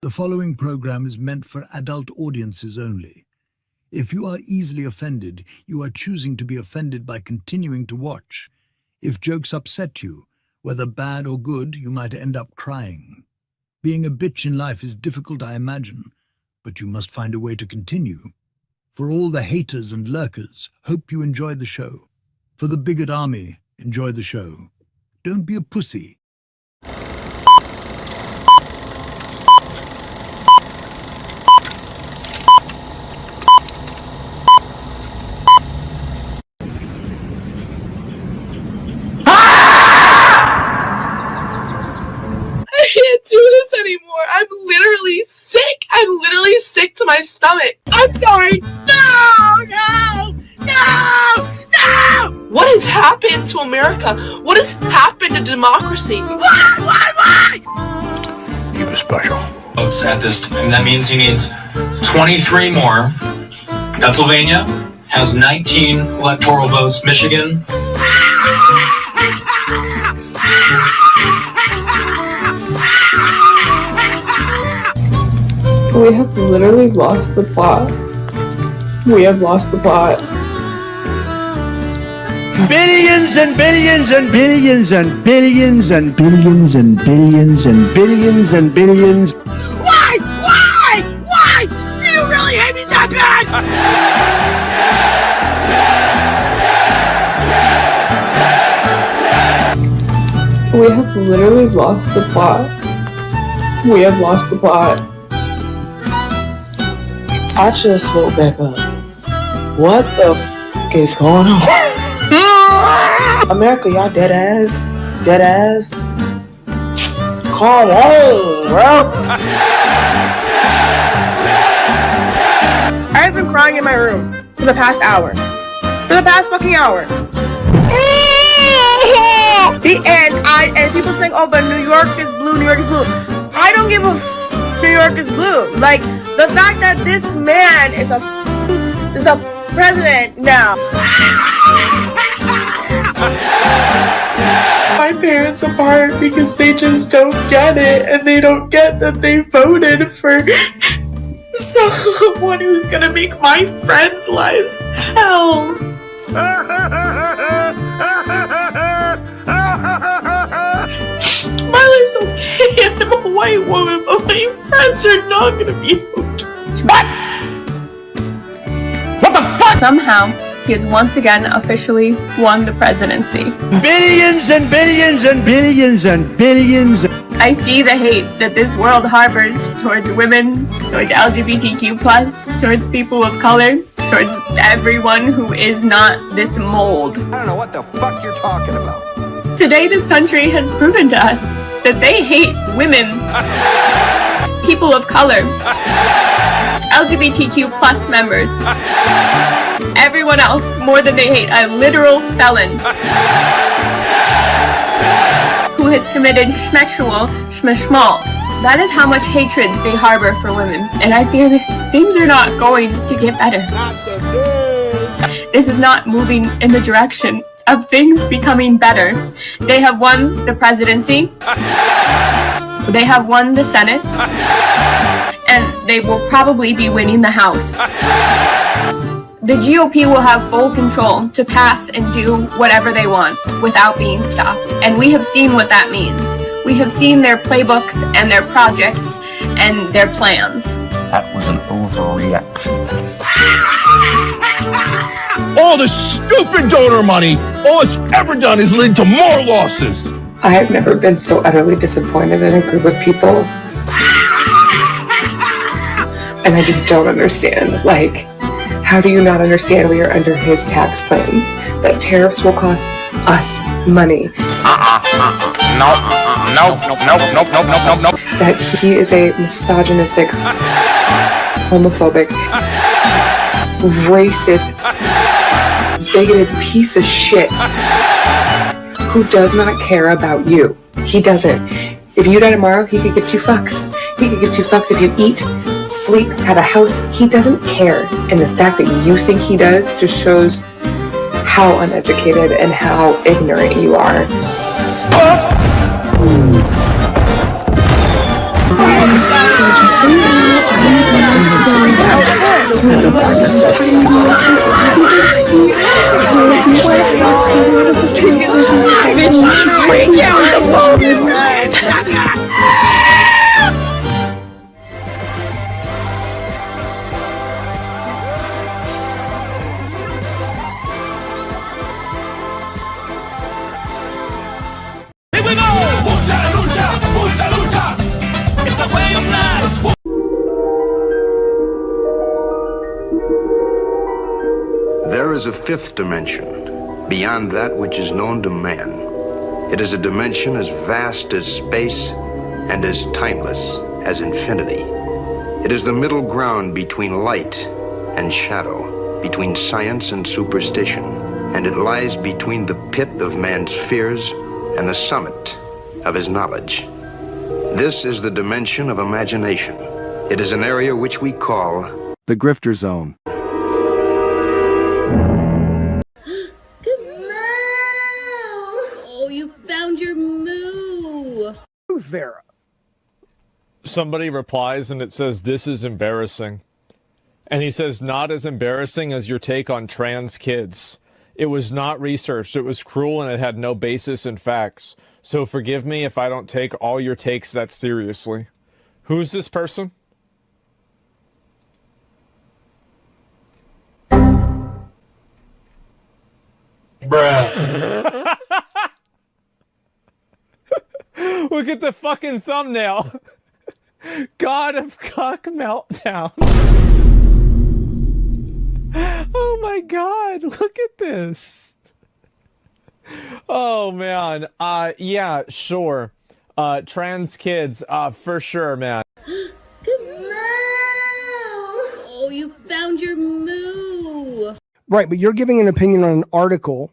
The following program is meant for adult audiences only. If you are easily offended, you are choosing to be offended by continuing to watch. If jokes upset you, whether bad or good, you might end up crying. Being a bitch in life is difficult, I imagine, but you must find a way to continue. For all the haters and lurkers, hope you enjoy the show. For the bigot army, enjoy the show. Don't be a pussy. I can't do this anymore. I'm literally sick. I'm literally sick to my stomach. I'm sorry. No! What has happened to America? What has happened to democracy? Why? He was special. Votes at this, and that means he needs 23 more. Pennsylvania has 19 electoral votes. Michigan. We have literally lost the plot. We have lost the plot. Billions and billions and billions and billions and billions and billions and billions and billions. Why? Do you really hate me that We have literally lost the plot. We have lost the plot. I just woke back up. What the f is going on? America, y'all dead ass. Come on, bro. I've been crying in my room for the past hour. For the past fucking hour. And people saying, oh, but New York is blue, New York is blue. I don't give a f New York is blue. Like, the fact that this man is a president now. My parents apart because they just don't get it, and they don't get that they voted for someone who's gonna make my friends' lives hell. My life's okay. I'm a white woman, but my friends are not gonna be okay. What the fuck? Somehow, he has once again officially won the presidency. Billions and billions and billions and billions. I see the hate that this world harbors towards women, towards LGBTQ+, towards people of color, towards everyone who is not this mold. I don't know what the fuck you're talking about. Today, this country has proven to us that they hate women, people of color, LGBTQ+ members, everyone else more than they hate a literal felon who has committed schmeshmal. That is how much hatred they harbor for women, and I fear that things are not going to get better. This is not moving in the direction of things becoming better. They have won the presidency, they have won the Senate, and they will probably be winning the House. The GOP will have full control to pass and do whatever they want without being stopped. And we have seen what that means. We have seen their playbooks and their projects and their plans. That was an overreaction. All the stupid donor money, all it's ever done is lead to more losses. I have never been so utterly disappointed in a group of people. And I just don't understand. Like, how do you not understand we are under his tax plan? That tariffs will cost us money. No. That he is a misogynistic, homophobic, racist, bigoted piece of shit who does not care about you. He doesn't. If you die tomorrow, he could give 2 fucks. He could give 2 fucks if you eat, sleep, have a house. He doesn't care. And the fact that you think he does just shows how uneducated and how ignorant you are. Break out the bonus line. There is a fifth dimension, beyond that which is known to man. It is a dimension as vast as space and as timeless as infinity. It is the middle ground between light and shadow, between science and superstition, and it lies between the pit of man's fears and the summit of his knowledge. This is the dimension of imagination. It is an area which we call The Grifter Zone. Oh, you found your moo. Who's there? Somebody replies and it says, "This is embarrassing." And he says, "Not as embarrassing as your take on trans kids. It was not researched. It was cruel and it had no basis in facts. So forgive me if I don't take all your takes that seriously." Who's this person? Bruh. Look at the fucking thumbnail. God of Cock Meltdown. Oh my god, look at this. Oh man, yeah, sure. Trans kids, for sure, man. Oh, you found your moo. Right, but you're giving an opinion on an article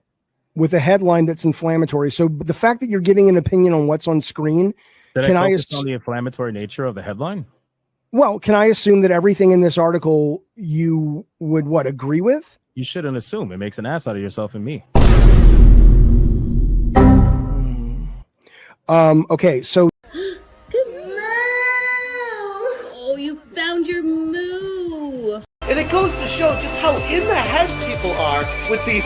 with a headline that's inflammatory. So the fact that you're giving an opinion on what's on screen, Can I focus on the inflammatory nature of the headline? Well, can I assume that everything in this article you would agree with? You shouldn't assume. It makes an ass out of yourself and me. Okay, so Oh, you found your moo. And it goes to show just how in the heads people are with these.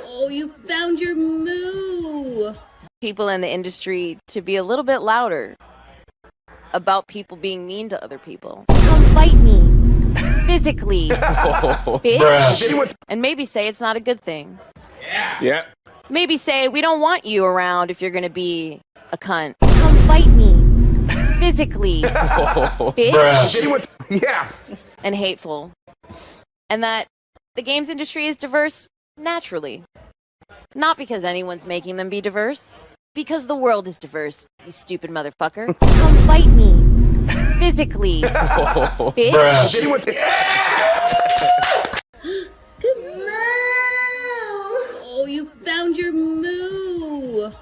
Oh, you found your moo. People in the industry to be a little bit louder about people being mean to other people. Come fight me. Physically. Bitch. And maybe say it's not a good thing. Yeah. Maybe say we don't want you around if you're gonna be a cunt. Come fight me. Physically. Bitch. Yeah. And hateful. And that the games industry is diverse naturally. Not because anyone's making them be diverse. Because the world is diverse, you stupid motherfucker. Come fight me. Physically. Bitch. Oh, you found your moo.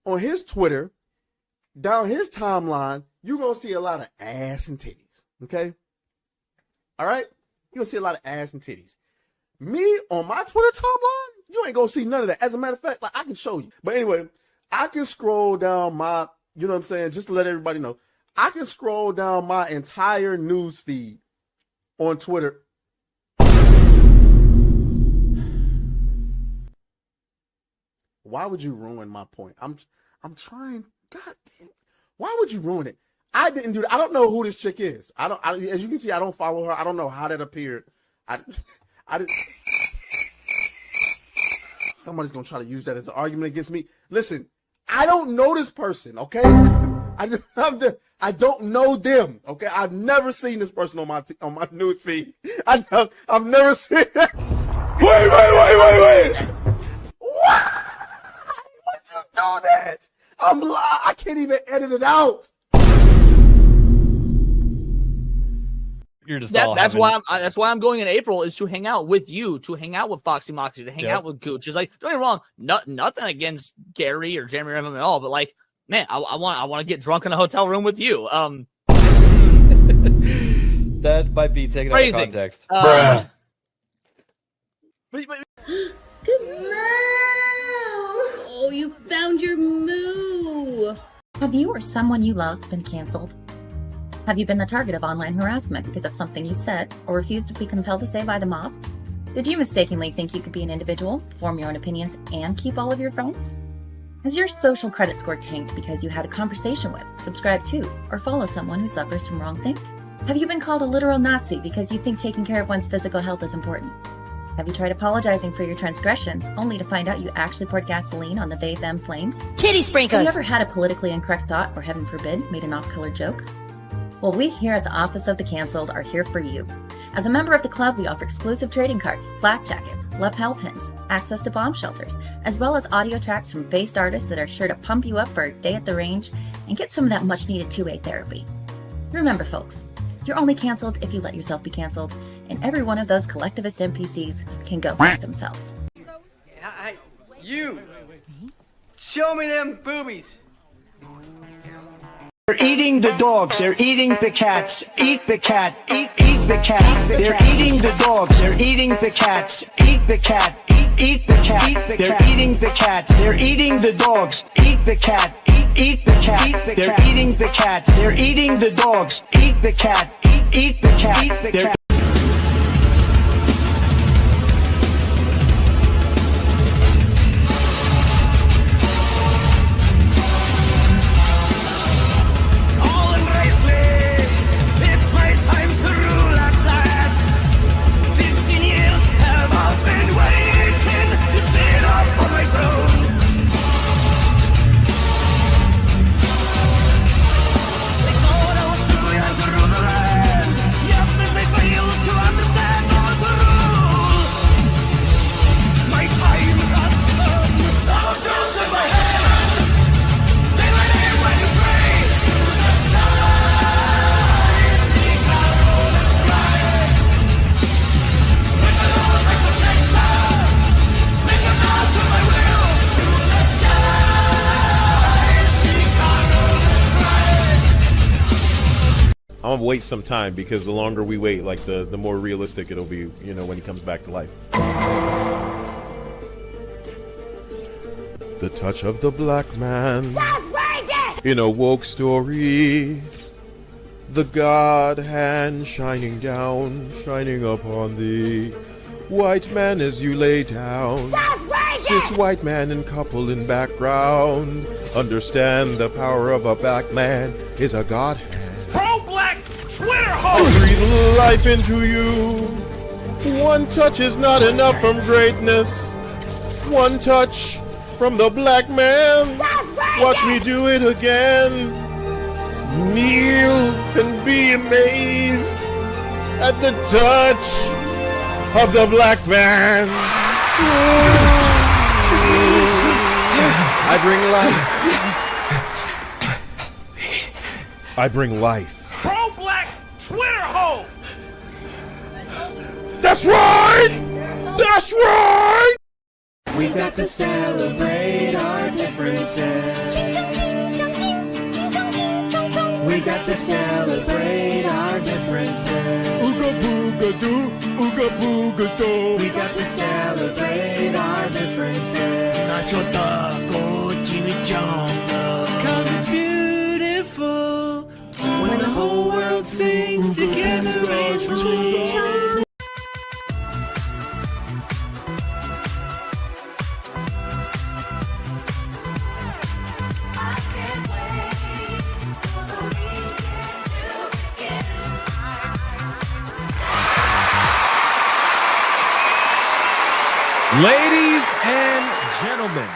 On his Twitter, down his timeline, you're going to see a lot of ass and titties. Okay? All right? You're going to see a lot of ass and titties. Me, on my Twitter timeline, you ain't going to see none of that. As a matter of fact, I can show you. But anyway, I can scroll down my, you know what I'm saying, just to let everybody know. I can scroll down my entire news feed on Twitter. Why would you ruin my point? I'm trying. God damn. Why would you ruin it? I didn't do that. I don't know who this chick is. As you can see, I don't follow her. I don't know how that appeared. I didn't. Somebody's gonna try to use that as an argument against me. Listen, I don't know this person. Okay, I don't know them. Okay, I've never seen this person on my news feed. I've never seen it. Wait. What? Why'd you do that? I can't even edit it out. You're just that's why I'm going in April, is to hang out with you, to hang out with Foxy Moxie, to hang out with Gooch. Is like, don't get me wrong, nothing against Gary or Jeremy Renner at all, but like, man, I want to get drunk in a hotel room with you. That might be taken out of context. Bruh. Oh, you found your moo. Have you or someone you love been canceled? Have you been the target of online harassment because of something you said or refused to be compelled to say by the mob? Did you mistakenly think you could be an individual, form your own opinions, and keep all of your friends? Has your social credit score tanked because you had a conversation with, subscribed to, or follow someone who suffers from wrongthink? Have you been called a literal Nazi because you think taking care of one's physical health is important? Have you tried apologizing for your transgressions only to find out you actually poured gasoline on the they-them flames? Titty sprinkles! Have you ever had a politically incorrect thought, or heaven forbid, made an off-color joke? Well, we here at the Office of the Cancelled are here for you. As a member of the club, we offer exclusive trading cards, flak jackets, lapel pins, access to bomb shelters, as well as audio tracks from based artists that are sure to pump you up for a day at the range and get some of that much-needed two-way therapy. Remember, folks, you're only canceled if you let yourself be canceled, and every one of those collectivist NPCs can go fuck themselves. You! Show me them boobies! They're eating the dogs, they're eating the cats. Eat the cat, eat the cat. They're eating the dogs, they're eating the cats. Eat the cat, eat the cat. They're eating the cats, they're eating the dogs. Eat the cat, eat the cat. They're eating the cats, they're eating the dogs. Eat the cat, eat the cat. They're I'm gonna wait some time, because the longer we wait, like the more realistic it'll be, you know, when he comes back to life. The touch of the black man in a woke story. The God hand shining down, shining upon thee. White man as you lay down. Cis white man and couple in background. Understand the power of a black man is a God hand. Pro-black Twitter I'll host! breathe life into you. One touch is not enough from greatness. One touch from the black man. Watch me do it again. Kneel and be amazed at the touch of the black man. I bring life. I bring life. Pro-black Twitter host! That's right! That's right! We've got to celebrate our differences. We got to celebrate our differences. Ooga booga doo, ooga booga doo. We got to celebrate our differences. Nacho taco, chimichanga. Cause it's beautiful when the whole world sings together as one. Ladies and gentlemen,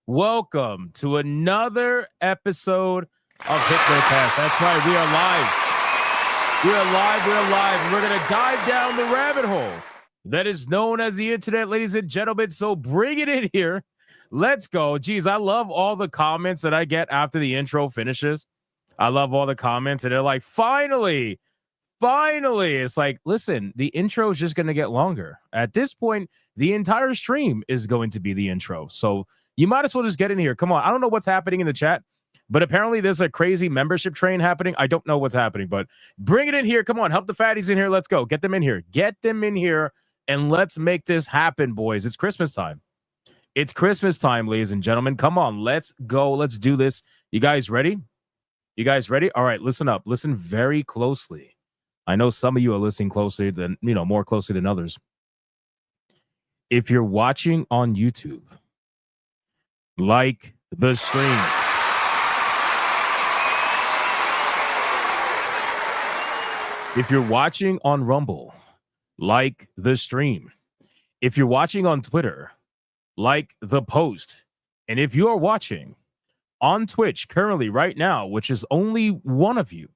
welcome to another episode of Hypnocast. That's right, we are live. We are live, and we're going to dive down the rabbit hole that is known as the internet, ladies and gentlemen. So bring it in here. Let's go. Geez, I love all the comments that I get after the intro finishes. I love all the comments, and they're like, finally, Finally, it's like, listen, the intro is just going to get longer. At this point, the entire stream is going to be the intro. So you might as well just get in here. Come on. I don't know what's happening in the chat, but apparently there's a crazy membership train happening. I don't know what's happening, but bring it in here. Come on. Help the fatties in here. Let's go. Get them in here. Get them in here, and let's make this happen, boys. It's Christmas time. It's Christmas time, ladies and gentlemen. Come on. Let's go. Let's do this. You guys ready? You guys ready? All right. Listen up. Listen very closely. I know some of you are listening closely than, more closely than others. If you're watching on YouTube, like the stream. If you're watching on Rumble, like the stream. If you're watching on Twitter, like the post. And if you are watching on Twitch currently right now, which is only one of you,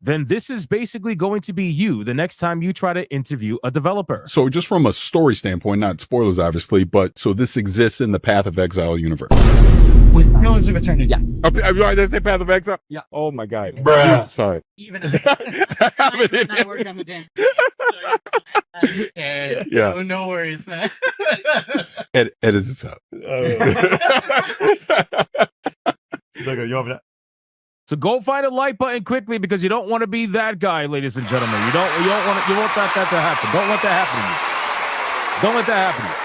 then this is basically going to be you the next time you try to interview a developer. So just from a story standpoint, not spoilers, obviously, but so this exists in the Path of Exile universe. With Pillars of Eternity. Yeah. Did I say Path of Exile? Yeah. Oh my God. Bruh. Sorry. Even I work on the damn Yeah. So no worries, man. Edit this out. So go find a like button quickly because you don't want to be that guy, ladies and gentlemen. You want that to happen. Don't let that happen to you. Don't let that happen to you.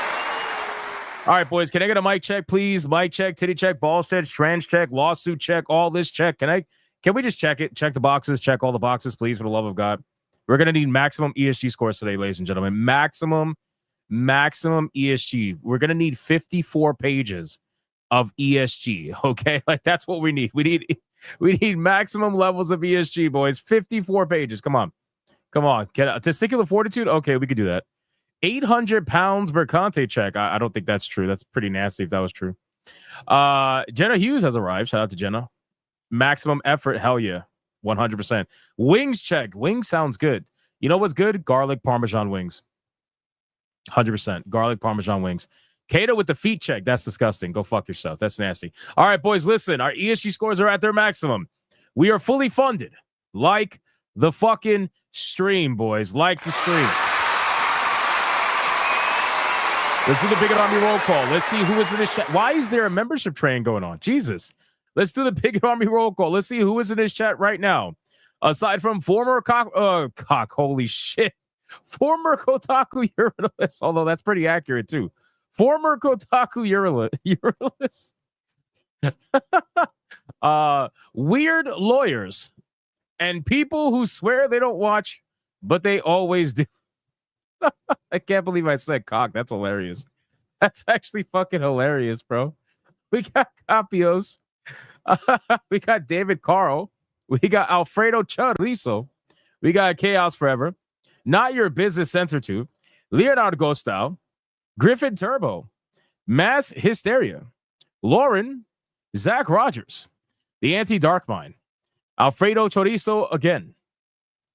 All right, boys, can I get a mic check, please? Mic check, titty check, ball check, trans check, lawsuit check, all this check. Can we just check it? Check the boxes, check all the boxes, please, for the love of God. We're gonna need maximum ESG scores today, ladies and gentlemen. Maximum ESG. We're gonna need 54 pages of ESG. Okay, like that's what we need. We need maximum levels of ESG, boys. 54 pages. Come on. Testicular fortitude. Okay, we could do that. 800 pounds Mercante check. I don't think that's true. That's pretty nasty if that was true. Jenna Hughes has arrived. Shout out to Jenna. Maximum effort. Hell yeah. 100%. Wings check. Wings sounds good. You know what's good? Garlic Parmesan wings. 100%. Garlic Parmesan wings. Kato with the feet check. That's disgusting. Go fuck yourself. That's nasty. All right, boys, listen. Our ESG scores are at their maximum. We are fully funded. Like the fucking stream, boys. Like the stream. Let's do the Bigot Army roll call. Let's see who is in this chat. Why is there a membership train going on? Jesus. Let's do the Bigot Army roll call. Let's see who is in this chat right now. Aside from former holy shit. Former Kotaku urinalist. Although that's pretty accurate, too. Former Kotaku urinalist. Weird lawyers and people who swear they don't watch, but they always do. I can't believe I said cock. That's hilarious. That's actually fucking hilarious, bro. We got Capios. We got David Carl. We got Alfredo Chorizo. We got Chaos Forever. Not Your Business Center 2. Leonardo Gostau. Griffin Turbo. Mass Hysteria. Lauren. Zach Rogers. The Anti-Dark Mind. Alfredo Chorizo again.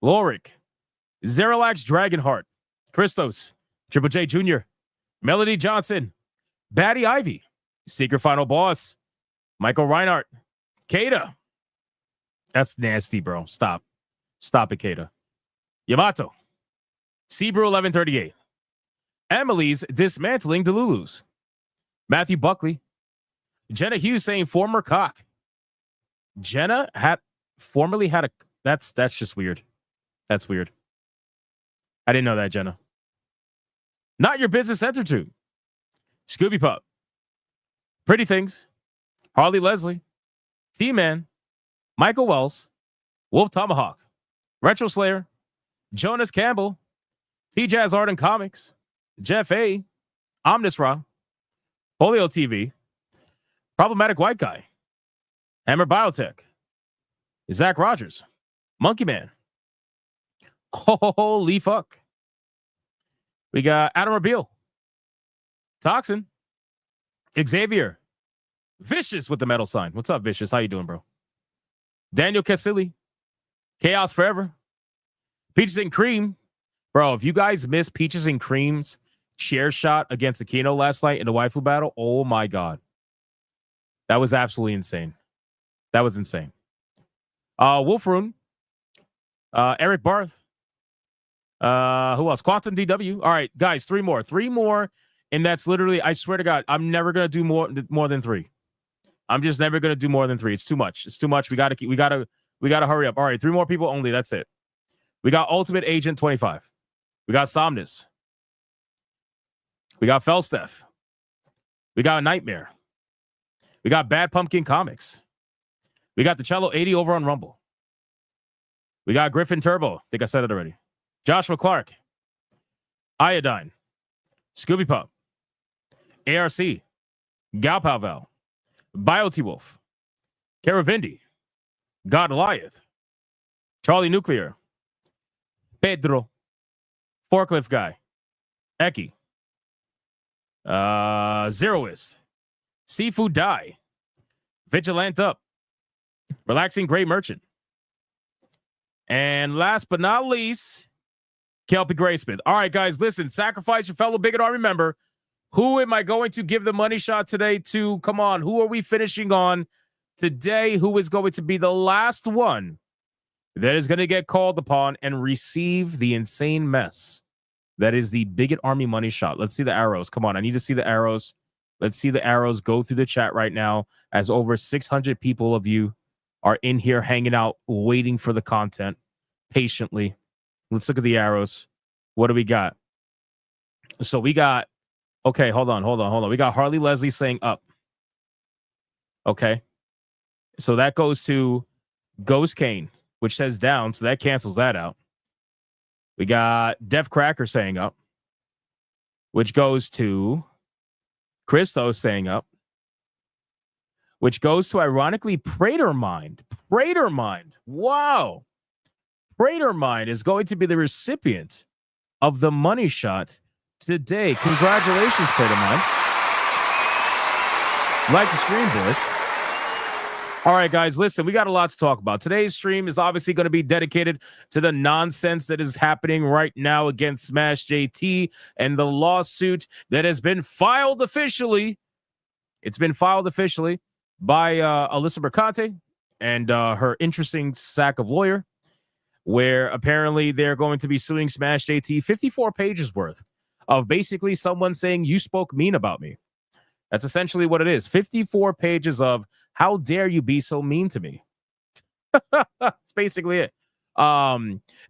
Lorik. Zeralax Dragonheart. Christos. Triple J Jr. Melody Johnson. Batty Ivy. Secret Final Boss. Michael Reinhardt. Kata. That's nasty, bro. Stop it, Kata. Yamato. Sebrew 1138. Emily's dismantling Delulu's. Matthew Buckley. Jenna Hughes saying former cock. Jenna formerly had a... That's just weird. That's weird. I didn't know that, Jenna. Not Your Business Center 2. Scooby Pup. Pretty Things. Harley Leslie. T-Man. Michael Wells. Wolf Tomahawk. Retro Slayer. Jonas Campbell. T-Jazz Art and Comics. Jeff A. Omnisra. Polio TV. Problematic White Guy. Hammer Biotech. Zach Rogers. Monkey Man. Holy fuck. We got Adam Rabiel. Toxin. Xavier. Vicious with the metal sign. What's up, Vicious? How you doing, bro? Daniel Casilli. Chaos Forever. Peaches and Cream. Bro, if you guys missed Peaches and Cream's chair shot against Aquino last night in the waifu battle, oh my God. That was absolutely insane. That was insane. Wolfrune. Eric Barth. Who else? Quantum DW. All right, guys, three more, and that's literally. I swear to God, I'm never gonna do more than 3. I'm just never gonna do more than 3. It's too much. We gotta hurry up. All right, 3 more people only. That's it. We got Ultimate Agent 25. We got Somnus. We got Felstef. We got Nightmare. We got Bad Pumpkin Comics. We got the Cello 80 over on Rumble. We got Griffin Turbo. I think I said it already. Joshua Clark. Iodine. Scooby Pup. ARC. Gal Palval. Bio T-Wolf. Caravindi. God Goliath. Charlie Nuclear. Pedro. Forklift Guy. Eki. Zeroist. Seafood Die. Vigilant Up. Relaxing Gray Merchant. And last but not least, Kelpie Graysmith. All right, guys, listen. Sacrifice your fellow bigot army member. Who am I going to give the money shot today to? Come on. Who are we finishing on today? Who is going to be the last one that is going to get called upon and receive the insane mess that is the bigot army money shot? Let's see the arrows. Come on. I need to see the arrows. Let's see the arrows go through the chat right now as over 600 people of you are in here hanging out, waiting for the content patiently. Let's look at the arrows. What do we got? So we got, okay, hold on. We got Harley Leslie saying up. Okay. So that goes to Ghost Kane, which says down. So that cancels that out. We got Def Cracker saying up, which goes to Christos saying up, which goes to, ironically, Prater Mind. Prater Mind. Wow. Prater Mind is going to be the recipient of the money shot today. Congratulations, Prater Mind. Like the stream, boys. All right, guys, listen, we got a lot to talk about. Today's stream is obviously going to be dedicated to the nonsense that is happening right now against SmashJT and the lawsuit that has been filed officially. It's been filed officially by Alyssa Mercante and her interesting sack of lawyer, where apparently they're going to be suing SmashJT 54 pages worth of basically someone saying you spoke mean about me. That's essentially what it is. 54 pages of how dare you be so mean to me. That's basically it.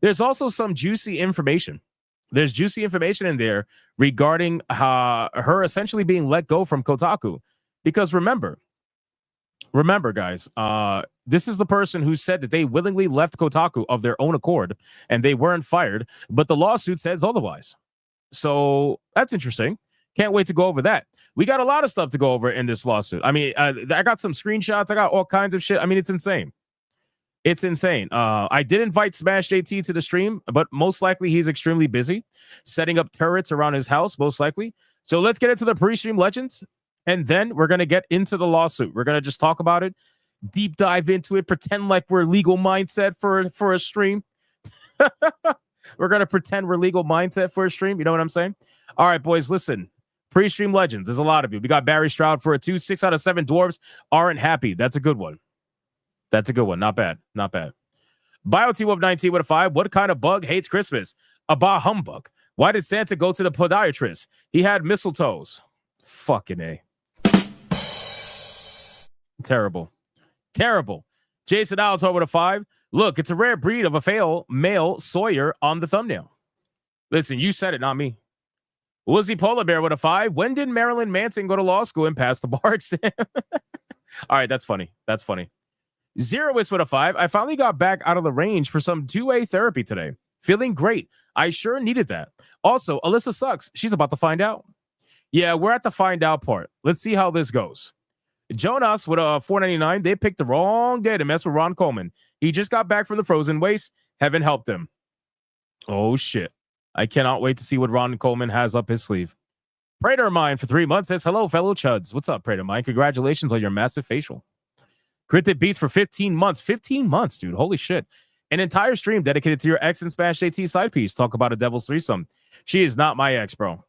There's also some juicy information. There's juicy information in there regarding her essentially being let go from Kotaku. Because remember, guys, this is the person who said that they willingly left Kotaku of their own accord and they weren't fired, but the lawsuit says otherwise. So that's interesting. Can't wait to go over that. We got a lot of stuff to go over in this lawsuit. I mean, I got some screenshots. I got all kinds of shit. I mean, it's insane. It's insane. I did invite SmashJT to the stream, but most likely he's extremely busy setting up turrets around his house, most likely. So let's get into the pre-stream legends, and then we're going to get into the lawsuit. We're going to just talk about it, deep dive into it, pretend like we're legal mindset for a stream. We're going to pretend we're legal mindset for a stream. You know what I'm saying? All right, boys, listen. Pre-stream legends. There's a lot of you. We got Barry Stroud for a 2. 6 out of 7 dwarves aren't happy. That's a good one. That's a good one. Not bad. Not bad. BioT 19 with a 5. What kind of bug hates Christmas? A bah humbug. Why did Santa go to the podiatrist? He had mistletoes. Fucking A. Terrible. Terrible. Jason Altor with a 5. Look, it's a rare breed of a male Sawyer on the thumbnail. Listen, you said it, not me. Woozy Polar Bear with a 5. When did Marilyn Manson go to law school and pass the bar exam? All right, that's funny. That's funny. Zeroist with a 5. I finally got back out of the range for some 2A therapy today. Feeling great. I sure needed that. Also, Alyssa sucks. She's about to find out. Yeah, we're at the find out part. Let's see how this goes. Jonas with a 4.99. They picked the wrong day to mess with Ron Coleman. He just got back from the frozen waste. Haven't helped him. Oh, shit. I cannot wait to see what Ron Coleman has up his sleeve. Prater Mine for 3 months says, hello, fellow chuds. What's up, Prater Mine? Congratulations on your massive facial. Cryptid Beats for 15 months. 15 months, dude. Holy shit. An entire stream dedicated to your ex and SmashJT side piece. Talk about a devil's threesome. She is not my ex, bro.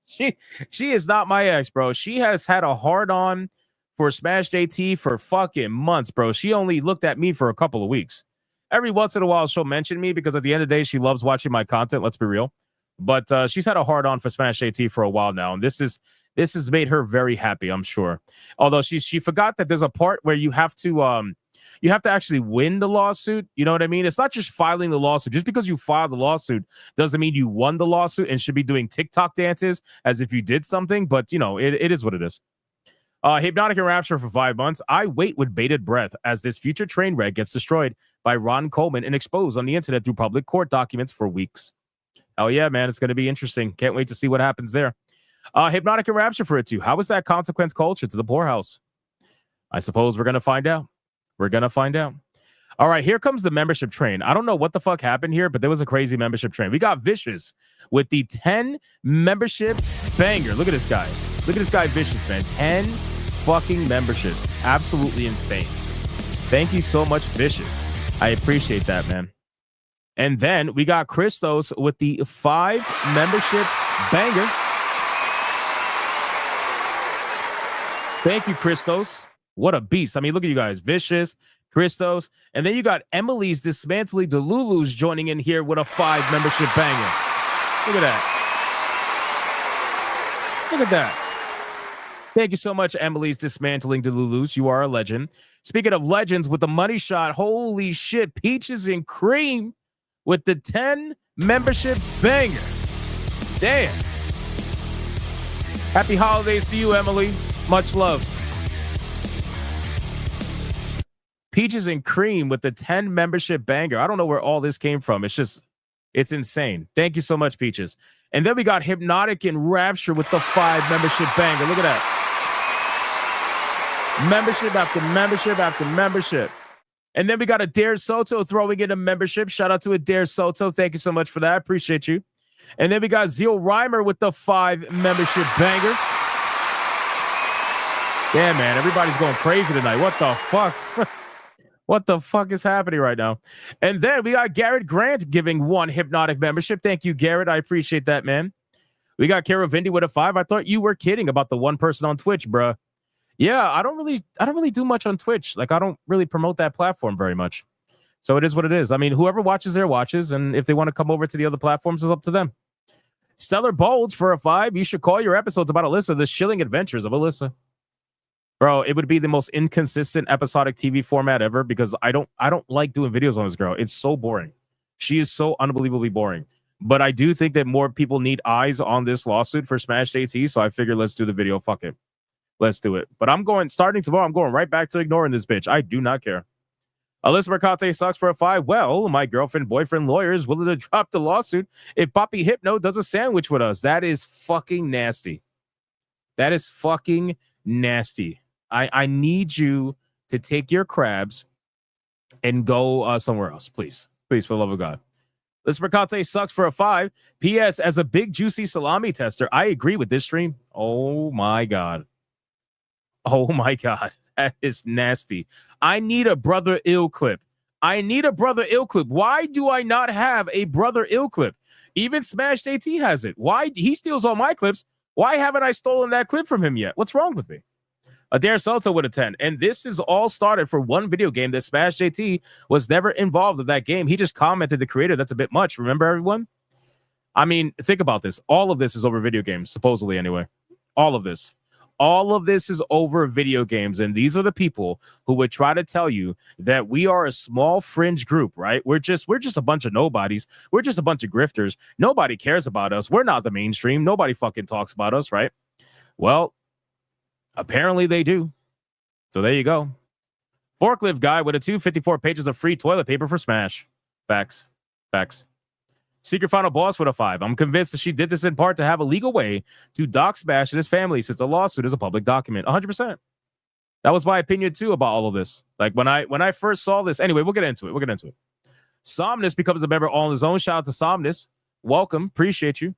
She is not my ex, bro. She has had a hard-on for SmashJT for fucking months, bro. She only looked at me for a couple of weeks. Every once in a while, she'll mention me because at the end of the day, she loves watching my content. Let's be real. But she's had a hard on for SmashJT for a while now, and this has made her very happy, I'm sure. Although she forgot that there's a part where you have to actually win the lawsuit. You know what I mean? It's not just filing the lawsuit. Just because you filed the lawsuit doesn't mean you won the lawsuit and should be doing TikTok dances as if you did something. But, you know, it is what it is. Hypnotic and Rapture for 5 months. I wait with bated breath as this future train wreck gets destroyed by Ron Coleman and exposed on the internet through public court documents for weeks. Oh, yeah, man. It's going to be interesting. Can't wait to see what happens there. Hypnotic and Rapture for it, too. How is that consequence culture to the poorhouse? I suppose we're going to find out. We're going to find out. All right, here comes the membership train. I don't know what the fuck happened here, but there was a crazy membership train. We got Vicious with the 10 membership banger. Look at this guy. Look at this guy, Vicious, man. 10 fucking memberships. Absolutely insane. Thank you so much, Vicious. I appreciate that, man. And then we got Christos with the 5 membership banger. Thank you, Christos. What a beast. I mean, look at you guys. Vicious, Christos. And then you got Emily's Dismantling Delulu's joining in here with a 5 membership banger. Look at that. Look at that. Thank you so much, Emily's Dismantling Delulu's. You are a legend. Speaking of legends, with the money shot, holy shit, Peaches and Cream with the 10 membership banger. Damn. Happy holidays to you, Emily. Much love. Peaches and Cream with the 10 membership banger. I don't know where all this came from. It's insane. Thank you so much, Peaches. And then we got Hypnotic and Rapture with the 5 membership banger. Look at that. Membership after membership after membership. And then we got Adair Soto throwing in a membership. Shout out to Adair Soto. Thank you so much for that. I appreciate you. And then we got Zeal Reimer with the 5 membership banger. Yeah, man. Everybody's going crazy tonight. What the fuck? What the fuck is happening right now? And then we got Garrett Grant giving 1 Hypnotic membership. Thank you, Garrett. I appreciate that, man. We got Kara Vindy with a 5. I thought you were kidding about the one person on Twitch, bruh. Yeah, I don't really do much on Twitch. Like, I don't really promote that platform very much. So it is what it is. I mean, whoever watches there watches, and if they want to come over to the other platforms, it's up to them. Stellar Bulge for a 5. You should call your episodes about Alyssa the Shilling Adventures of Alyssa. Bro, it would be the most inconsistent episodic TV format ever because I don't like doing videos on this girl. It's so boring. She is so unbelievably boring. But I do think that more people need eyes on this lawsuit for SmashJT, so I figured let's do the video. Fuck it. Let's do it. But starting tomorrow, I'm going right back to ignoring this bitch. I do not care. Alyssa Mercante sucks for a 5. Well, my girlfriend, boyfriend, lawyer is willing to drop the lawsuit if Poppy Hypno does a sandwich with us. That is fucking nasty. That is fucking nasty. I need you to take your crabs and go somewhere else, please. Please, for the love of God. Alyssa Mercante sucks for a 5. P.S. As a big, juicy salami tester, I agree with this stream. Oh, my God. Oh, my God. That is nasty. I need a Brother Ill clip. I need a Brother Ill clip. Why do I not have a Brother Ill clip? Even SmashJT has it. Why? He steals all my clips. Why haven't I stolen that clip from him yet? What's wrong with me? Adair Soto with a 10. And this is all started for one video game that SmashJT was never involved in that game. He just commented the creator. That's a bit much. Remember, everyone? I mean, think about this. All of this is over video games, supposedly anyway. All of this. All of this is over video games. And these are the people who would try to tell you that we are a small fringe group, right? We're just a bunch of nobodies. We're just a bunch of grifters. Nobody cares about us. We're not the mainstream. Nobody fucking talks about us, right? Well, apparently they do. So there you go. Forklift guy with a 254 pages of free toilet paper for Smash. Facts. Facts. Secret Final Boss with a 5. I'm convinced that she did this in part to have a legal way to dox Smash and his family since a lawsuit is a public document. 100%. That was my opinion too about all of this. Like when I first saw this. Anyway, we'll get into it. Somnus becomes a member all on his own. Shout out to Somnus. Welcome. Appreciate you.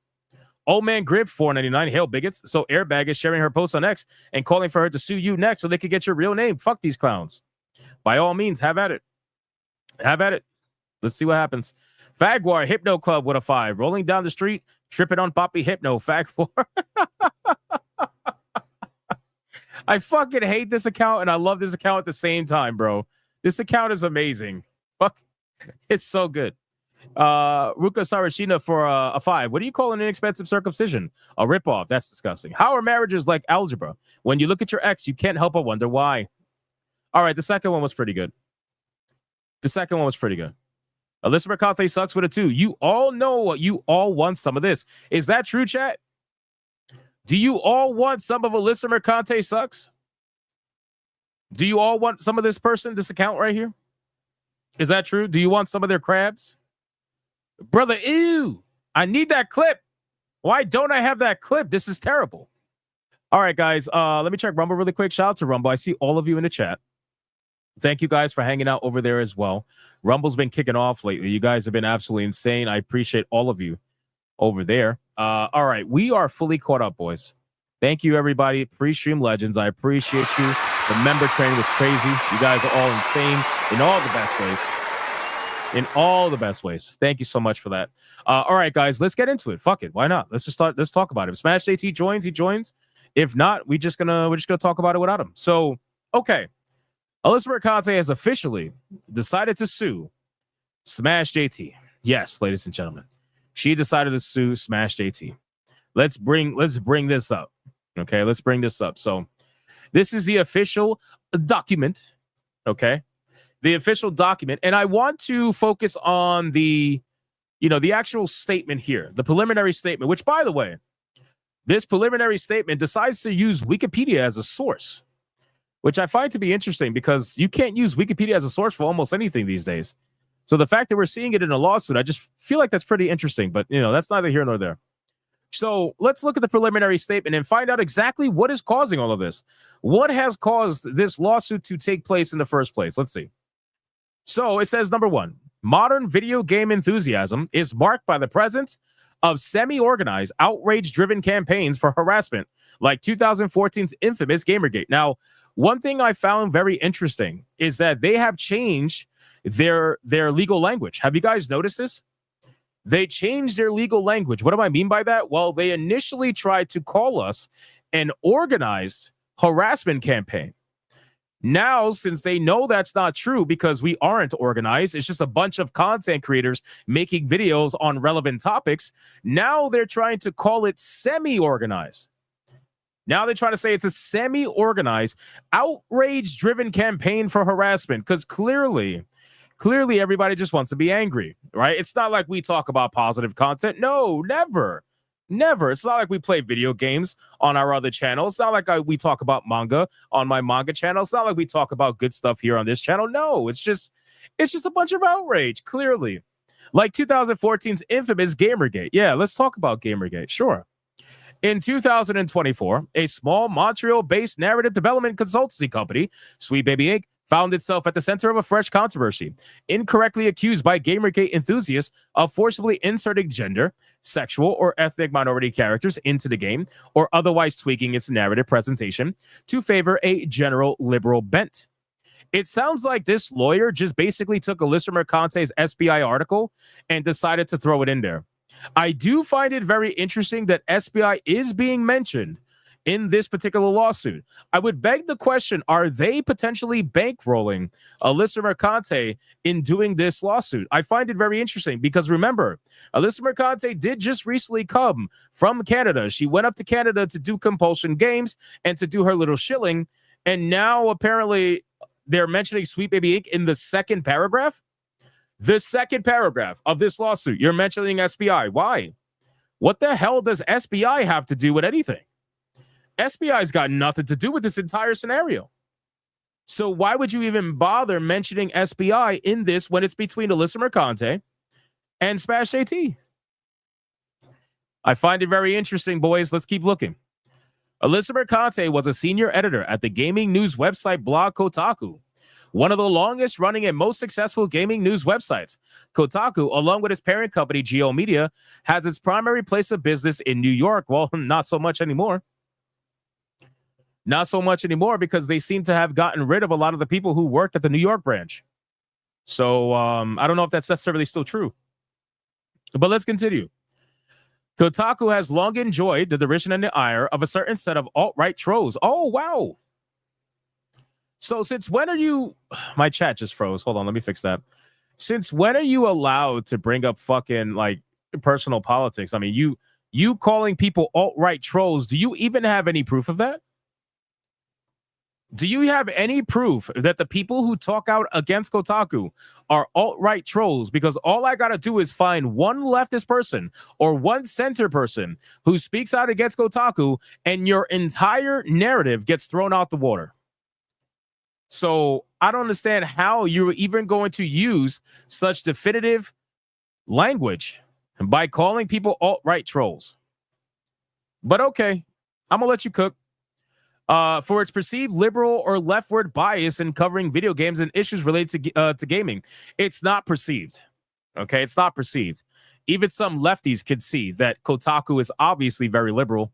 Old Man Grip, $4.99. Hail bigots. So Airbag is sharing her post on X and calling for her to sue you next so they can get your real name. Fuck these clowns. By all means, have at it. Have at it. Let's see what happens. Fagwar, Hypno Club with a 5. Rolling down the street, tripping on Poppy Hypno. Fagwar. I fucking hate this account and I love this account at the same time, bro. This account is amazing. Fuck. It's so good. Ruka Sarashina for a 5. What do you call an inexpensive circumcision? A ripoff. That's disgusting. How are marriages like algebra? When you look at your ex, you can't help but wonder why. All right, the second one was pretty good. Alyssa Mercante sucks with a 2. You all know what you all want some of this. Is that true, chat? Do you all want some of Alyssa Mercante sucks? Do you all want some of this account right here? Is that true? Do you want some of their crabs? Brother, ew. I need that clip. Why don't I have that clip? This is terrible. All right, guys. Let me check Rumble really quick. Shout out to Rumble. I see all of you in the chat. Thank you guys for hanging out over there as well. Rumble's been kicking off lately. You guys have been absolutely insane. I appreciate all of you over there. All right, we are fully caught up, boys. Thank you, everybody. Pre-stream legends. I appreciate you. The member train was crazy. You guys are all insane in all the best ways. In all the best ways. Thank you so much for that. All right, guys, let's get into it. Fuck it. Why not? Let's just start. Let's talk about it. If SmashJT joins, he joins. If not, we're just gonna talk about it without him. So, okay. Alyssa Mercante has officially decided to sue SmashJT. Yes, ladies and gentlemen. She decided to sue SmashJT. Let's bring this up. Okay, let's bring this up. So this is the official document. Okay. The official document. And I want to focus on the actual statement here, the preliminary statement, which, by the way, this preliminary statement decides to use Wikipedia as a source, which I find to be interesting because you can't use Wikipedia as a source for almost anything these days. So the fact that we're seeing it in a lawsuit, I just feel like that's pretty interesting, but that's neither here nor there. So let's look at the preliminary statement and find out exactly what is causing all of this. What has caused this lawsuit to take place in the first place? Let's see. So it says, number 1, modern video game enthusiasm is marked by the presence of semi-organized, outrage-driven campaigns for harassment, like 2014's infamous Gamergate. Now, one thing I found very interesting is that they have changed their legal language. Have you guys noticed this? They changed their legal language. What do I mean by that? Well, they initially tried to call us an organized harassment campaign. Now, since they know that's not true because we aren't organized, it's just a bunch of content creators making videos on relevant topics. Now they're trying to call it semi-organized. Now they try to say it's a semi-organized, outrage-driven campaign for harassment because clearly everybody just wants to be angry, right? It's not like we talk about positive content. No, never. It's not like we play video games on our other channel. It's not like we talk about manga on my manga channel. It's not like we talk about good stuff here on this channel. No, it's just a bunch of outrage, clearly. Like 2014's infamous Gamergate. Yeah, let's talk about Gamergate. Sure. In 2024, a small Montreal-based narrative development consultancy company, Sweet Baby Inc., found itself at the center of a fresh controversy, incorrectly accused by Gamergate enthusiasts of forcibly inserting gender, sexual, or ethnic minority characters into the game, or otherwise tweaking its narrative presentation to favor a general liberal bent. It sounds like this lawyer just basically took Alyssa Mercante's SBI article and decided to throw it in there. I do find it very interesting that SBI is being mentioned in this particular lawsuit. I would beg the question, are they potentially bankrolling Alyssa Mercante in doing this lawsuit? I find it very interesting because remember, Alyssa Mercante did just recently come from Canada. She went up to Canada to do Compulsion Games and to do her little shilling. And now apparently they're mentioning Sweet Baby Inc. in the second paragraph. The second paragraph of this lawsuit, you're mentioning SBI. Why? What the hell does SBI have to do with anything? SBI's got nothing to do with this entire scenario. So why would you even bother mentioning SBI in this when it's between Alyssa Mercante and SmashJT? I find it very interesting, boys. Let's keep looking. Alyssa Mercante was a senior editor at the gaming news website blog Kotaku, one of the longest running and most successful gaming news websites. Kotaku, along with its parent company, Geo Media, has its primary place of business in New York. Well, not so much anymore. Not so much anymore because they seem to have gotten rid of a lot of the people who worked at the New York branch. So I don't know if that's necessarily still true. But let's continue. Kotaku has long enjoyed the derision and the ire of a certain set of alt-right trolls. Oh, wow. So since when are you... My chat just froze. Hold on, let me fix that. Since when are you allowed to bring up fucking like personal politics? I mean, you calling people alt-right trolls, do you even have any proof of that? Do you have any proof that the people who talk out against Kotaku are alt-right trolls? Because all I got to do is find one leftist person or one center person who speaks out against Kotaku, and your entire narrative gets thrown out the water. So I don't understand how you're even going to use such definitive language by calling people alt-right trolls. But okay, I'm going to let you cook. For its perceived liberal or leftward bias in covering video games and issues related to gaming. It's not perceived. Okay, it's not perceived. Even some lefties could see that Kotaku is obviously very liberal.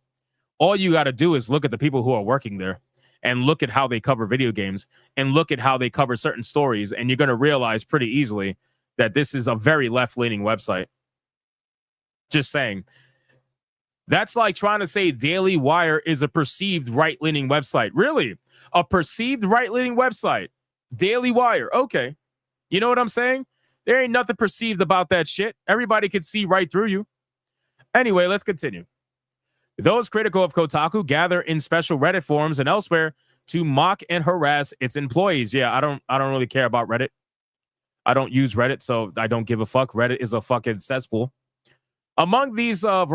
All you got to do is look at the people who are working there and look at how they cover video games and look at how they cover certain stories, and you're going to realize pretty easily that this is a very left-leaning website. Just saying. That's like trying to say Daily Wire is a perceived right-leaning website. Really? A perceived right-leaning website? Daily Wire. Okay. You know what I'm saying? There ain't nothing perceived about that shit. Everybody can see right through you. Anyway, let's continue. Those critical of Kotaku gather in special Reddit forums and elsewhere to mock and harass its employees. Yeah, I don't really care about Reddit. I don't use Reddit, so I don't give a fuck. Reddit is a fucking cesspool. Among these I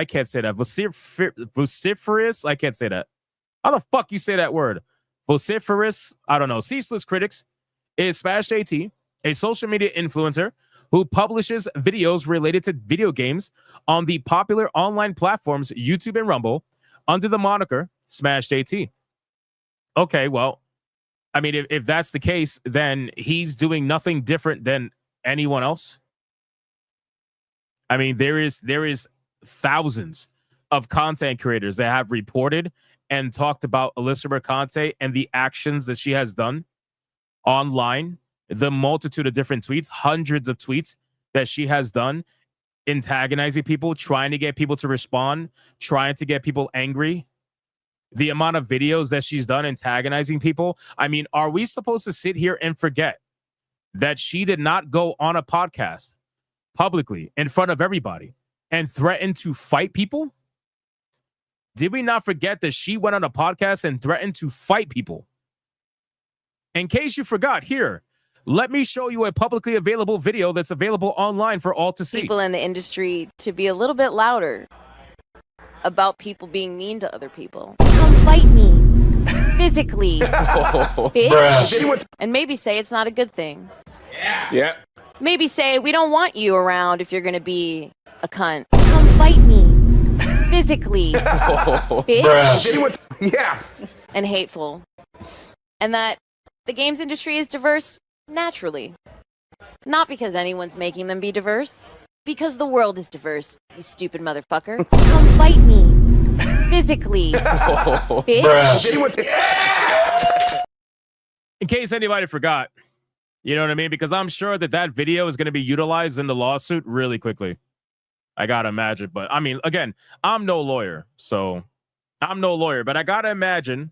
can't say that. Vociferous, I can't say that. How the fuck you say that word? Vociferous, I don't know. Ceaseless critics is SmashJT, a social media influencer who publishes videos related to video games on the popular online platforms YouTube and Rumble under the moniker SmashJT. Okay, well, I mean, if that's the case, then he's doing nothing different than anyone else. I mean, there is thousands of content creators that have reported and talked about Alyssa Mercante and the actions that she has done online, the multitude of different tweets, hundreds of tweets that she has done, antagonizing people, trying to get people to respond, trying to get people angry. The amount of videos that she's done antagonizing people. I mean, are we supposed to sit here and forget that she did not go on a podcast publicly in front of everybody and threaten to fight people? Did we not forget that she went on a podcast and threatened to fight people? In case you forgot, here, let me show you a publicly available video that's available online for all to see. People in the industry to be a little bit louder about people being mean to other people. Come fight me physically, bitch. And maybe say it's not a good thing. Yeah. Maybe say, we don't want you around if you're going to be a cunt. Come fight me. Physically. Bitch. Yeah. And hateful. And that the games industry is diverse naturally. Not because anyone's making them be diverse. Because the world is diverse, you stupid motherfucker. Come fight me. Physically. Bitch. In case anybody forgot. You know what I mean? Because I'm sure that video is going to be utilized in the lawsuit really quickly. I got to imagine. But I mean, again, I'm no lawyer. So I'm no lawyer. But I got to imagine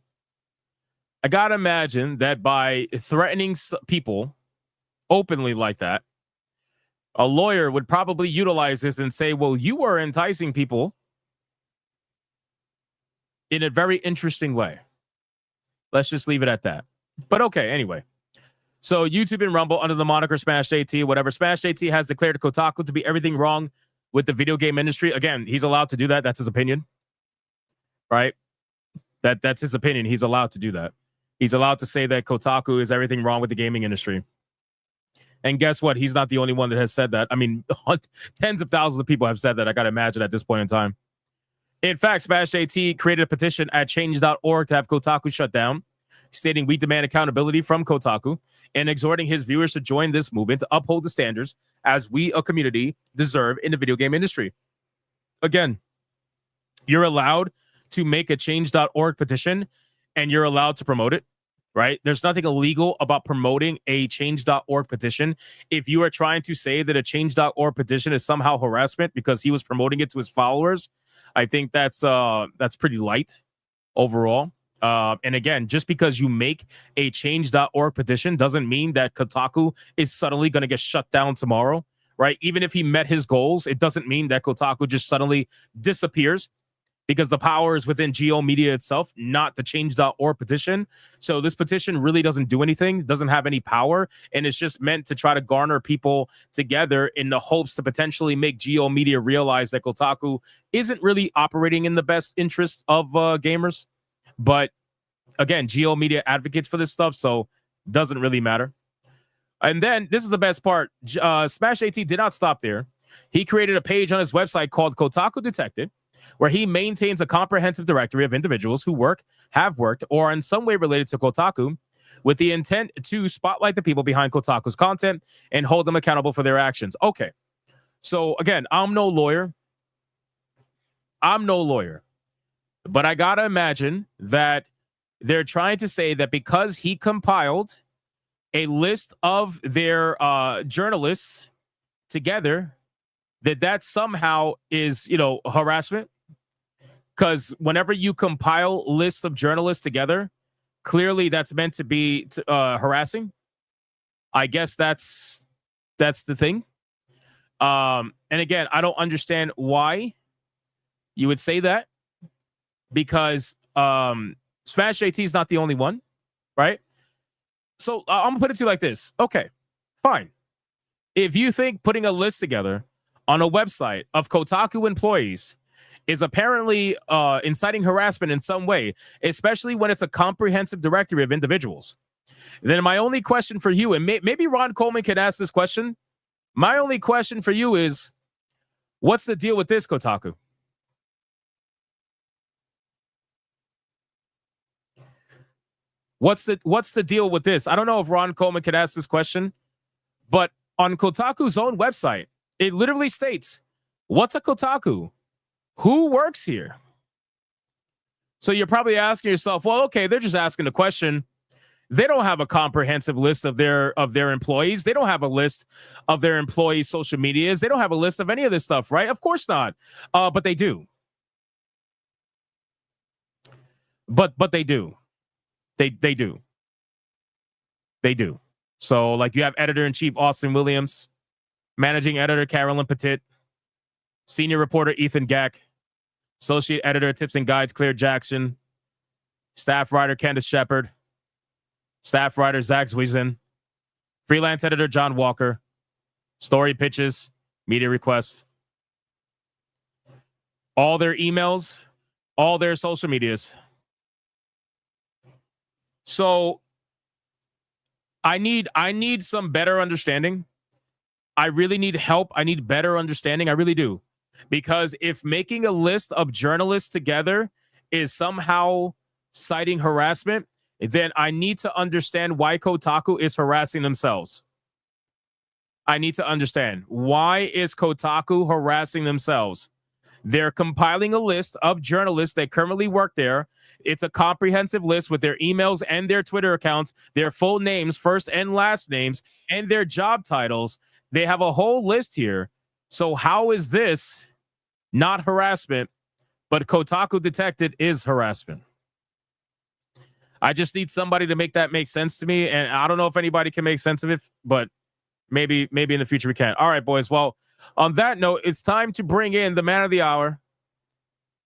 that by threatening people openly like that, a lawyer would probably utilize this and say, well, you are enticing people in a very interesting way. Let's just leave it at that. But okay, anyway. So YouTube and Rumble under the moniker SmashJT, whatever. SmashJT has declared Kotaku to be everything wrong with the video game industry. Again, he's allowed to do that. That's his opinion. Right? That's his opinion. He's allowed to do that. He's allowed to say that Kotaku is everything wrong with the gaming industry. And guess what? He's not the only one that has said that. I mean, tens of thousands of people have said that. I got to imagine at this point in time. In fact, SmashJT created a petition at change.org to have Kotaku shut down, stating we demand accountability from Kotaku and exhorting his viewers to join this movement to uphold the standards as we, a community, deserve in the video game industry. Again, you're allowed to make a change.org petition and you're allowed to promote it, right? There's nothing illegal about promoting a change.org petition. If you are trying to say that a change.org petition is somehow harassment because he was promoting it to his followers, I think that's pretty light overall. And again, just because you make a change.org petition doesn't mean that Kotaku is suddenly going to get shut down tomorrow, right? Even if he met his goals, it doesn't mean that Kotaku just suddenly disappears, because the power is within Geo Media itself, not the change.org petition. So this petition really doesn't do anything, doesn't have any power, and it's just meant to try to garner people together in the hopes to potentially make Geo Media realize that Kotaku isn't really operating in the best interest of gamers. But again, Geo Media advocates for this stuff, so doesn't really matter. And then this is the best part. SmashJT did not stop there. He created a page on his website called Kotaku Detected, where he maintains a comprehensive directory of individuals who work, have worked, or are in some way related to Kotaku, with the intent to spotlight the people behind Kotaku's content and hold them accountable for their actions. Okay. So again, I'm no lawyer. But I gotta imagine that they're trying to say that because he compiled a list of their journalists together, that somehow is, harassment. Because whenever you compile lists of journalists together, clearly that's meant to be harassing. I guess that's the thing. And again, I don't understand why you would say that, because SmashJT is not the only one, right? So I'm gonna put it to you like this. Okay, fine. If you think putting a list together on a website of Kotaku employees is apparently inciting harassment in some way, especially when it's a comprehensive directory of individuals, then my only question for you, and maybe Ron Coleman can ask this question, my only question for you is, what's the deal with this, Kotaku? What's the deal with this? I don't know if Ron Coleman could ask this question, but on Kotaku's own website, it literally states, what's a Kotaku? Who works here? So you're probably asking yourself, well, okay, they're just asking a question. They don't have a comprehensive list of their employees. They don't have a list of their employees' social medias. They don't have a list of any of this stuff, right? Of course not. But they do. But they do. They do. They do. So like you have editor-in-chief Austin Williams, managing editor Carolyn Petit, senior reporter Ethan Gack, associate editor Tips and Guides Claire Jackson, staff writer Candace Shepard, staff writer Zach Zwizen, freelance editor John Walker, story pitches, media requests, all their emails, all their social medias. So I need some better understanding. I really need help. I need better understanding. I really do. Because if making a list of journalists together is somehow citing harassment, then I need to understand why Kotaku is harassing themselves. I need to understand, why is Kotaku harassing themselves? They're compiling a list of journalists that currently work there. It's a comprehensive list with their emails and their Twitter accounts, their full names, first and last names, and their job titles. They have a whole list here. So how is this not harassment, but Kotaku Detected is harassment? I just need somebody to make that make sense to me. And I don't know if anybody can make sense of it, but maybe in the future we can. All right, boys. Well, on that note, it's time to bring in the man of the hour,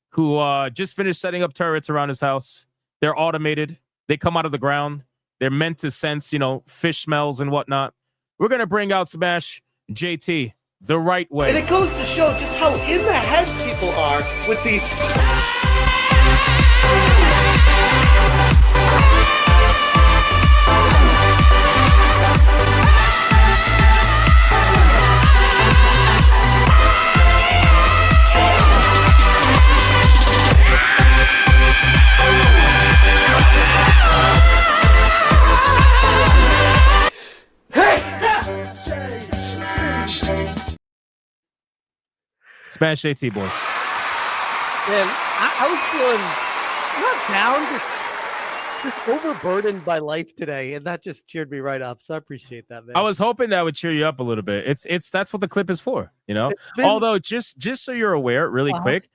who just finished setting up turrets around his house. They're automated. They come out of the ground. They're meant to sense, fish smells and whatnot. We're going to bring out SmashJT the right way. And it goes to show just how in the heads people are with these... SmashJT, boys. Man, I was feeling not down, just overburdened by life today, and that just cheered me right up. So I appreciate that, man. I was hoping that would cheer you up a little bit. It's that's what the clip is for, Although just so you're aware, really quick,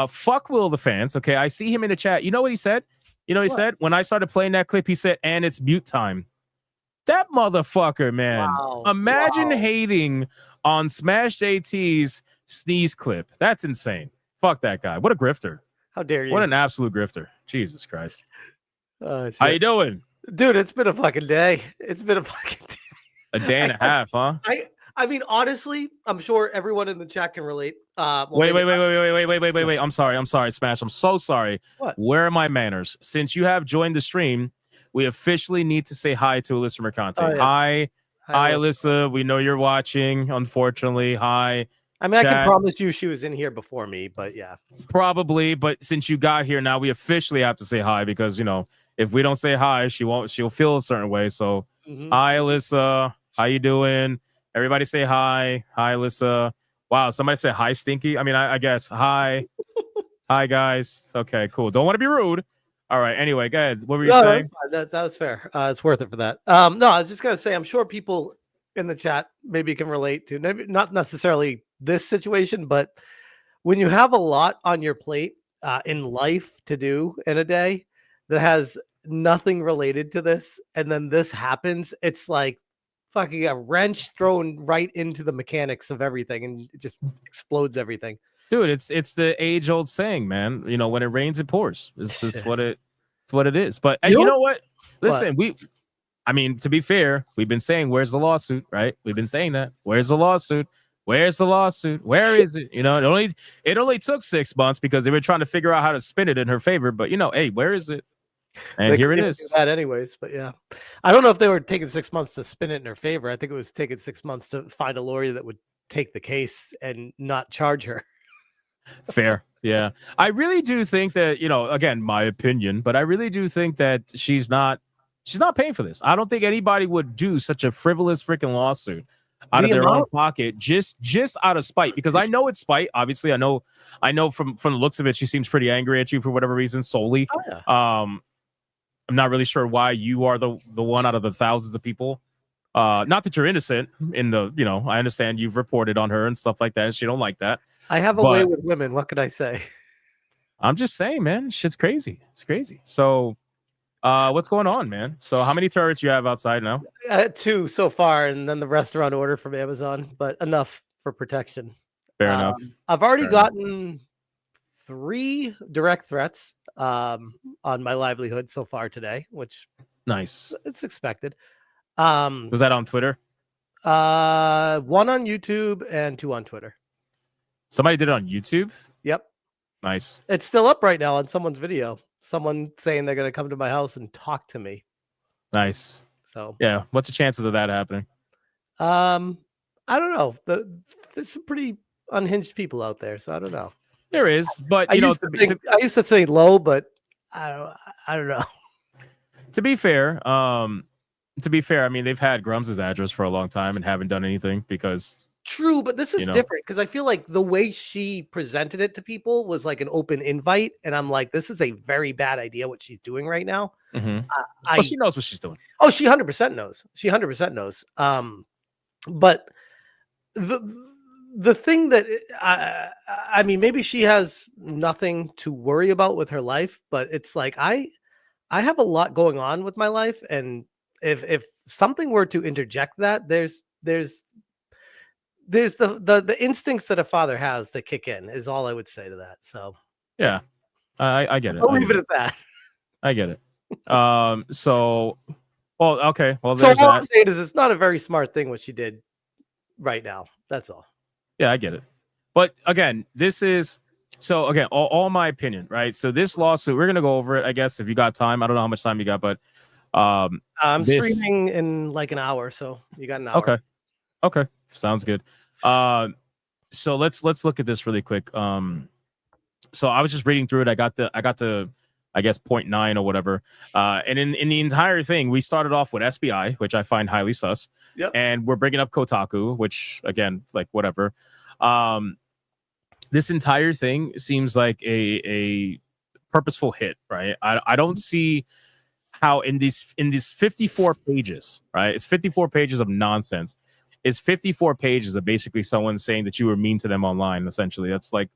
fuck Will the fans. Okay, I see him in the chat. You know what he said? You know, he said when I started playing that clip, he said, "And it's mute time." That motherfucker, man. Wow. Imagine hating on SmashJT's sneeze clip. That's insane. Fuck that guy. What a grifter. How dare you? What an absolute grifter. Jesus Christ. Shit. How you doing? Dude, it's been a fucking day. It's been a fucking day. A day and a half, huh? I mean, honestly, I'm sure everyone in the chat can relate. Wait. I'm sorry, Smash. I'm so sorry. What? Where are my manners? Since you have joined the stream, we officially need to say hi to Alyssa Mercante. Oh, yeah. Hi, Alyssa. We know you're watching, unfortunately. Hi. I mean, Chat. I can promise you she was in here before me, but yeah. Probably, but since you got here now, we officially have to say hi because, you know, if we don't say hi, she'll feel a certain way. So, Hi, Alyssa. How you doing? Everybody say hi. Hi, Alyssa. Wow, somebody said hi, Stinky. I mean, I guess hi. Hi, guys. Okay, cool. Don't want to be rude. All right. Anyway, guys, what were you saying? That was fair. It's worth it for that. No, I was just gonna say, I'm sure people in the chat maybe can relate to, maybe not necessarily this situation, but when you have a lot on your plate in life to do in a day that has nothing related to this, and then this happens, it's like fucking a wrench thrown right into the mechanics of everything, and it just explodes everything. Dude, it's the age-old saying, man. You know, when it rains, it pours. It's just what it is. But and you know what? Listen, I mean, to be fair, we've been saying, where's the lawsuit, right? We've been saying that. Where's the lawsuit? Where's the lawsuit? Where is it? You know, it only took 6 months because they were trying to figure out how to spin it in her favor. But you know, hey, where is it? And here it is. Do that anyways, but yeah, I don't know if they were taking 6 months to spin it in her favor. I think it was taking 6 months to find a lawyer that would take the case and not charge her. Fair. Yeah. I really do think that, you know, again, my opinion, but I really do think that she's not paying for this. I don't think anybody would do such a frivolous freaking lawsuit out of their own pocket just out of spite, because I know it's spite. Obviously, I know from the looks of it, she seems pretty angry at you for whatever reason solely. Oh, yeah. I'm not really sure why you are the one out of the thousands of people. Not that you're innocent in the, you know, I understand you've reported on her and stuff like that, and she don't like that. I have a way with women. What could I say? I'm just saying, man, shit's crazy. It's crazy. So, what's going on, man? So how many turrets you have outside now? 2 so far, and then the rest are on order from Amazon, but enough for protection. Fair enough. I've already gotten 3 direct threats on my livelihood so far today, which nice. It's expected. Was that on Twitter? 1 on YouTube and 2 on Twitter. Somebody did it on YouTube? Yep. Nice. It's still up right now on someone's video. Someone saying they're going to come to my house and talk to me. Nice. So yeah, what's the chances of that happening? I don't know. There's some pretty unhinged people out there, so I don't know. There is, but you I used to say low, but I don't know. To be fair, I mean, they've had Grums's address for a long time and haven't done anything because. True, but this is different because I feel like the way she presented it to people was like an open invite, and I'm like, this is a very bad idea what she's doing right now. Mm-hmm. She knows what she's doing. Oh, she 100% knows. She 100% knows. But the thing that I mean, maybe she has nothing to worry about with her life, but it's like I have a lot going on with my life, and if something were to interject that, there's the instincts that a father has that kick in is all I would say to that. So yeah, I get it. I'll leave it at that. I get it. So, well, okay. Well, so all I'm saying is it's not a very smart thing what she did right now. That's all. Yeah, I get it. But again, this is so again, all my opinion, right? So this lawsuit, we're gonna go over it, I guess, if you got time. I don't know how much time you got, but I'm streaming in like an hour, so you got an hour. Okay, sounds good. So let's look at this really quick. So I was just reading through it. I got to I guess 0.9 or whatever. And in the entire thing, we started off with SBI, which I find highly sus. Yep. And we're bringing up Kotaku, which again, like whatever. This entire thing seems like a purposeful hit, right? I don't see how in these 54 pages, right? It's 54 pages of nonsense. It's 54 pages of basically someone saying that you were mean to them online. Essentially, that's like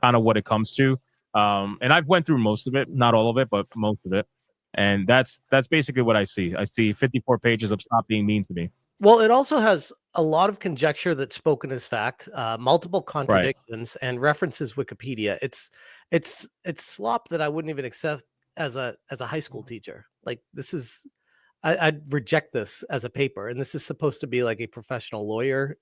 kind of what it comes to. And I've went through most of it, not all of it, but most of it. And that's basically what I see. I see 54 pages of stop being mean to me. Well, it also has a lot of conjecture that's spoken as fact, multiple Right. contradictions, and references Wikipedia. It's slop that I wouldn't even accept as a high school teacher. Like this is, I'd reject this as a paper, and this is supposed to be like a professional lawyer.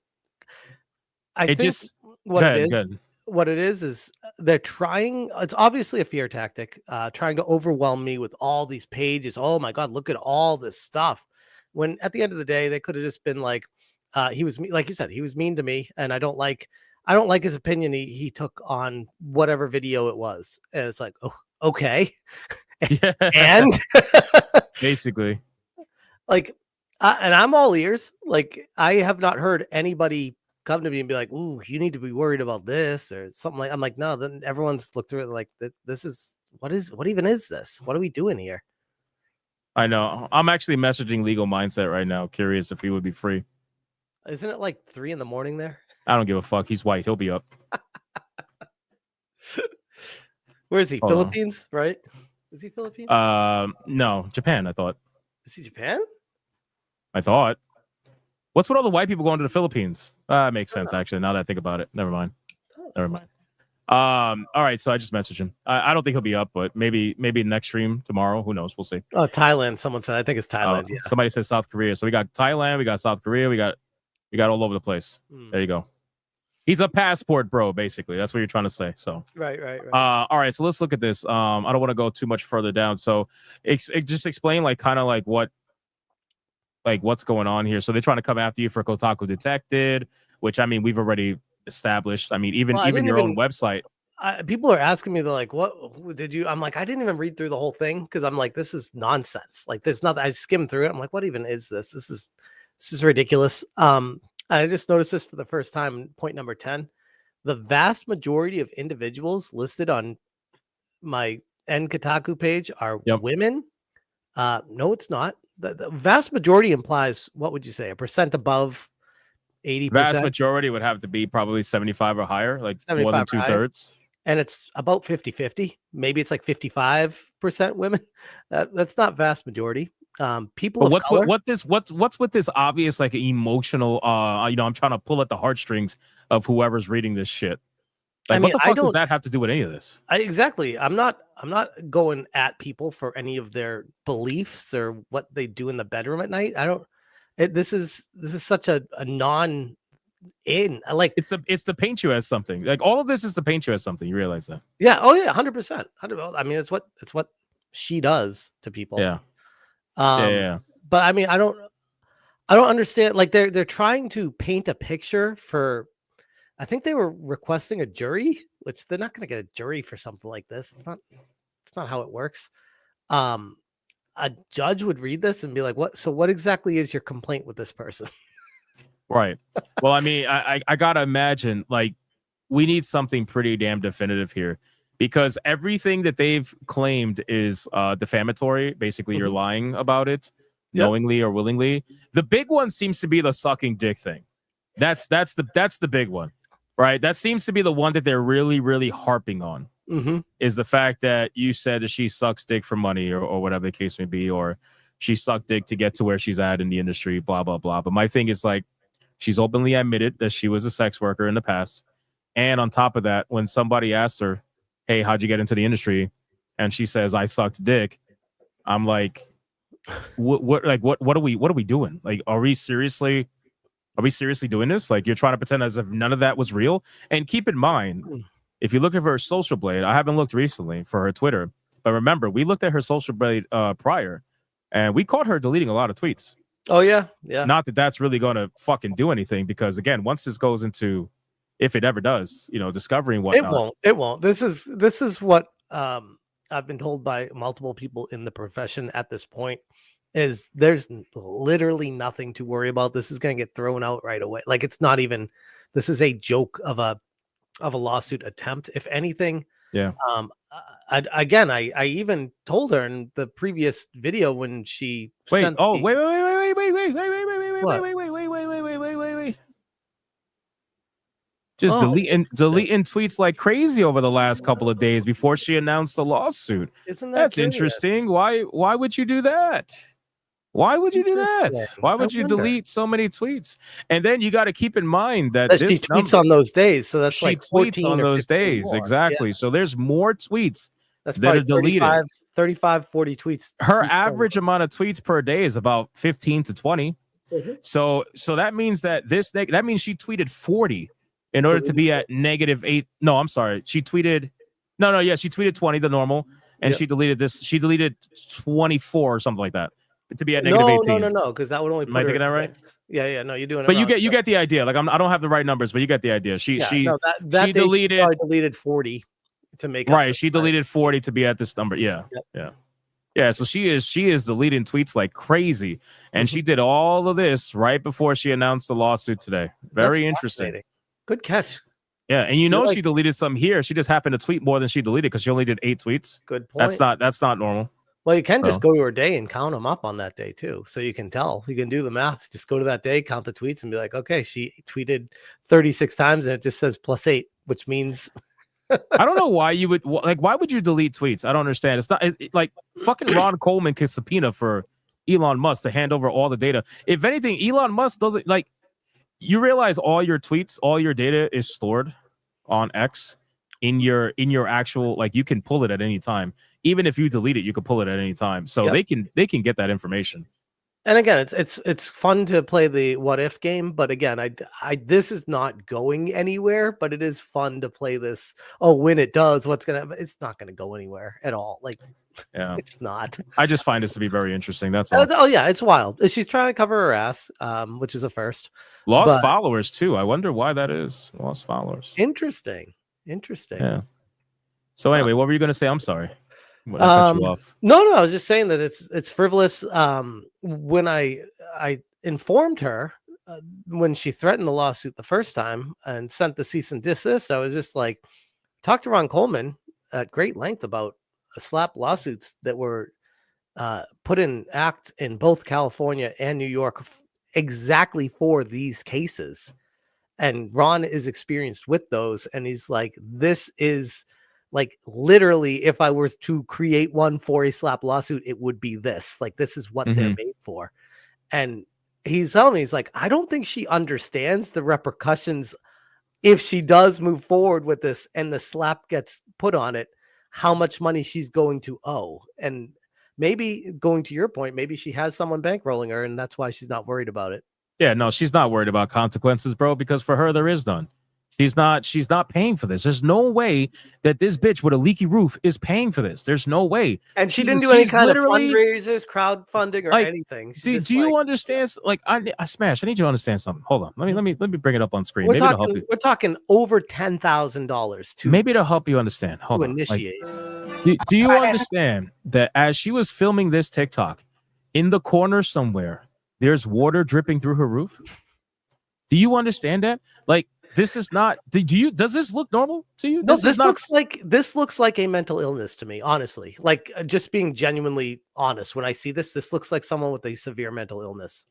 I It think just what good, it is, good. what it is they're trying. It's obviously a fear tactic, trying to overwhelm me with all these pages. Oh my god, look at all this stuff. When at the end of the day, they could have just been like, he was like you said, he was mean to me, and I don't like his opinion he took on whatever video it was. And it's like, oh, okay, Yeah. and Basically. like, and I'm all ears. Like, I have not heard anybody come to me and be like, "Ooh, you need to be worried about this" or something like. I'm like, no. Then everyone's looked through it like, this is what even is this? What are we doing here? I know. I'm actually messaging Legal Mindset right now, curious if he would be free. Isn't it like 3 a.m. there? I don't give a fuck. He's white. He'll be up. Where is he? Hold on. Philippines, right? Is he Philippines? No, Japan. I thought. Is he Japan? I thought. What's with all the white people going to the Philippines? Makes sense actually. Now that I think about it, never mind. Never mind. All right. So I just messaged him. I don't think he'll be up, but maybe next stream tomorrow. Who knows? We'll see. Oh, Thailand. Someone said. I think it's Thailand. Yeah. Somebody said South Korea. So we got Thailand. We got South Korea. We got all over the place. There you go. He's a passport bro. Basically, that's what you're trying to say. So Right. all right. So let's look at this. I don't want to go too much further down. So just explain like kind of like what's going on here. So they're trying to come after you for Kotaku Detected, which I mean we've already established. I mean even your own website. People are asking me, they're like, "What did you?" I'm like, I didn't even read through the whole thing because I'm like, this is nonsense. Like, there's nothing. I skimmed through it. I'm like, what even is this? This is ridiculous. I just noticed this for the first time. Point number 10: the vast majority of individuals listed on my Kotaku page are women. No, it's not. The vast majority implies, what would you say, a percent above 80%? Vast majority would have to be probably 75 or higher, like more than 2/3. And it's about 50-50. Maybe it's like 55% women. That's not vast majority. People of color. What's with this obvious like emotional I'm trying to pull at the heartstrings of whoever's reading this shit. Like, what the fuck does that have to do with any of this? Exactly. I'm not going at people for any of their beliefs or what they do in the bedroom at night. This is such a non like it's to paint you as something. Like all of this is to paint you as something. You realize that? Yeah. Oh yeah. 100%. I mean, it's what she does to people. Yeah. Yeah. But I mean, I don't understand. Like they're trying to paint a picture for. I think they were requesting a jury, which they're not going to get a jury for something like this. It's not how it works. A judge would read this and be like, "What? So what exactly is your complaint with this person?" Right. Well, I mean, I gotta imagine like we need something pretty damn definitive here, because everything that they've claimed is defamatory. Basically, you're lying about it, knowingly or willingly. The big one seems to be the sucking dick thing. That's the big one, right? That seems to be the one that they're really, really harping on. Is the fact that you said that she sucks dick for money or whatever the case may be, or she sucked dick to get to where she's at in the industry, blah, blah, blah. But my thing is like, she's openly admitted that she was a sex worker in the past. And on top of that, when somebody asked her, hey, how'd you get into the industry? And she says, I sucked dick. I'm like, what are we doing? Like, are we seriously doing this? Like, you're trying to pretend as if none of that was real. And keep in mind, if you look at her social blade, I haven't looked recently for her Twitter, but remember, we looked at her social blade prior, and we caught her deleting a lot of tweets. Oh yeah, yeah. Not that that's really going to fucking do anything, because again, once this goes into, if it ever does, discovery and whatnot, it won't. This is what I've been told by multiple people in the profession at this point. Is there's literally nothing to worry about. This is going to get thrown out right away. Like, it's not even. This is a joke of a lawsuit attempt. If anything, yeah. I even told her in the previous video when she wait. Sent oh, the, wait. What? Just deleting tweets like crazy over the last couple of days before she announced the lawsuit. Isn't That's curious? interesting. Why would you do that? Why would you do that? Why would you delete so many tweets? And then you got to keep in mind that she tweets on those days, so that's like 14 on or those 15 days. more. Exactly. Yeah. So there's more tweets That's that are probably deleted. 35, 40 tweets. Her average amount of tweets per day is about 15 to 20. Mhm. So that means that that means she tweeted 40 in order to be at -8. No, I'm sorry. She tweeted she tweeted 20, the normal, and she deleted this. She deleted 24 or something like that to be at -18. No, because that would only put Am I her thinking at that right? 6. Yeah, no, you're doing it. But wrong. you get the idea. Like I don't have the right numbers, but you get the idea. She that she day deleted probably deleted 40 to make up right. for She deleted 40 to be at this number. Yeah. Yeah. So she is deleting tweets like crazy, and she did all of this right before she announced the lawsuit today. Very interesting. Good catch. Yeah, and she deleted some here. She just happened to tweet more than she deleted because she only did 8 tweets. Good point. That's not normal. Well, you can just go to her day and count them up on that day too, so you can tell. You can do the math. Just go to that day, count the tweets, and be like, okay, she tweeted 36 times, and it just says +8, which means. I don't know why you would why would you delete tweets? I don't understand. It's not like fucking Ron Coleman can subpoena for Elon Musk to hand over all the data. If anything, Elon Musk doesn't you realize all your tweets, all your data is stored on X in your actual you can pull it at any time. Even if you delete it, you can pull it at any time. So they can get that information. And again, it's fun to play the what if game, but again, I this is not going anywhere, but it is fun to play this. Oh, when it does, what's gonna happen? It's not gonna go anywhere at all. Yeah, it's not. I just find this to be very interesting. That's all. Oh yeah, it's wild. She's trying to cover her ass, which is a first. Lost followers too. I wonder why that is. Lost followers. Interesting. Yeah. So anyway, what were you going to say? I'm sorry. When I cut you off. No, I was just saying that it's frivolous. When I informed her when she threatened the lawsuit the first time and sent the cease and desist, I was just like, talk to Ron Coleman at great length about slap lawsuits that were put in act in both California and New York exactly for these cases. And Ron is experienced with those, and he's like, this is literally, if I were to create one for a slap lawsuit, it would be this. This is what they're made for. And he's telling me, he's like, I don't think she understands the repercussions if she does move forward with this and the slap gets put on it, how much money she's going to owe. And maybe, going to your point, maybe she has someone bankrolling her, and that's why she's not worried about it. Yeah, no, she's not worried about consequences, bro, because for her there is none. She's not paying for this. There's no way that this bitch with a leaky roof is paying for this. There's no way. And she didn't do any kind of fundraisers, crowdfunding, or anything. Do you understand? I Smash. I need you to understand something. Hold on. Let me bring it up on screen. We're talking over $10,000 to maybe to help you understand. Hold on. Initiate. Do you understand that as she was filming this TikTok, in the corner somewhere, there's water dripping through her roof? Do you understand that? This is not. Does this look normal to you? No, this looks like a mental illness to me, honestly. Just being genuinely honest, when I see this looks like someone with a severe mental illness.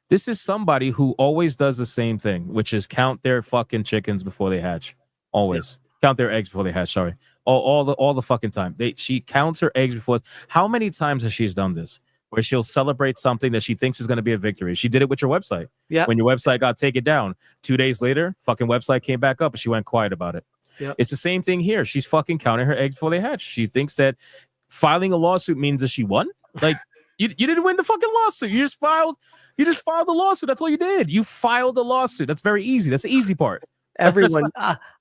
This is somebody who always does the same thing, which is count their fucking chickens before they hatch. Always count their eggs before they hatch. Sorry, all the fucking time. She counts her eggs before. How many times has she done this? Where she'll celebrate something that she thinks is going to be a victory. She did it with your website. Yeah. When your website got taken down, 2 days later, fucking website came back up and she went quiet about it. Yep. It's the same thing here. She's fucking counting her eggs before they hatch. She thinks that filing a lawsuit means that she won. You didn't win the fucking lawsuit. You just filed the lawsuit. That's all you did. You filed a lawsuit. That's very easy. That's the easy part. Everyone,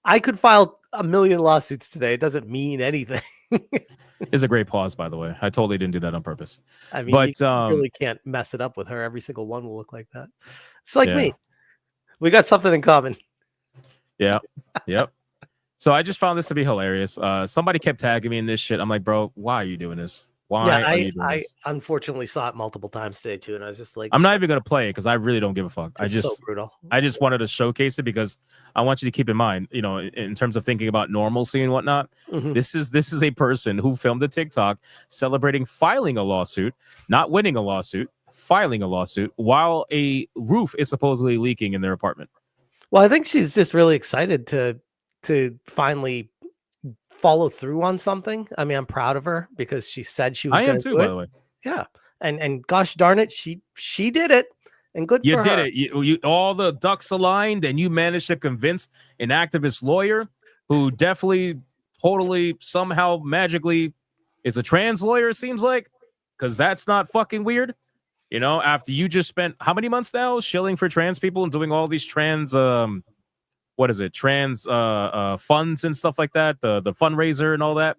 I could file 1 million lawsuits today. It doesn't mean anything. It's a great pause, by the way. I totally didn't do that on purpose. I mean, you really can't mess it up with her. Every single one will look like that. It's like me. We got something in common. Yeah. Yep. So I just found this to be hilarious. Somebody kept tagging me in this shit. I'm like, bro, why are you doing this? Why are you doing I this? unfortunately saw it multiple times today too, and I was just like, I'm not even gonna play it because I really don't give a fuck. It's so brutal. I just wanted to showcase it because I want you to keep in mind, in terms of thinking about normalcy and whatnot. Mhm. This is a person who filmed a TikTok celebrating filing a lawsuit, not winning a lawsuit, filing a lawsuit while a roof is supposedly leaking in their apartment. Well, I think she's just really excited to finally follow through on something. I mean, I'm proud of her because she said she was I am going to too, do by it. the way. Yeah, and gosh darn it, she did it, and good You for did her. it. You all the ducks aligned, and you managed to convince an activist lawyer who definitely, totally, somehow, magically is a trans lawyer. It seems like, because that's not fucking weird. You know, after you just spent how many months now shilling for trans people and doing all these trans what is it, trans funds and stuff like that, the fundraiser and all that.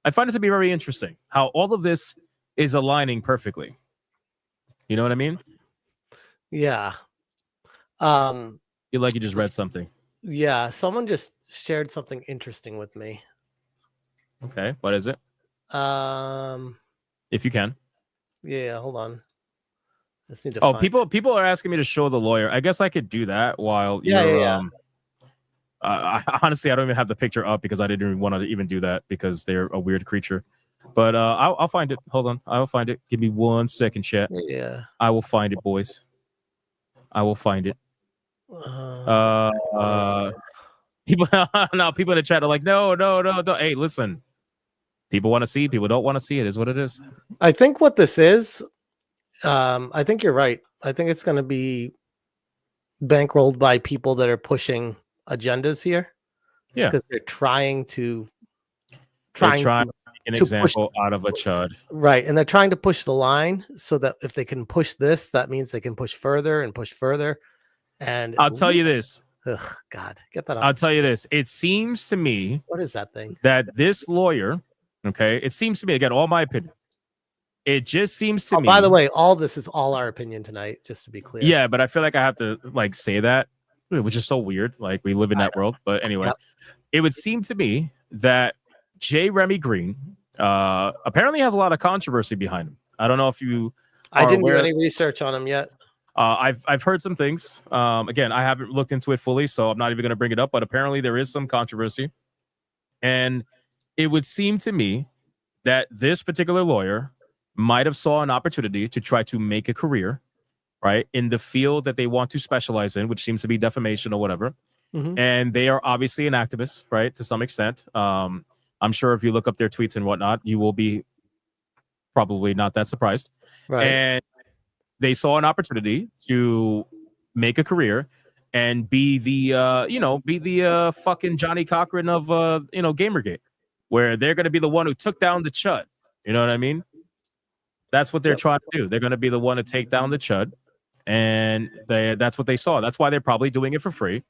I find it to be very interesting how all of this is aligning perfectly. You know what I mean? Yeah. You just read something. Yeah, someone just shared something interesting with me. Okay, what is it? If you can. Yeah, hold on. I just need to Oh, find people are asking me to show the lawyer. I guess I could do that while Yeah, you're. yeah. Honestly, I don't even have the picture up because I didn't even want to even do that because they're a weird creature. But I'll find it. Hold on, I'll find it. Give me 1 second, chat. Yeah. I will find it, boys. I will find it. People now, people in the chat are like, no. Hey, listen. People want to see. People don't want to see. It is what it is. I think what this is, I think you're right. I think it's going to be bankrolled by people that are pushing agendas here. Yeah, because they're trying to They're trying to make an push, example out of a chud. right, and they're trying to push the line so that if they can push this, that means they can push further and push further. And I'll tell you this. Ugh, God, get that. I'll tell you this. It seems to me. What is that thing? That this lawyer, okay, it seems to me, again, all my opinion. It just seems to me. By the way, all this is all our opinion tonight, just to be clear. Yeah, but I feel like I have to say that, which is so weird. Like we live in that world. But anyway, It would seem to me that J. Remy Green apparently has a lot of controversy behind him. I don't know if you. I didn't do any research on him yet. I've heard some things. Again, I haven't looked into it fully, so I'm not even going to bring it up. But apparently, there is some controversy, and it would seem to me that this particular lawyer might have saw an opportunity to try to make a career, right, in the field that they want to specialize in, which seems to be defamation or whatever. Mhm. And they are obviously an activist, right, to some extent. I'm sure if you look up their tweets and whatnot, you will be probably not that surprised. Right. And they saw an opportunity to make a career and be the fucking Johnny Cochran of Gamergate, where they're going to be the one who took down the chud. You know what I mean? That's what they're trying to do. They're going to be the one to take down the chud, and that's what they saw. That's why they're probably doing it for free.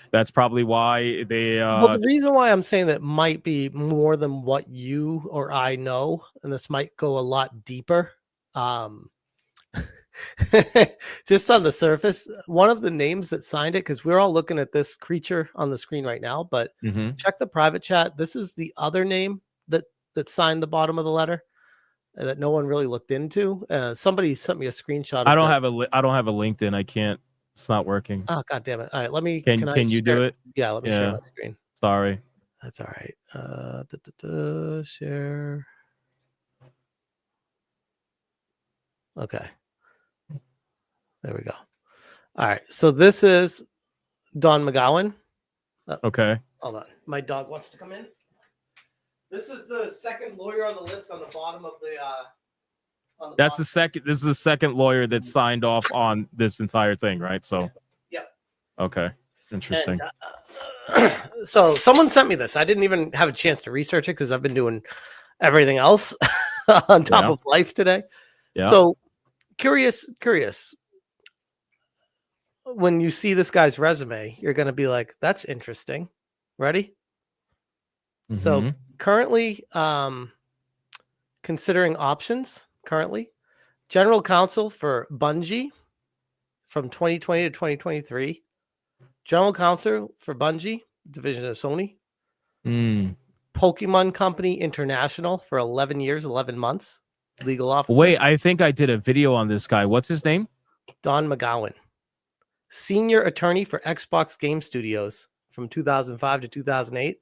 That's probably why they. Well, the reason why I'm saying that might be more than what you or I know, and this might go a lot deeper. Just on the surface, one of the names that signed it, because we're all looking at this creature on the screen right now, but check the private chat. This is the other name that signed the bottom of the letter that no one really looked into. Somebody sent me a screenshot. I don't have a LinkedIn. I can't. It's not working. Oh, God damn it. All right, let me. Can you share? do it? Yeah, let me share my screen. Sorry. That's all right. Share. Okay. There we go. All right. So this is Don McGowan. Okay. Hold on. My dog wants to come in. This is the second lawyer on the list on the bottom of the. That's the second. This is the second lawyer that signed off on this entire thing, right? So. Yep. Okay. Interesting. And, so someone sent me this. I didn't even have a chance to research it because I've been doing everything else on top of life today. Yeah. So curious. When you see this guy's resume, you're going to be like, that's interesting. Ready? So currently considering options, general counsel for Bungie from 2020 to 2023, general counsel for Bungie, division of Sony, Pokemon Company International for 11 years, 11 months, legal officer. Wait, I think I did a video on this guy. What's his name? Don McGowan. Senior attorney for Xbox Game Studios from 2005 to 2008.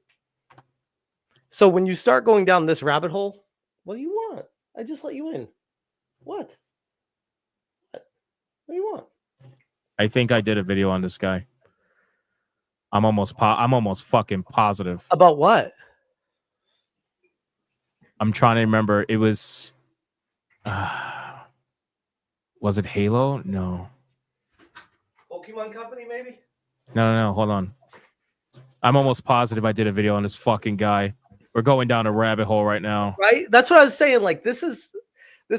So when you start going down this rabbit hole, what do you want? I just let you in. What do you want? I think I did a video on this guy. I'm almost fucking positive. About what? I'm trying to remember. It was it Halo? No. Pokemon Company, maybe? No. Hold on. I'm almost positive I did a video on this fucking guy. We're going down a rabbit hole right now. Right? That's what I was saying. Like, this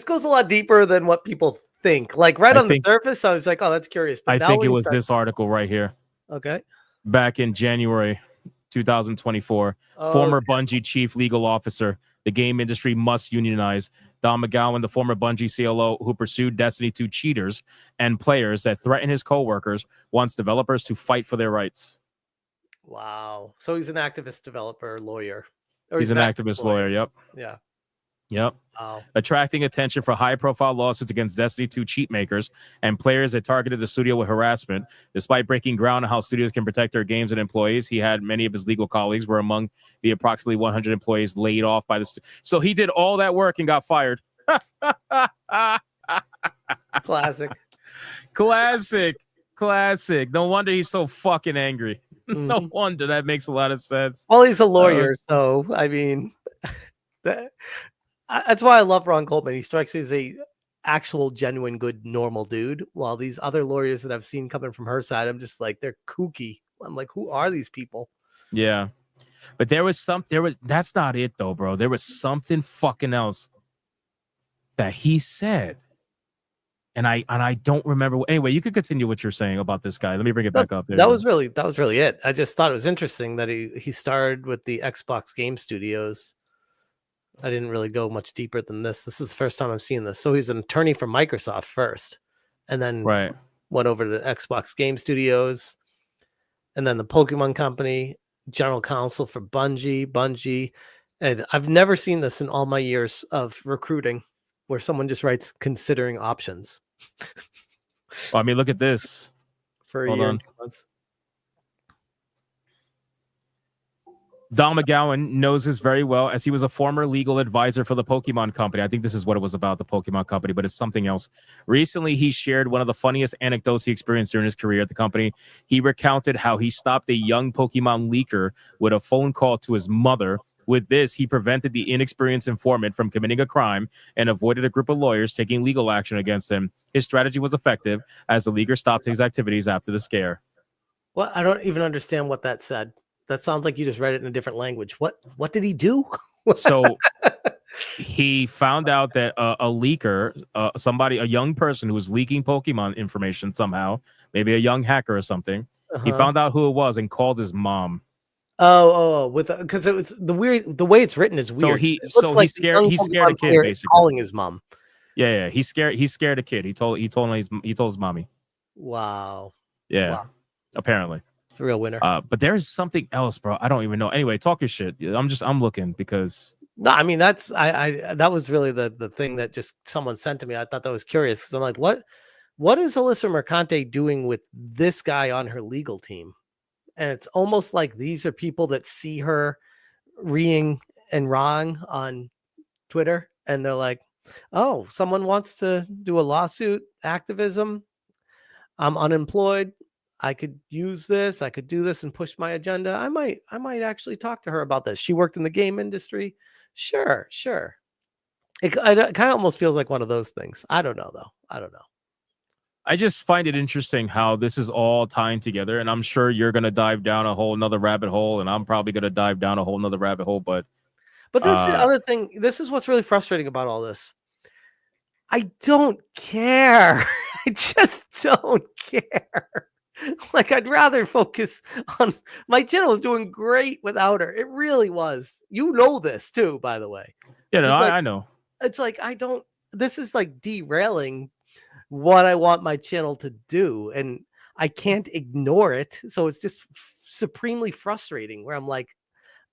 goes a lot deeper than what people think. Like, on the surface, I was like, oh, that's curious. But I think it was this article right here. Okay. Back in January 2024, former Bungie chief legal officer, the game industry must unionize. Don McGowan, the former Bungie CLO who pursued Destiny 2 cheaters and players that threaten his coworkers, wants developers to fight for their rights. Wow. So he's an activist developer lawyer. He's an activist lawyer. Yep. Yeah. Yep. Wow. Attracting attention for high-profile lawsuits against Destiny 2 cheat makers and players that targeted the studio with harassment. Despite breaking ground on how studios can protect their games and employees, he had many of his legal colleagues were among the approximately 100 employees laid off by the so he did all that work and got fired. Classic. Classic. No wonder he's so fucking angry. No wonder. That makes a lot of sense. Well, he's a lawyer, so I mean, that's why I love Ron Goldman. He strikes me as a actual, genuine, good, normal dude. While these other lawyers that I've seen coming from her side, I'm just like, they're kooky. I'm like, who are these people? Yeah, but that's not it though, bro. There was something fucking else that he said. And I don't remember. Anyway, you could continue what you're saying about this guy. Let me bring it back up. That was really it. I just thought it was interesting that he started with the Xbox Game Studios. I didn't really go much deeper than this. This is the first time I'm seeing this. So he's an attorney for Microsoft first, and then went over to the Xbox Game Studios, and then the Pokemon Company, general counsel for Bungie. And I've never seen this in all my years of recruiting, where someone just writes considering options. Well, I mean, look at this. For a year and 2 months. Don McGowan knows this very well, as he was a former legal advisor for the Pokemon Company. I think this is what it was about, the Pokemon Company, but it's something else. Recently, he shared one of the funniest anecdotes he experienced during his career at the company. He recounted how he stopped a young Pokemon leaker with a phone call to his mother. With this, he prevented the inexperienced informant from committing a crime and avoided a group of lawyers taking legal action against him. His strategy was effective, as the leaker stopped his activities after the scare. Well, I don't even understand what that said. That sounds like you just read it in a different language. What did he do? So he found out that a leaker, a young person who was leaking Pokemon information somehow, maybe a young hacker or something, he found out who it was and called his mom. Because it was the way it's written is weird. So he scared a kid, basically calling his mom. Yeah, he scared a kid. He told his mommy. Wow. Yeah. Wow. Apparently. It's a real winner. But there is something else, bro. I don't even know. Anyway, talk your shit. I'm looking because no, I mean that was really the thing that just someone sent to me. I thought that was curious because I'm like, what is Alyssa Mercante doing with this guy on her legal team? And it's almost like these are people that see her reeing and wrong on Twitter, and they're like, oh, someone wants to do a lawsuit, activism. I'm unemployed. I could use this. I could do this and push my agenda. I might actually talk to her about this. She worked in the game industry. Sure. It kind of almost feels like one of those things. I don't know, though. I don't know. I just find it interesting how this is all tying together. And I'm sure you're going to dive down a whole nother rabbit hole. And I'm probably going to dive down a whole nother rabbit hole. But this is the other thing. This is what's really frustrating about all this. I don't care. I just don't care. Like, I'd rather focus on my channel was doing great without her. It really was. You know this too, by the way. Yeah, no, I know. It's like this is like derailing what I want my channel to do, and I can't ignore it. So it's just supremely frustrating where I'm like,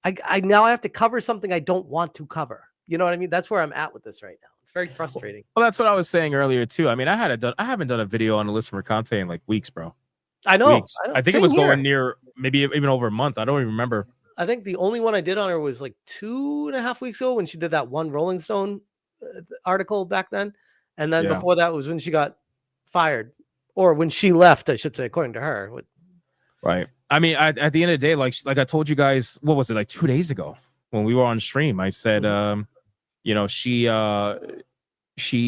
I now have to cover something I don't want to cover. You know what I mean? That's where I'm at with this right now. It's very frustrating. Well, that's what I was saying earlier too. I mean, I haven't done a video on Alyssa Mercante in like weeks, bro. I know. Weeks. I think it was going near maybe even over a month. I don't even remember. I think the only one I did on her was like 2.5 weeks ago when she did that one Rolling Stone article back then. And then before that was when she got fired, or when she left, I should say, according to her. Right. I mean, at the end of the day, like I told you guys, what was it, like 2 days ago when we were on stream? I said, you know, she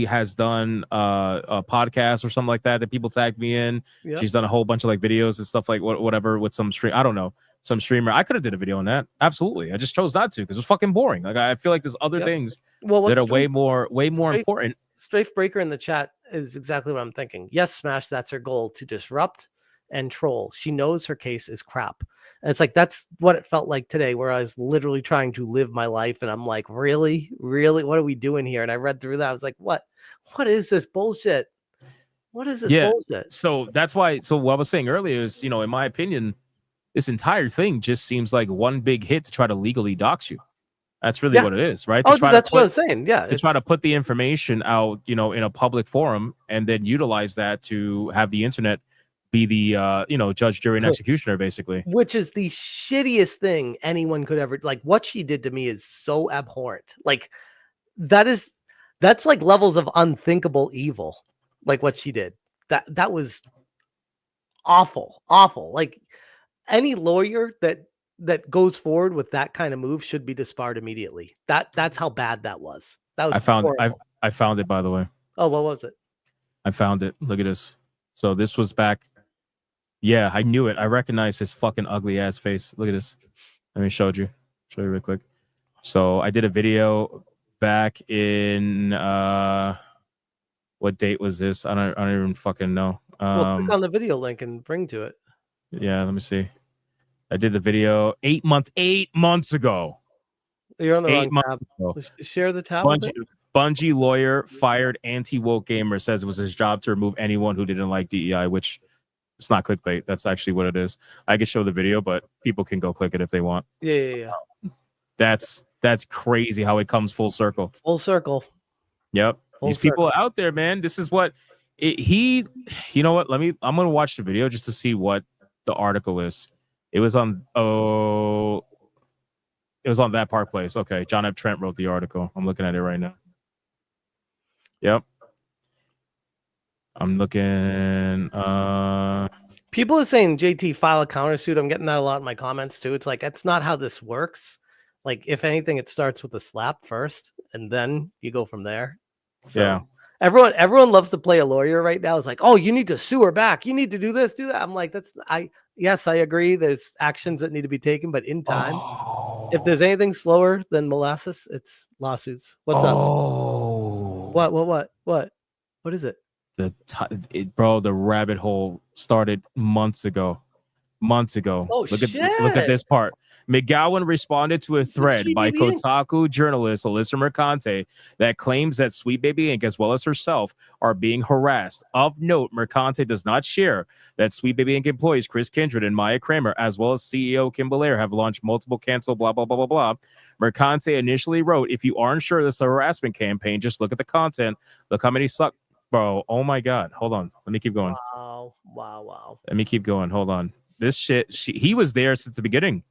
has done a podcast or something like that people tagged me in. Yep. She's done a whole bunch of like videos and stuff like whatever with some stream. I don't know, some streamer. I could have did a video on that. Absolutely. I just chose not to because it was fucking boring. Like I feel like there's other things that are way more important. Strafe Breaker in the chat is exactly what I'm thinking. Yes, Smash, that's her goal, to disrupt and troll. She knows her case is crap. And it's like, that's what it felt like today, where I was literally trying to live my life. And I'm like, really? What are we doing here? And I read through that. I was like, what is this bullshit? What is this bullshit? So that's why. So what I was saying earlier is, you know, in my opinion, this entire thing just seems like one big hit to try to legally dox you. That's really what it is, right? Oh, that's what I was saying. Yeah. To try to put the information out, you know, in a public forum and then utilize that to have the internet be the, you know, judge, jury, and executioner, basically. Which is the shittiest thing anyone could ever, like, what she did to me is so abhorrent. Like, that's like levels of unthinkable evil. Like what she did. That was awful. Like, any lawyer that goes forward with that kind of move should be disbarred immediately. That's how bad that was. That was I found it, by the way. Oh, what was it? I found it. Look at this. So this was back. Yeah, I knew it. I recognized his fucking ugly ass face. Look at this. Let me show you real quick. So I did a video back in what date was this? I don't even fucking know. Well, click on the video link and bring to it. Yeah, let me see. I did the video 8 months ago. You're on the wrong tab. Share the tab. Bungie lawyer fired anti-woke gamer, says it was his job to remove anyone who didn't like DEI, which it's not clickbait. That's actually what it is. I can show the video, but people can go click it if they want. Yeah. That's crazy how it comes full circle. Full circle. Yep. These people are out there, man. This is what you know what? I'm going to watch the video just to see what the article is. It was on That Park Place. Okay. John F. Trent wrote the article. I'm looking at it right now. Yep. I'm looking. People are saying JT file a countersuit. I'm getting that a lot in my comments too. It's like, that's not how this works. Like, if anything, it starts with a slap first, and then you go from there. So yeah. Everyone loves to play a lawyer right now. It's like, oh, you need to sue her back. You need to do this, do that. I'm like, yes, I agree. There's actions that need to be taken, but in time, if there's anything slower than molasses, it's lawsuits. What's up? What is it? Bro, the rabbit hole started months ago. Oh, look at this part. McGowan responded to a thread by Kotaku journalist Alyssa Mercante that claims that Sweet Baby Inc., as well as herself, are being harassed. Of note, Mercante does not share that Sweet Baby Inc. employees Chris Kindred and Maya Kramer, as well as CEO Kim Belair, have launched multiple cancel blah, blah, blah, blah, blah. Mercante initially wrote, if you aren't sure this is a harassment campaign, just look at the content. Look how many suck. Bro, oh my God. Hold on. Let me keep going. Wow. Let me keep going. Hold on. This shit, he was there since the beginning.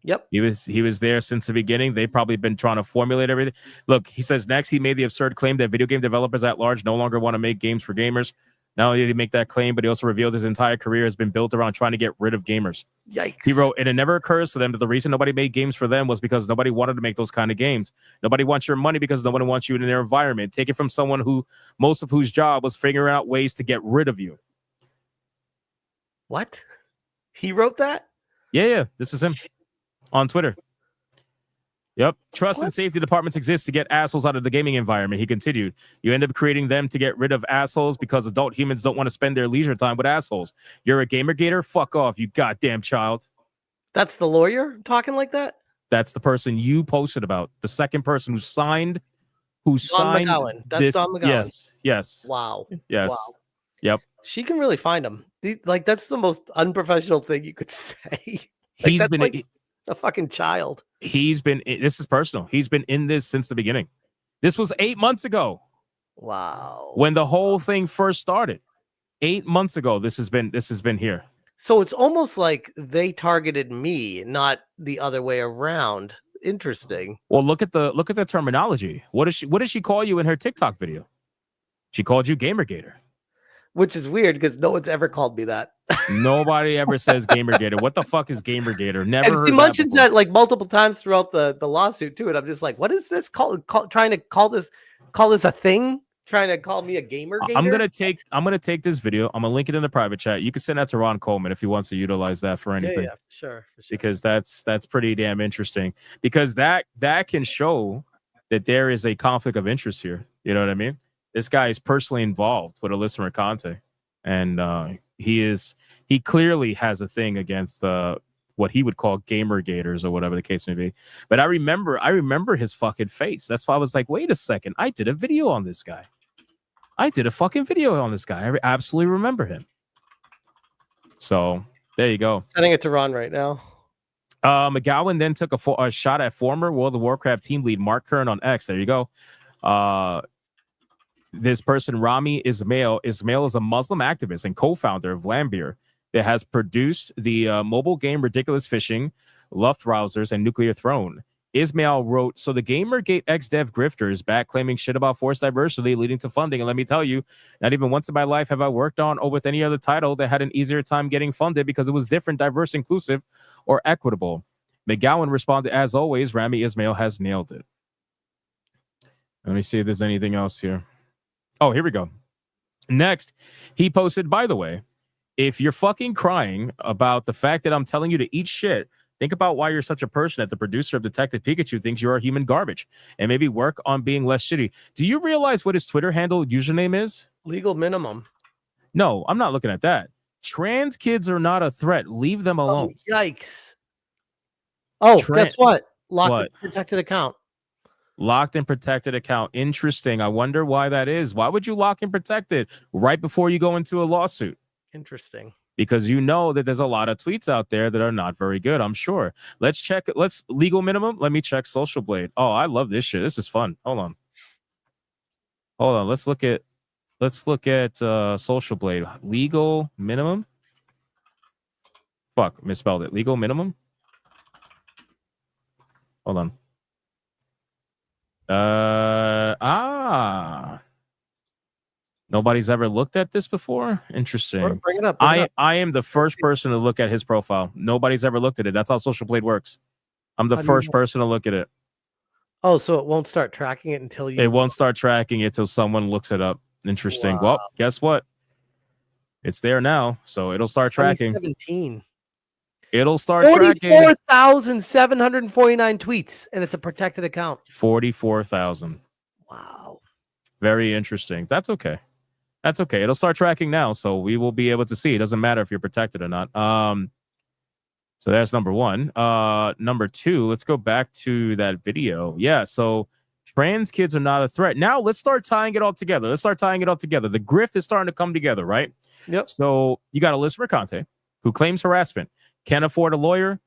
Yep. He was there since the beginning. They've probably been trying to formulate everything. Look, he says next he made the absurd claim that video game developers at large no longer want to make games for gamers. Not only did he make that claim, but he also revealed his entire career has been built around trying to get rid of gamers. Yikes. He wrote, and it never occurs to them that the reason nobody made games for them was because nobody wanted to make those kind of games. Nobody wants your money because nobody wants you in their environment. Take it from someone who most of whose job was figuring out ways to get rid of you. What? He wrote that? Yeah. This is him on Twitter. Yep. Trust and safety departments exist to get assholes out of the gaming environment. He continued. You end up creating them to get rid of assholes because adult humans don't want to spend their leisure time with assholes. You're a gamer gator? Fuck off, you goddamn child. That's the lawyer talking like that? That's the person you posted about. The second person who signed Don McGowan. That's this. Don McGowan. Yes. Wow. Yes. Wow. Yep. She can really find him. Like, that's the most unprofessional thing you could say. He's been like a fucking child. This is personal. He's been in this since the beginning. This was 8 months ago. Wow. When the whole thing first started. 8 months ago, this has been here. So it's almost like they targeted me, not the other way around. Interesting. Well, look at the terminology. What did she call you in her TikTok video? She called you Gamergator. Which is weird because no one's ever called me that. Nobody ever says Gamergator. What the fuck is Gamergator? Never. And heard she that mentions before. that like multiple times throughout the lawsuit too, and I'm just like, what is this trying to call this a thing? Trying to call me a gamer gator? I'm gonna take this video. I'm gonna link it in the private chat. You can send that to Ron Coleman if he wants to utilize that for anything. Yeah, for sure. Because that's pretty damn interesting. Because that can show that there is a conflict of interest here. You know what I mean? This guy is personally involved with Alyssa Mercante, and he clearly has a thing against what he would call gamer gators or whatever the case may be. But I remember his fucking face. That's why I was like, wait a second, I did a video on this guy. I did a fucking video on this guy. I absolutely remember him. So there you go. Sending it to Ron right now. McGowan then took a shot at former World of Warcraft team lead Mark Kern on X. There you go. This person, Rami Ismail. Ismail is a Muslim activist and co-founder of Lambier that has produced the mobile game Ridiculous Fishing, Luftrousers, and Nuclear Throne. Ismail wrote, so the Gamergate ex-dev grifter is back claiming shit about forced diversity leading to funding. And let me tell you, not even once in my life have I worked on or with any other title that had an easier time getting funded because it was different, diverse, inclusive, or equitable. McGowan responded, as always, Rami Ismail has nailed it. Let me see if there's anything else here. Oh, here we go. Next, he posted, by the way, if you're fucking crying about the fact that I'm telling you to eat shit, think about why you're such a person that the producer of Detective Pikachu thinks you are human garbage and maybe work on being less shitty. Do you realize what his Twitter handle username is? Legal minimum. No, I'm not looking at that. Trans kids are not a threat. Leave them alone. Oh, yikes. Oh, guess what? Locked and protected account. Locked and protected account. Interesting. I wonder why that is. Why would you lock and protect it right before you go into a lawsuit? Interesting. Because you know that there's a lot of tweets out there that are not very good, I'm sure. Let's check. Let's legal minimum. Let me check Social Blade. Oh, I love this shit. This is fun. Hold on. Let's look at Social Blade. Legal minimum. Fuck, misspelled it. Legal minimum. Hold on. Nobody's ever looked at this before. Interesting. Bring it up. I am the first person to look at his profile. Nobody's ever looked at it. That's how Social Blade works. I'm the first person to look at it. Oh, so it won't start tracking it until you. It won't start tracking it till someone looks it up. Interesting. Wow. Well, guess what? It's there now, so it'll start tracking. 2017. It'll start tracking. 44,749 tweets, and it's a protected account. 44,000. Wow. Very interesting. That's okay. That's okay. It'll start tracking now, so we will be able to see. It doesn't matter if you're protected or not. So that's number one. Number two, let's go back to that video. Yeah, so trans kids are not a threat. Now let's start tying it all together. The grift is starting to come together, right? Yep. So you got Alyssa Mercante, who claims harassment, can't afford a lawyer,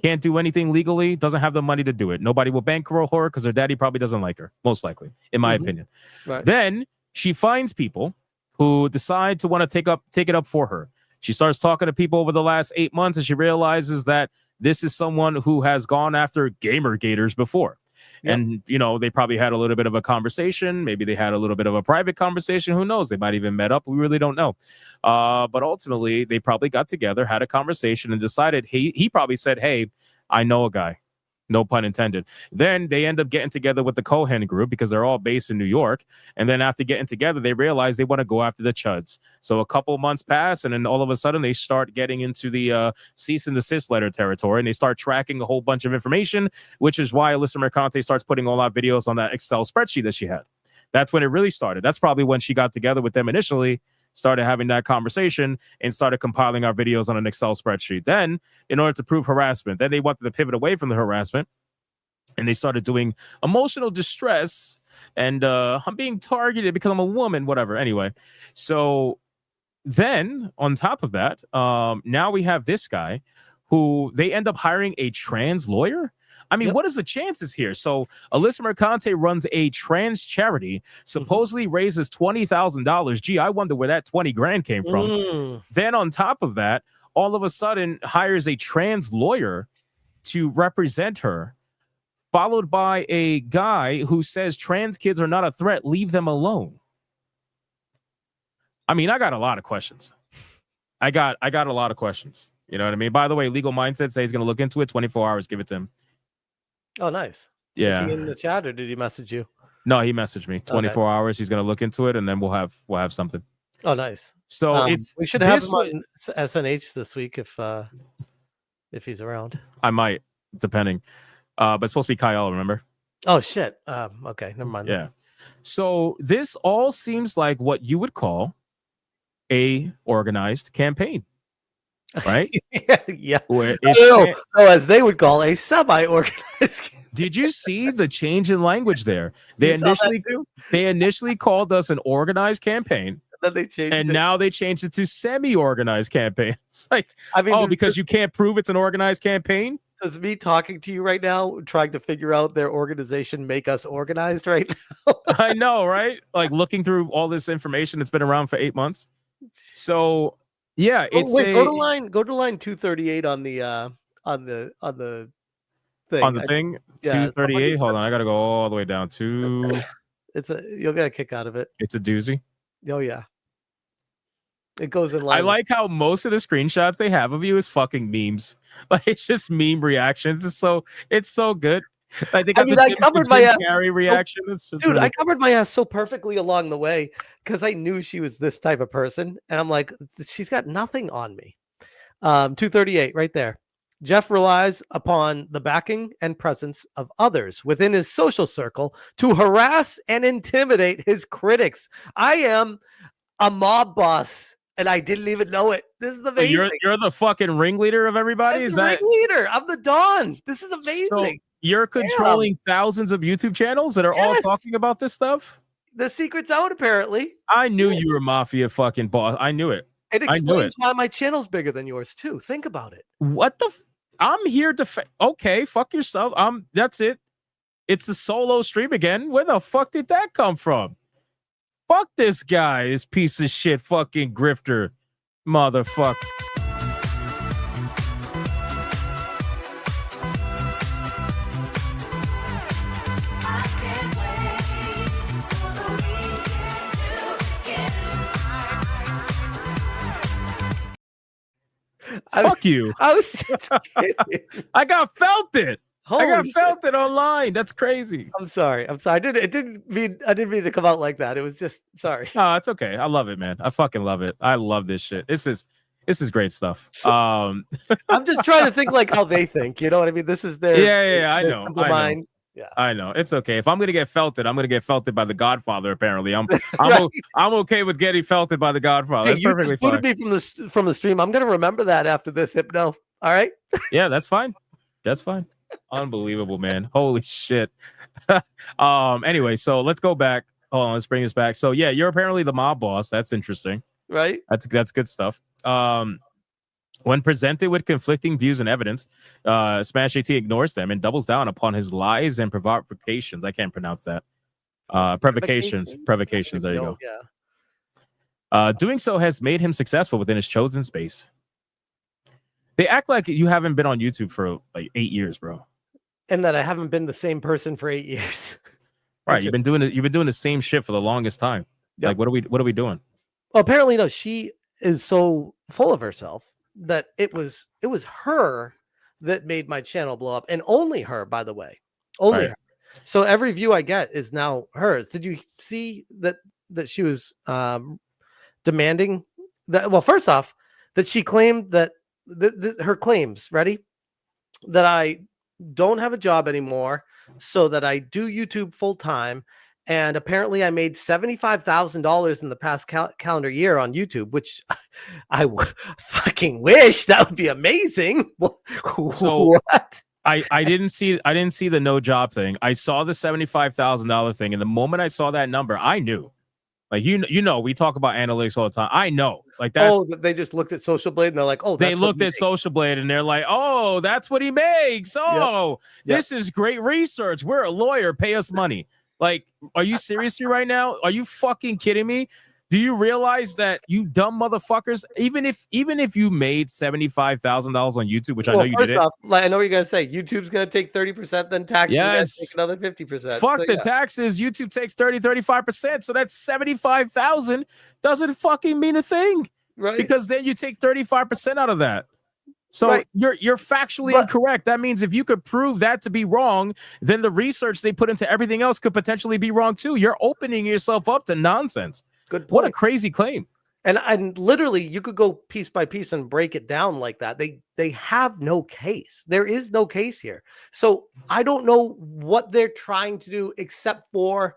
can't do anything legally, doesn't have the money to do it. Nobody will bankroll her because her daddy probably doesn't like her, most likely, in my opinion. Right. Then she finds people who decide to want to take it up for her. She starts talking to people over the last 8 months, and she realizes that this is someone who has gone after gamer gators before. Yep. And, you know, they probably had a little bit of a conversation. Maybe they had a little bit of a private conversation. Who knows? They might even met up. We really don't know. But ultimately, they probably got together, had a conversation, and decided he probably said, hey, I know a guy. No pun intended. Then they end up getting together with the Cohen group because they're all based in New York. And then after getting together, they realize they want to go after the Chuds. So a couple months pass, and then all of a sudden they start getting into the cease and desist letter territory, and they start tracking a whole bunch of information, which is why Alyssa Mercante starts putting all our videos on that Excel spreadsheet that she had. That's when it really started. That's probably when she got together with them initially, started having that conversation, and started compiling our videos on an Excel spreadsheet. Then, in order to prove harassment, then they wanted to pivot away from the harassment, and they started doing emotional distress, and I'm being targeted because I'm a woman, whatever. Anyway, so then on top of that, now we have this guy who they end up hiring a trans lawyer. I mean, what is the chances here? So Alyssa Mercante runs a trans charity, supposedly raises $20,000. Gee, I wonder where that 20 grand came from. Then on top of that, all of a sudden hires a trans lawyer to represent her, followed by a guy who says trans kids are not a threat. Leave them alone. I mean, I got a lot of questions. I got a lot of questions. You know what I mean? By the way, Legal Mindset say he's going to look into it. 24 hours, give it to him. Oh, nice. Yeah. Is he in the chat or did he message you? No, he messaged me. 24 hours. He's going to look into it, and then we'll have something. Oh, nice. So we should have him on SNH this week if he's around. I might, depending. But it's supposed to be Kyle, remember? Oh shit. Okay, never mind. Yeah. So this all seems like what you would call a organized campaign, right? Yeah. Where No, as they would call a semi-organized. Did you see the change in language there? They initially called us an organized campaign. Then they changed and it. now they changed it to semi-organized campaign. It's like, I mean, because you can't prove it's an organized campaign. Does me talking to you right now, trying to figure out their organization, make us organized right now? I know, right? Like looking through all this information that's been around for 8 months. So yeah, it's go to line 238 on the thing. On the thing, 238. Hold on, I gotta go all the way down to. You'll get a kick out of it. It's a doozy. Oh yeah. It goes in line. I like how most of the screenshots they have of you is fucking memes. Like it's just meme reactions. It's so good. Like they got I covered my ass. Carrey reaction. Dude, I covered my ass so perfectly along the way because I knew she was this type of person, and I'm like, she's got nothing on me. 238 right there. Jeff relies upon the backing and presence of others within his social circle to harass and intimidate his critics. I am a mob boss, and I didn't even know it. This is amazing. So you're the fucking ringleader of everybody? I'm the ringleader. I'm the Don. This is amazing. So you're controlling thousands of YouTube channels that are all talking about this stuff? The secret's out, apparently. I knew you were mafia fucking boss. I knew it. It explains why my channel's bigger than yours, too. Think about it. What the... I'm here to... Okay, fuck yourself. That's it. It's a solo stream again. Where the fuck did that come from? Fuck this guy, this piece of shit fucking grifter. Motherfucker. Fuck you. I was just kidding. I got felted. Holy I got shit. felted online. That's crazy. I'm sorry. I didn't mean to come out like that. It was just sorry. No, it's okay. I love it, man. I fucking love it. I love this shit. This is great stuff. I'm just trying to think like how they think. You know what I mean? This is their I their know. simple I know. mind. Yeah. I know. It's okay. If I'm gonna get felted, I'm gonna get felted by the Godfather. Apparently, I'm Right. I'm okay with getting felted by the Godfather. Hey, That's you perfectly just booted fine. me from the stream. I'm gonna remember that after this, Hypno. All right. Yeah, that's fine. That's fine. Unbelievable, man. Holy shit. Anyway, so let's go back. Hold on, let's bring this back. So yeah, you're apparently the mob boss. That's interesting. Right. That's good stuff. When presented with conflicting views and evidence, SmashJT ignores them and doubles down upon his lies and provocations. I can't pronounce that. Provocations. There you go. Yeah. Doing so has made him successful within his chosen space. They act like you haven't been on YouTube for like 8 years, bro. And that I haven't been the same person for 8 years. Right. You've been doing the same shit for the longest time. Yep. Like, what are we doing? Well, apparently, no. She is so full of herself that it was her that made my channel blow up, and only her, by the way, only Right. her. So every view I get is now hers. Did you see that she was demanding that? Well, first off, that she claimed that her claims, ready, that I don't have a job anymore, so that I do YouTube full time. And apparently I made $75,000 in the past calendar year on YouTube, which I fucking wish. That would be amazing. So What? I didn't see the no job thing. I saw the $75,000 thing, and the moment I saw that number, I knew. Like you know, we talk about analytics all the time. I know, like that's. Oh, they just looked at Social Blade and they're like, oh, They that's what looked he at makes. Social Blade and they're like, oh, that's what he makes. Oh, Yep. this is great research. We're a lawyer. Pay us money. Like, are you seriously right now? Are you fucking kidding me? Do you realize that you dumb motherfuckers, even if you made $75,000 on YouTube, which I know you first did, off, like, I know what you're gonna say. YouTube's gonna take 30%, then taxes are gonna Yes. take another 50%. fuck So, the yeah. taxes. YouTube takes 35%. So that's 75,000 doesn't fucking mean a thing. Right. Because then you take 35% out of that. So Right. you're factually incorrect. That means if you could prove that to be wrong, then the research they put into everything else could potentially be wrong too. You're opening yourself up to nonsense. Good point. What a crazy claim. And literally, you could go piece by piece and break it down like that. They have no case. There is no case here. So I don't know what they're trying to do, except for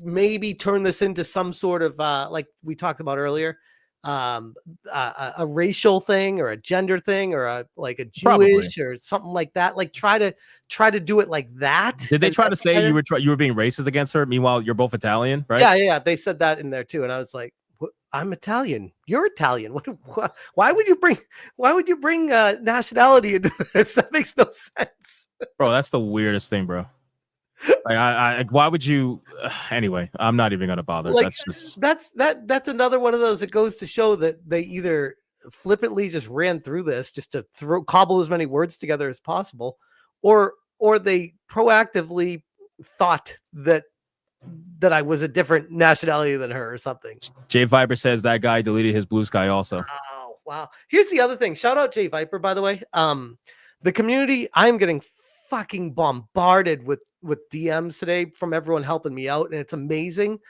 maybe turn this into some sort of like we talked about earlier, a racial thing or a gender thing or a Jewish or something like that. Like try to do it like that. Did they try to say you were being racist against her? Meanwhile, you're both Italian, right? Yeah. They said that in there too, and I was like, I'm Italian. You're Italian. Why would you bring nationality into this? That makes no sense. Bro, that's the weirdest thing, bro. Like, why would you? Anyway, I'm not even gonna bother. Like, that's that's another one of those that goes to show that they either flippantly just ran through this just to cobble as many words together as possible, or they proactively thought that I was a different nationality than her or something. Jay Viper says that guy deleted his Blue Sky also. Oh, wow. Here's the other thing. Shout out Jay Viper, by the way. The community, I'm getting fucking bombarded with DMs today from everyone helping me out, and it's amazing.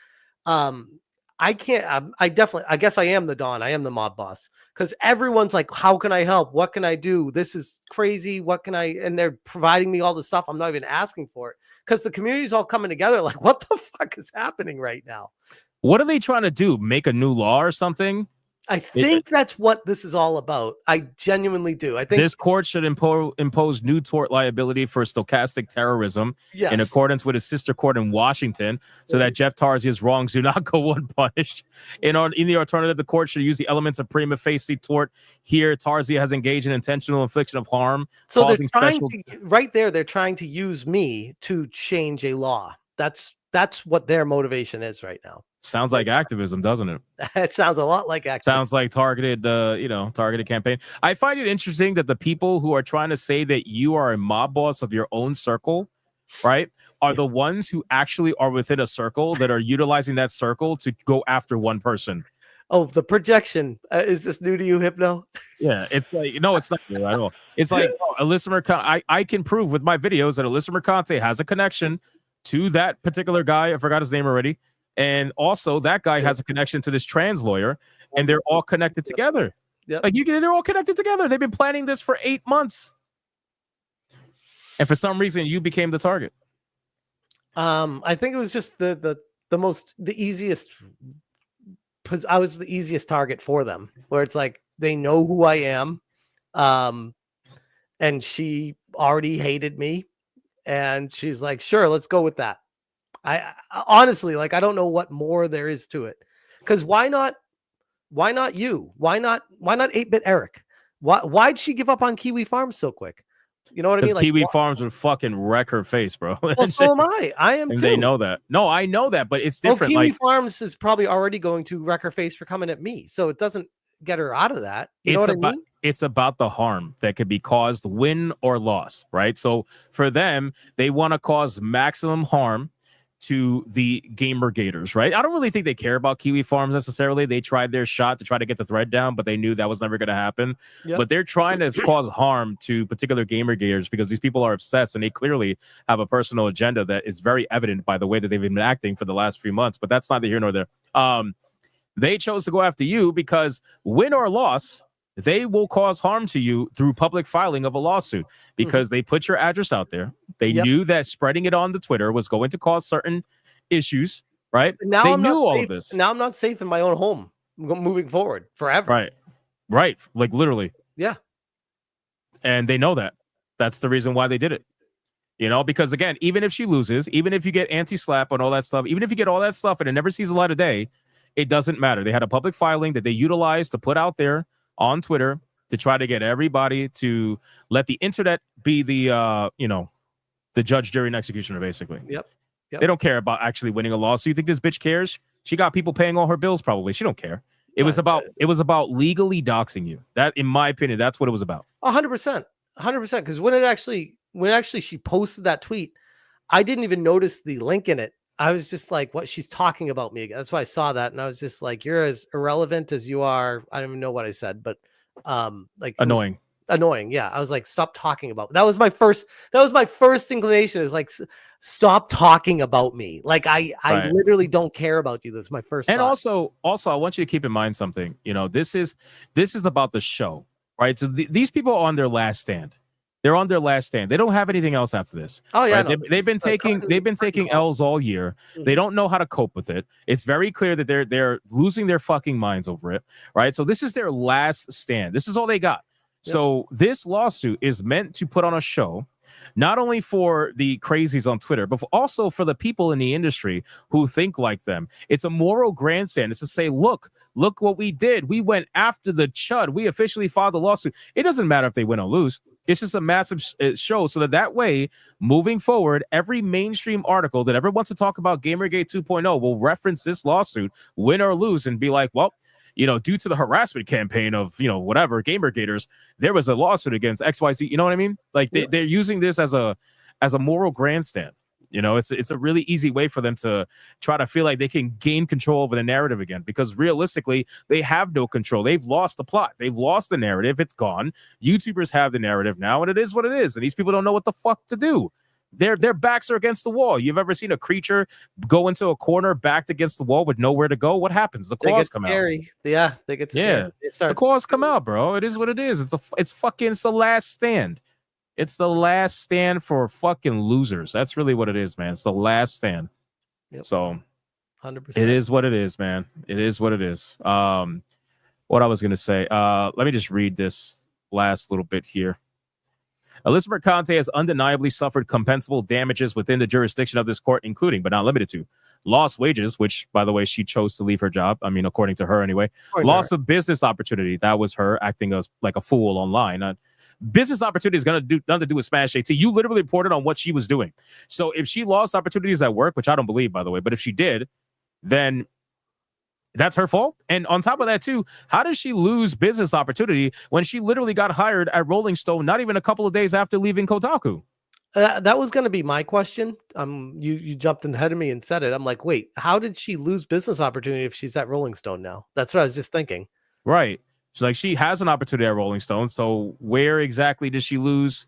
I guess I am the Don. I am the mob boss, because everyone's like, how can I help? What can I do? This is crazy. What can I? And they're providing me all the stuff. I'm not even asking for it, because the community's all coming together. Like, what the fuck is happening right now? What are they trying to do? Make a new law or something? I think that's what this is all about. I genuinely do. I think this court should impose new tort liability for stochastic terrorism in accordance with his sister court in Washington, so that Jeff Tarzia's wrongs do not go unpunished. In the alternative, the court should use the elements of prima facie tort. Here, Tarzia has engaged in intentional infliction of harm. So they're trying they're trying to use me to change a law. That's what their motivation is right now. Sounds like activism, doesn't it? It sounds a lot like activism. Sounds like targeted campaign. I find it interesting that the people who are trying to say that you are a mob boss of your own circle, right, are the ones who actually are within a circle that are utilizing that circle to go after one person. Oh, the projection. Is this new to you, Hypno? Yeah, it's like, no, it's not new at all. It's like, Alyssa Mercante, I can prove with my videos that Alyssa Mercante has a connection to that particular guy. I forgot his name already. And also that guy has a connection to this trans lawyer, and they're all connected together. Yep. Like they're all connected together. They've been planning this for 8 months. And for some reason you became the target. I think it was just the easiest, because I was the easiest target for them, where it's like they know who I am. And she already hated me, and she's like, sure, let's go with that. I honestly, like, I don't know what more there is to it. Because why not you? Why not 8-Bit Eric? Why'd she give up on Kiwi Farms so quick? You know what I mean? Like, Kiwi Farms would fucking wreck her face, bro. Well, so am I. I am and too. They know that. No, I know that, but it's different. Kiwi Farms is probably already going to wreck her face for coming at me, so it doesn't get her out of that. You know what I mean? It's about the harm that could be caused, win or loss, right? So for them, they want to cause maximum harm to the gamer gators, right? I don't really think they care about Kiwi Farms necessarily. They tried their shot to try to get the thread down, but they knew that was never going to happen. Yep. But they're trying to cause harm to particular gamer gators because these people are obsessed, and they clearly have a personal agenda that is very evident by the way that they've been acting for the last few months. But that's neither here nor there. They chose to go after you because win or loss, they will cause harm to you through public filing of a lawsuit, because they put your address out there. They knew that spreading it on the Twitter was going to cause certain issues, right? Now they I'm knew all safe. of this. Now I'm not safe in my own home moving forward forever. Right. Like literally. Yeah. And they know that. That's the reason why they did it. You know, because again, even if she loses, even if you get anti-slap and all that stuff, even if you get all that stuff and it never sees the light of day, it doesn't matter. They had a public filing that they utilized to put out there on Twitter to try to get everybody to let the internet be the the judge, jury, and executioner, basically. Yep. They don't care about actually winning a lawsuit. You think this bitch cares? She got people paying all her bills, probably. She don't care. It was about legally doxing you. That, in my opinion, that's what it was about. 100%. 100%. Because when she posted that tweet, I didn't even notice the link in it I was just like, what? She's talking about me again. That's why I saw that. And I was just like, you're as irrelevant as you are. I don't even know what I said, but like it was Annoying. annoying. Yeah. I was like, stop talking about me. That was my first inclination is like, stop talking about me. Like I Right. literally don't care about you. That's my first And thought. also, I want you to keep in mind something. You know, this is about the show, right? So these people are on their last stand. They're on their last stand. They don't have anything else after this. Oh yeah, right? no, They've been taking L's all year. They don't know how to cope with it. It's very clear that they're losing their fucking minds over it, right? So this is their last stand. This is all they got. Yep. So this lawsuit is meant to put on a show, not only for the crazies on Twitter, but also for the people in the industry who think like them. It's a moral grandstand. It's to say, look what we did. We went after the chud. We officially filed the lawsuit. It doesn't matter if they win or lose. It's just a massive show so that way, moving forward, every mainstream article that ever wants to talk about Gamergate 2.0 will reference this lawsuit, win or lose, and be like, well, you know, due to the harassment campaign of, you know, whatever, Gamergaters, there was a lawsuit against XYZ. You know what I mean? Like they're using this as a moral grandstand. You know, it's a really easy way for them to try to feel like they can gain control over the narrative again, because realistically, they have no control. They've lost the plot. They've lost the narrative. It's gone. YouTubers have the narrative now, and it is what it is. And these people don't know what the fuck to do. Their backs are against the wall. You've ever seen a creature go into a corner backed against the wall with nowhere to go? What happens? The claws come out. Yeah, they get scary. Yeah, the claws come out, bro. It is what it is. It's the last stand. It's the last stand for fucking losers. That's really what it is, man. It's the last stand. Yep. So 100%. it is what it is, man. It is what it is. What I was gonna say. Let me just read this last little bit here. Alyssa Mercante has undeniably suffered compensable damages within the jurisdiction of this court, including, but not limited to, lost wages, which, by the way, she chose to leave her job. I mean, according to her anyway. Loss of business opportunity. That was her acting as like a fool online. Business opportunity is going to do nothing to do with SmashJT. You literally reported on what she was doing. So if she lost opportunities at work, which I don't believe, by the way, but if she did, then that's her fault. And on top of that, too, how does she lose business opportunity when she literally got hired at Rolling Stone not even a couple of days after leaving Kotaku? That was going to be my question. You jumped ahead of me and said it. I'm like, wait, how did she lose business opportunity if she's at Rolling Stone now? That's what I was just thinking. Right. She's like, she has an opportunity at Rolling Stone. So where exactly did she lose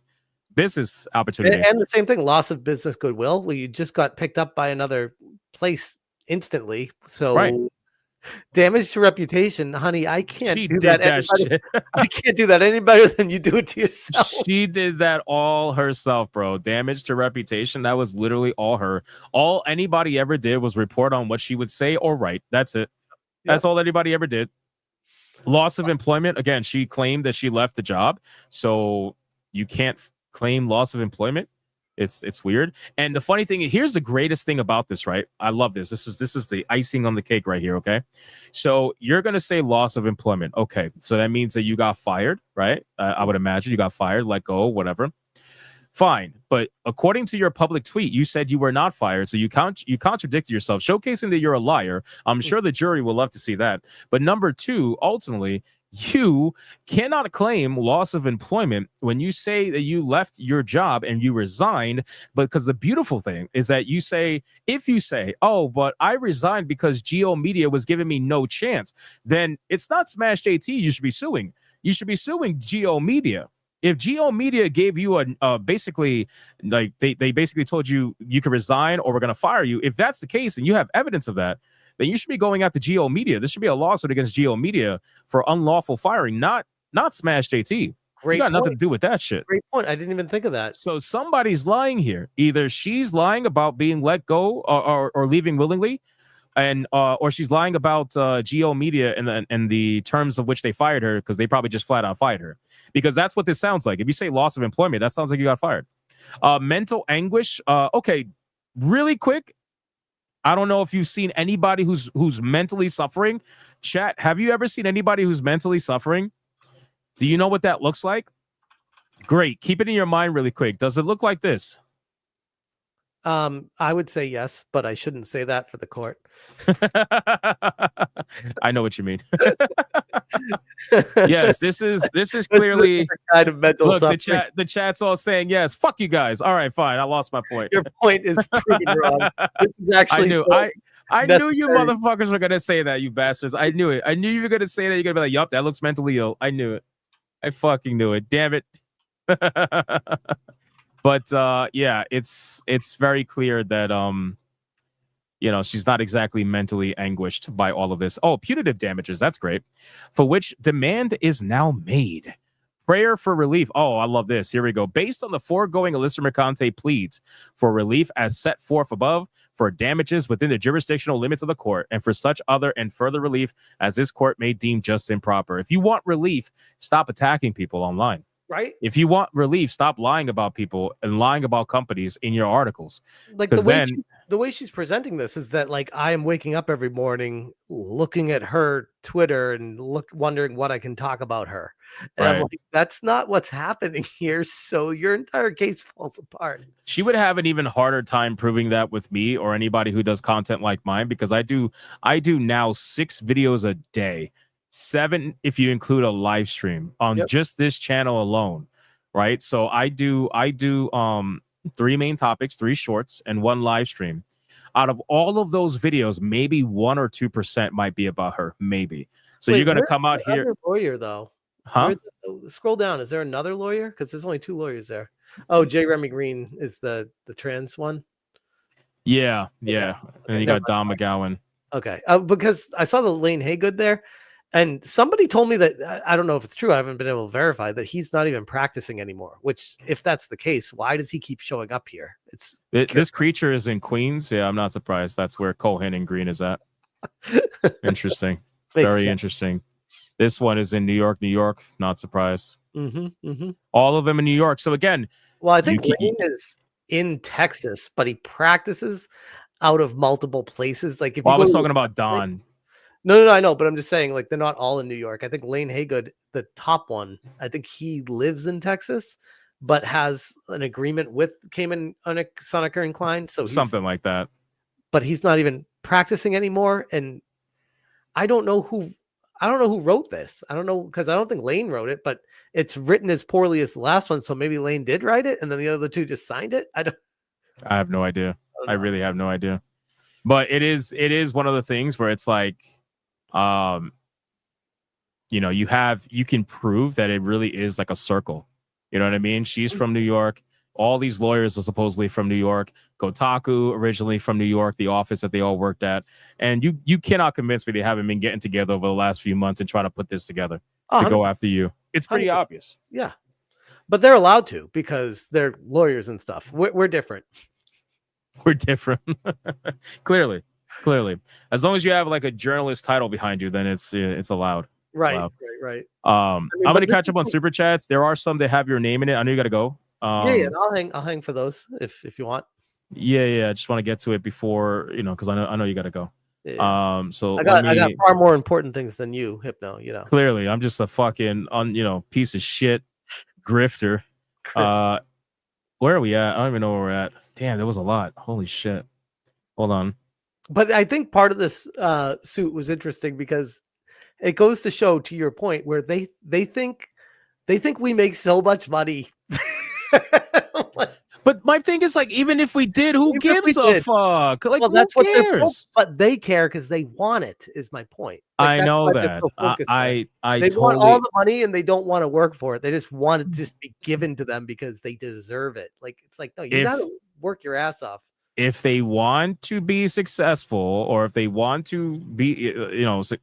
business opportunity? And the same thing, loss of business goodwill. Well, you just got picked up by another place instantly. So right. Damage to reputation, honey. I can't she do did that. shit. I can't do that any better than you do it to yourself. She did that all herself, bro. Damage to reputation. That was literally all her. All anybody ever did was report on what she would say or write. That's it. That's all anybody ever did. Loss of employment. Again, she claimed that she left the job. So you can't claim loss of employment. It's weird. And the funny thing, here's the greatest thing about this, right? I love this. This is the icing on the cake right here, okay? So you're going to say loss of employment. Okay, so that means that you got fired, right? I would imagine you got fired, let go, whatever. Fine. But according to your public tweet, you said you were not fired. So you contradicted yourself, showcasing that you're a liar. I'm sure the jury will love to see that. But number two, ultimately, you cannot claim loss of employment when you say that you left your job and you resigned. Because the beautiful thing is that if you say, oh, but I resigned because Geo Media was giving me no chance, then it's not SmashJT you should be suing. You should be suing Geo Media. If Geo Media gave you basically, like they basically told you can resign or we're going to fire you, if that's the case and you have evidence of that, then you should be going after Geo Media. This should be a lawsuit against Geo Media for unlawful firing, not SmashJT. Great. You got nothing to do with that shit. Great point. I didn't even think of that. So somebody's lying here. Either she's lying about being let go or leaving willingly, and or she's lying about Geo Media and the terms of which they fired her, because they probably just flat out fired her. Because that's what this sounds like. If you say loss of employment, that sounds like you got fired. Mental anguish. Okay, really quick. I don't know if you've seen anybody who's mentally suffering. Chat, have you ever seen anybody who's mentally suffering? Do you know what that looks like? Great. Keep it in your mind really quick. Does it look like this? I would say yes, but I shouldn't say that for the court. I know what you mean. Yes, this is clearly kind of mental look. suffering. The chat's all saying yes. Fuck you guys. All right, fine. I lost my point. Your point is proven wrong. This is actually I knew you motherfuckers were gonna say that, you bastards. I knew it. I knew you were gonna say that. You're gonna be like, yup, that looks mentally ill. I knew it. I fucking knew it. Damn it. But yeah, it's very clear that she's not exactly mentally anguished by all of this. Oh, punitive damages, that's great. For which demand is now made. Prayer for relief. Oh, I love this. Here we go. Based on the foregoing, Alyssa Mercante pleads for relief as set forth above for damages within the jurisdictional limits of the court and for such other and further relief as this court may deem just and proper. If you want relief, stop attacking people online. Right? If you want relief, stop lying about people and lying about companies in your articles. Like the way she's presenting this is that like I am waking up every morning looking at her Twitter and wondering what I can talk about her. And I'm like, that's not what's happening here. So your entire case falls apart. She would have an even harder time proving that with me or anybody who does content like mine, because I do now 6 videos a day. 7 if you include a live stream on just this channel alone, right? So I do 3 main topics, 3 shorts, and 1 live stream. Out of all of those videos, maybe 1 or 2% might be about her, maybe. So you're gonna come out here. Lawyer though, huh? Scroll down. Is there another lawyer? Because there's only 2 lawyers there. Oh, J. Remy Green is the trans one. Yeah. And you got Don McGowan. Okay, because I saw the Lane Haygood there. And somebody told me that, I don't know if it's true, I haven't been able to verify, that he's not even practicing anymore, which if that's the case, why does he keep showing up here? This creature is in Queens. Yeah, I'm not surprised. That's where Cohen and Green is at. Interesting. Very interesting. This one is in New York. Not surprised. All of them in New York. So again, well, I think Lane is in Texas, but he practices out of multiple places. Like if I was talking about Don. No, I know, but I'm just saying, like, they're not all in New York. I think Lane Haygood, the top one, I think he lives in Texas, but has an agreement with Cayman Sonecker and Klein. So something like that. But he's not even practicing anymore. And I don't know who wrote this. I don't know, because I don't think Lane wrote it, but it's written as poorly as the last one. So maybe Lane did write it, and then the other 2 just signed it. I have no idea. I really have no idea. But it is one of the things where it's like, you can prove that it really is like a circle. You know what I mean? She's from New York. All these lawyers are supposedly from New York. Kotaku originally from New York, the office that they all worked at. And you cannot convince me they haven't been getting together over the last few months and trying to put this together to go after you. It's pretty obvious. Yeah. But they're allowed to because they're lawyers and stuff. We're different. We're different. Clearly. As long as you have like a journalist title behind you, then it's allowed. Right. I'm gonna catch up on super chats. There are some that have your name in it. I know you gotta go. Yeah, I'll hang for those if you want. Yeah. I just want to get to it before, because I know you gotta go. Yeah. So I got far more important things than you, Hypno, Clearly, I'm just a fucking piece of shit grifter. Where are we at? I don't even know where we're at. Damn, there was a lot. Holy shit. Hold on. But I think part of this suit was interesting because it goes to show, to your point, where they think we make so much money. But my thing is, like, even if we did, who gives a fuck? Like, that's who cares? But they care because they want it. Is my point. Like, I know that. I they want all the money and they don't want to work for it. They just want it to just be given to them because they deserve it. Like it's like no, you got to work your ass off. If they want to be successful, or if they want to be,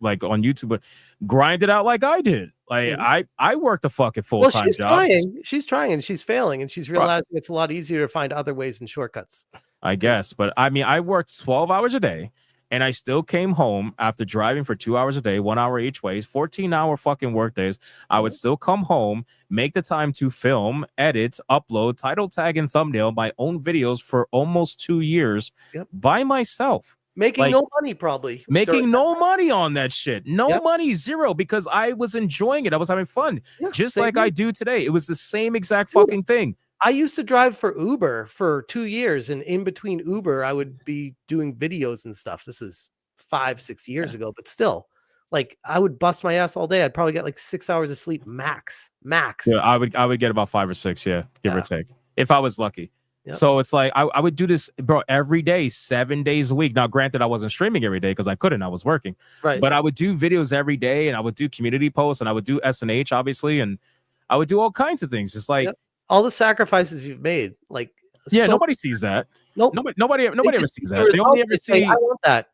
like on YouTube, grind it out like I did. Like I worked a fucking full-time job. She's trying and she's failing, and she's realizing it's a lot easier to find other ways and shortcuts. I guess, but I mean, I worked 12 hours a day, and I still came home after driving for 2 hours a day, 1 hour each way, 14-hour fucking work days. I would still come home, make the time to film, edit, upload, title tag, and thumbnail my own videos for almost 2 years by myself. Making no money, probably. Making no money on that shit. No money, zero, because I was enjoying it. I was having fun, just like I do today. It was the same exact fucking thing. I used to drive for Uber for 2 years, and in between Uber, I would be doing videos and stuff. This is 5-6 years ago, but still, like I would bust my ass all day. I'd probably get like 6 hours of sleep max. Yeah, I would get about 5 or 6, give or take, if I was lucky. Yep. So it's like I would do this, bro, every day, 7 days a week. Now, granted, I wasn't streaming every day because I couldn't. I was working. Right. But I would do videos every day, and I would do community posts, and I would do SNH, obviously, and I would do all kinds of things. It's like all the sacrifices you've made. Like, nobody sees that. Nope. Nobody ever sees that. They only ever see. I want that.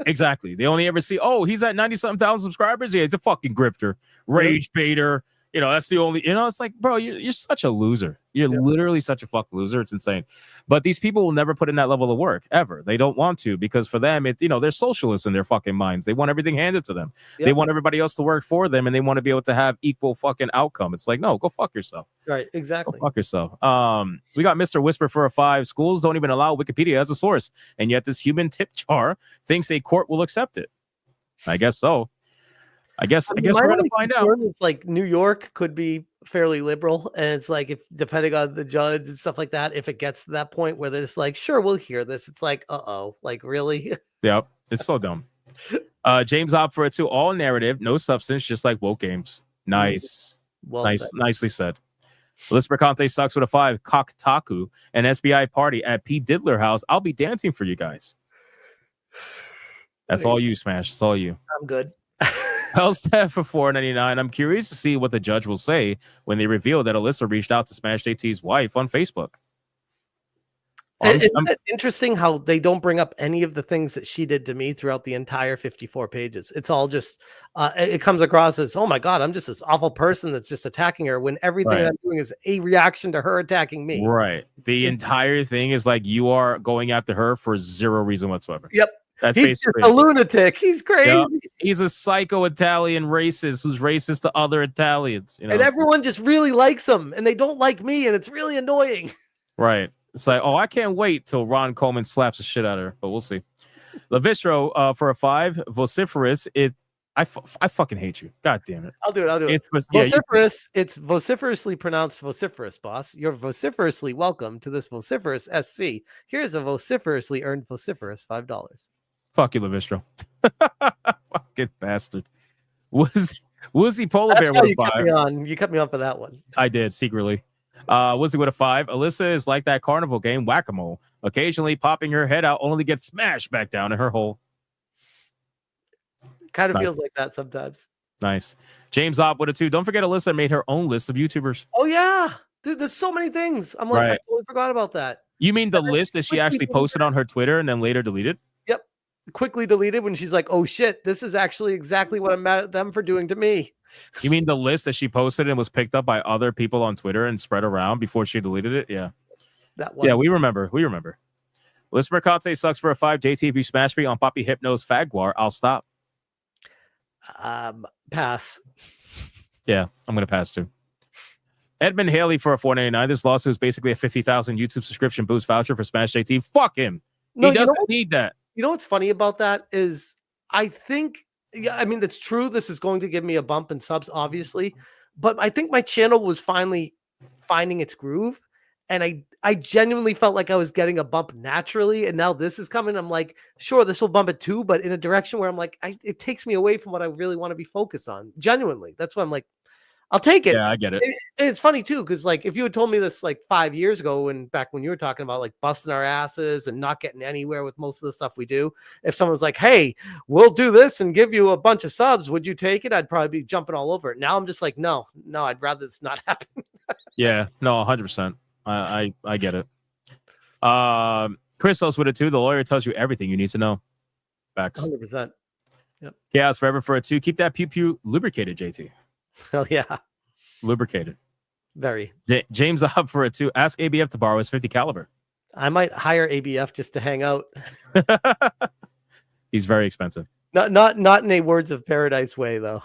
Exactly. They only ever see, oh, he's at 90-something thousand subscribers. Yeah, he's a fucking grifter, rage baiter. That's the only, it's like, bro, you're such a loser. You're literally such a fucking loser. It's insane. But these people will never put in that level of work ever. They don't want to, because for them, it's, they're socialists in their fucking minds. They want everything handed to them. They want everybody else to work for them, and they want to be able to have equal fucking outcome. It's like, no, go fuck yourself. Right. Exactly. Go fuck yourself. We got Mr. Whisper for a 5. Schools don't even allow Wikipedia as a source, and yet this human tip jar thinks a court will accept it. I guess so. I guess we're gonna find out. It's like New York could be fairly liberal, and it's like, if depending on the judge and stuff like that, if it gets to that point where they're just like, sure, we'll hear this, it's like, like really? Yep, it's so dumb. James opt for it too. All narrative, no substance, just like woke games. Nice, nicely said. Alyssa Mercante sucks with a 5. Koktaku, an SBI party at P. Diddler House. I'll be dancing for you guys. That's all you, Smash. It's all you. I'm good. Hellstaff for $4.99. I'm curious to see what the judge will say when they reveal that Alyssa reached out to SmashJT's wife on Facebook. Isn't it interesting how they don't bring up any of the things that she did to me throughout the entire 54 pages? It's all just, it comes across as, oh my God, I'm just this awful person that's just attacking her, when everything I'm doing is a reaction to her attacking me. Right. The entire thing is like, you are going after her for zero reason whatsoever. Yep. That's He's basically just a lunatic. He's crazy. Yep. He's a psycho Italian racist who's racist to other Italians. And everyone just really likes him, and they don't like me, and it's really annoying. Right. It's like, oh, I can't wait till Ron Coleman slaps the shit out of her, but we'll see. Levistro for a 5. Vociferous. I fucking hate you. God damn it. I'll do it. Vociferous. It's vociferously pronounced vociferous, boss. You're vociferously welcome to this vociferous SC. Here's a vociferously earned vociferous $5. Fuck you, Levistro. Fucking bastard. Woozy Polar Bear with a 5. You cut me on for that one. I did, secretly. Woozy with a 5. Alyssa is like that carnival game, Whack-A-Mole. Occasionally popping her head out only to get smashed back down in her hole. Kind of feels like that sometimes. Nice. James Opp with a 2. Don't forget, Alyssa made her own list of YouTubers. Oh, yeah. Dude, there's so many things. I'm like, I totally forgot about that. You mean the list that she actually posted on her Twitter and then later deleted? Yep. Quickly deleted when she's like, oh shit, this is actually exactly what I'm mad at them for doing to me. You mean the list that she posted and was picked up by other people on Twitter and spread around before she deleted it? Yeah. That one. Yeah, we remember. Alyssa Mercante sucks for a 5. JT, if you smash me on Poppy Hypno's Fagwar, I'll stop. Pass. Yeah, I'm gonna pass too. Edmund Haley for a $4.99. This lawsuit is basically a 50,000 YouTube subscription boost voucher for SmashJT. Fuck him. He doesn't need that. You know what's funny about that is, I think, I mean, that's true. This is going to give me a bump in subs, obviously, but I think my channel was finally finding its groove, and I genuinely felt like I was getting a bump naturally, and now this is coming. I'm like, sure, this will bump it too, but in a direction where I'm like, it takes me away from what I really want to be focused on. Genuinely, that's why I'm like, I'll take it. Yeah, I get it. It's funny too, because like, if you had told me this like 5 years ago, and back when you were talking about like busting our asses and not getting anywhere with most of the stuff we do, if someone was like, hey, we'll do this and give you a bunch of subs, would you take it? I'd probably be jumping all over it. Now I'm just like, no, I'd rather this not happen. Yeah, no, 100%. I get it. Christos with a 2. The lawyer tells you everything you need to know. Facts. 100%. Yep. Chaos Forever for a 2. Keep that pew pew lubricated, JT. Hell yeah. Lubricated. Very. James up for a 2. Ask ABF to borrow his 50 caliber. I might hire ABF just to hang out. He's very expensive. Not in a words of paradise way though.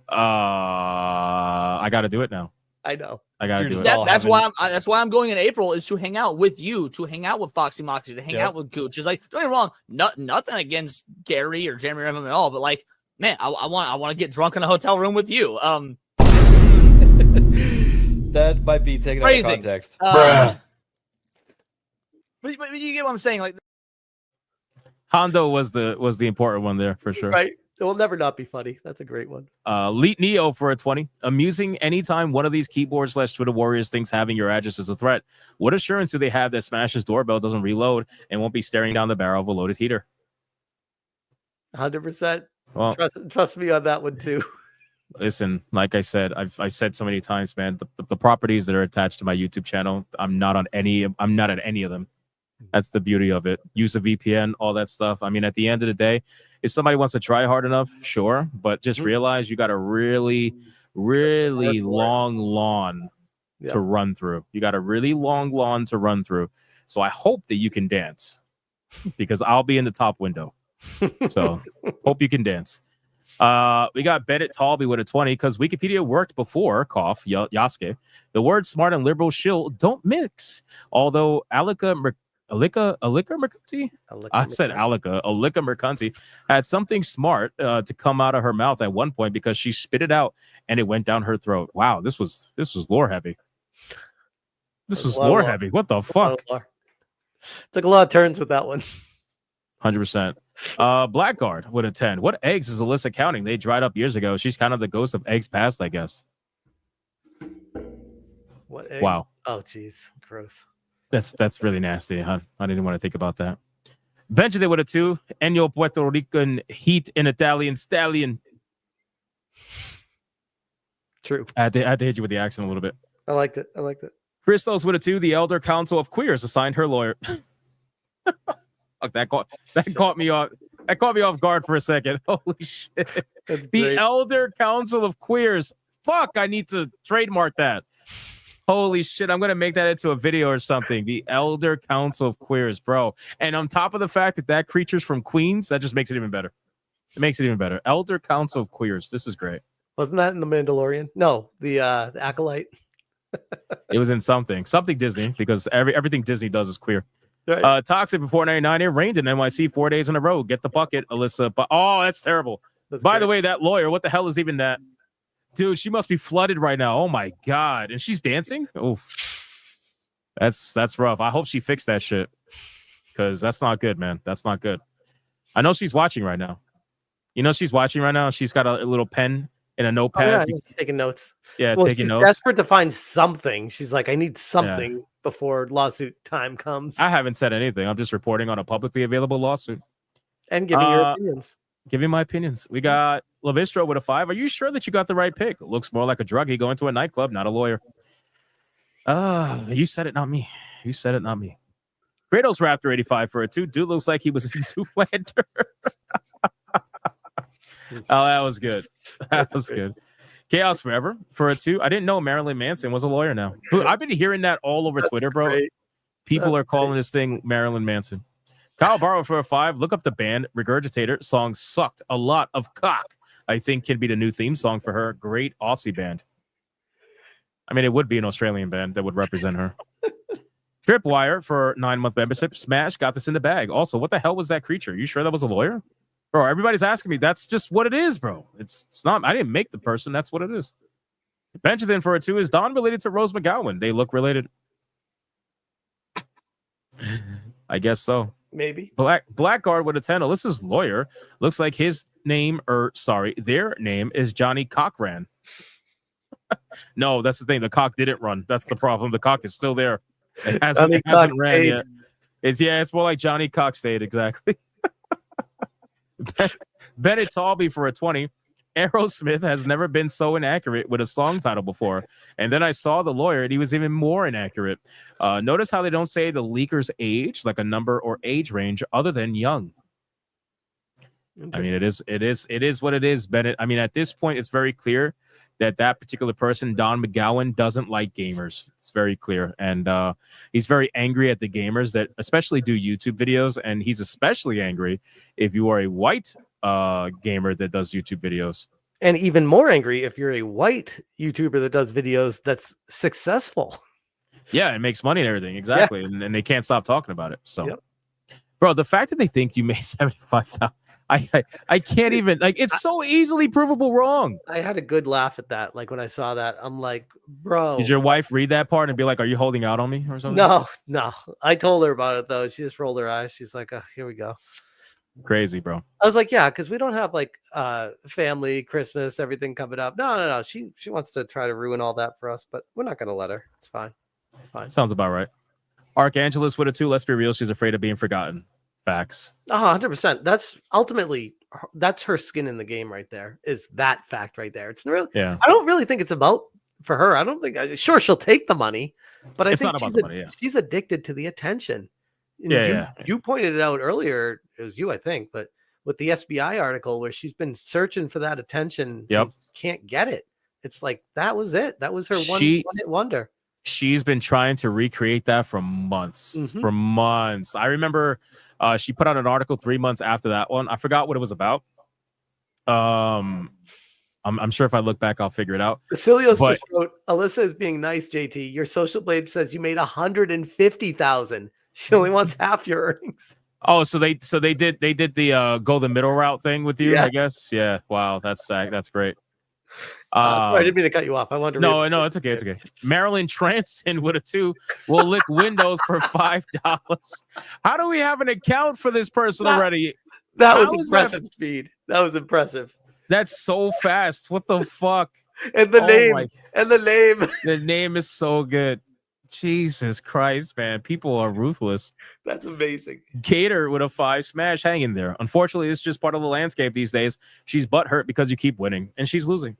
I got to do it now. I know. I gotta do it. That's why I'm going in April, is to hang out with you, to hang out with Foxy Moxie, to hang out with Gooch. It's like, don't get me wrong, nothing against Gary or Jeremy Renham at all, but like, man, I want to get drunk in a hotel room with you. That might be taken out of Phrasing. context. But you get what I'm saying. Like, Hondo was the important one there for sure. Right. It will never not be funny. That's a great one. Leet Neo for a 20. Amusing anytime one of these keyboard/Twitter warriors thinks having your address is a threat. What assurance do they have that Smash's doorbell doesn't reload and won't be staring down the barrel of a loaded heater? 100%. Well, Trust me on that one too. Listen, like I said, I've said so many times, man, the properties that are attached to my YouTube channel, I'm not at any of them. That's the beauty of it. Use a VPN, all that stuff. I mean, at the end of the day, if somebody wants to try hard enough, sure, but just realize you got a really, really long lawn to run through. You got a really long lawn to run through. So I hope that you can dance because I'll be in the top window. So hope you can dance. We got Bennett Talby with a 20 because Wikipedia worked before cough Yasuke. The words smart and liberal shill don't mix. Although Alyssa Mercante? I said Alyssa Mercante had something smart to come out of her mouth at one point because she spit it out and it went down her throat. Wow, this was lore heavy. This was lore heavy. What the fuck? Took a lot of turns with that one. 100%. Blackguard with a 10. What eggs is Alyssa counting? They dried up years ago. She's kind of the ghost of eggs past, I guess. What eggs? Wow. Oh, jeez. Gross. That's really nasty. Huh? I didn't want to think about that. Benjamin with a 2. Ennio Puerto Rican heat in Italian stallion. True. I had to hit you with the accent a little bit. I liked it. Christos with a 2. The Elder Council of Queers assigned her lawyer. Fuck, that caught me off. That caught me off guard for a second. Holy shit! The Elder Council of Queers. Fuck! I need to trademark that. Holy shit! I'm gonna make that into a video or something. The Elder Council of Queers, bro. And on top of the fact that creature's from Queens, that just makes it even better. It makes it even better. Elder Council of Queers. This is great. Wasn't that in The Mandalorian? No, the Acolyte. It was in something Disney because everything Disney does is queer. Right. Toxic before 99. It rained in NYC 4 days in a row. Get the bucket, Alyssa. But oh, that's terrible. By the way, that lawyer, what the hell is even that? Dude, she must be flooded right now. Oh my god. And she's dancing? Oh. That's rough. I hope she fixed that shit. Because that's not good, man. That's not good. I know she's watching right now. You know she's watching right now. She's got a little pen and a notepad. Oh, yeah, taking notes. Yeah, well, taking she's notes. Desperate to find something. She's like, I need something before lawsuit time comes. I haven't said anything. I'm just reporting on a publicly available lawsuit. And giving your opinions. Giving my opinions. We got Lavistro with a 5. Are you sure that you got the right pick? Looks more like a druggie going to a nightclub, not a lawyer. You said it, not me. You said it, not me. Kratos Raptor 85 for a 2. Dude looks like he was in Zoolander. Oh, that was good. That was good. Chaos Forever for a 2. I didn't know Marilyn Manson was a lawyer now. I've been hearing that all over Twitter, bro. Great. People are calling this thing Marilyn Manson. Kyle Barrow for a 5. Look up the band Regurgitator. Song sucked. A lot of cock. I think can be the new theme song for her. Great Aussie band. I mean, it would be an Australian band that would represent her. Tripwire for 9-month membership. Smash got this in the bag. Also, what the hell was that creature? You sure that was a lawyer? Bro, everybody's asking me. That's just what it is, bro. It's not. I didn't make the person. That's what it is. Benjamin for a 2. Is Don related to Rose McGowan? They look related. I guess so. Maybe. Blackguard with a 10. Alyssa's lawyer looks like their name is Johnny Cochran. No, that's the thing. The cock didn't run. That's the problem. The cock is still there. It hasn't ran yet. It's more like Johnny Cockstade, exactly. Bennett Talby for a 20. Aerosmith has never been so inaccurate with a song title before. And then I saw the lawyer and he was even more inaccurate. Notice how they don't say the leaker's age, like a number or age range, other than young. I mean, it is what it is, Bennett. I mean, at this point, it's very clear that particular person, Don McGowan, doesn't like gamers. It's very clear. And he's very angry at the gamers that especially do YouTube videos. And he's especially angry if you are a white gamer that does YouTube videos. And even more angry if you're a white YouTuber that does videos that's successful. Yeah, it makes money and everything. Exactly. Yeah. And they can't stop talking about it. So, Bro, the fact that they think you made 75,000. I can't even like. It's so easily provable wrong. I had a good laugh at that. Like when I saw that, I'm like, bro. Did your wife read that part and be like, "Are you holding out on me or something?" No. I told her about it though. She just rolled her eyes. She's like, oh, here we go. Crazy, bro. I was like, yeah, because we don't have like family, Christmas, everything coming up. No. She wants to try to ruin all that for us, but we're not gonna let her. It's fine. It's fine. Sounds about right. Archangelus with a 2. Let's be real. She's afraid of being forgotten. Facts. 100%. That's ultimately that's her skin in the game right there. Is that fact right there? It's really. Yeah. I don't really think it's about for her. I don't think. Sure, she'll take the money, but I It's think not about the money, yeah. she's addicted to the attention. You pointed it out earlier. It was you, I think, but with the SBI article where she's been searching for that attention. Yep. Can't get it. It's like that was it. That was her one hit wonder. She's been trying to recreate that for months. For months. I remember she put out an article 3 months after that one. I forgot what it was about. I'm sure if I look back, I'll figure it out. Basilios just wrote, Alyssa is being nice, JT. Your social blade says you made 150,000. She only wants half your earnings. Oh, so they did the go the middle route thing with you, I guess. Yeah. Wow, that's great. Sorry, I didn't mean to cut you off. I wanted to No, it's okay. It's okay. Marilyn Transon with a 2 will lick windows for $5. How do we have an account for this person already? That was impressive speed. That was impressive. That's so fast. What the fuck? And the name. And the name. The name is so good. Jesus Christ, man. People are ruthless. That's amazing. Gator with a 5. Smash, hang in there. Unfortunately, it's just part of the landscape these days. She's butthurt because you keep winning and she's losing.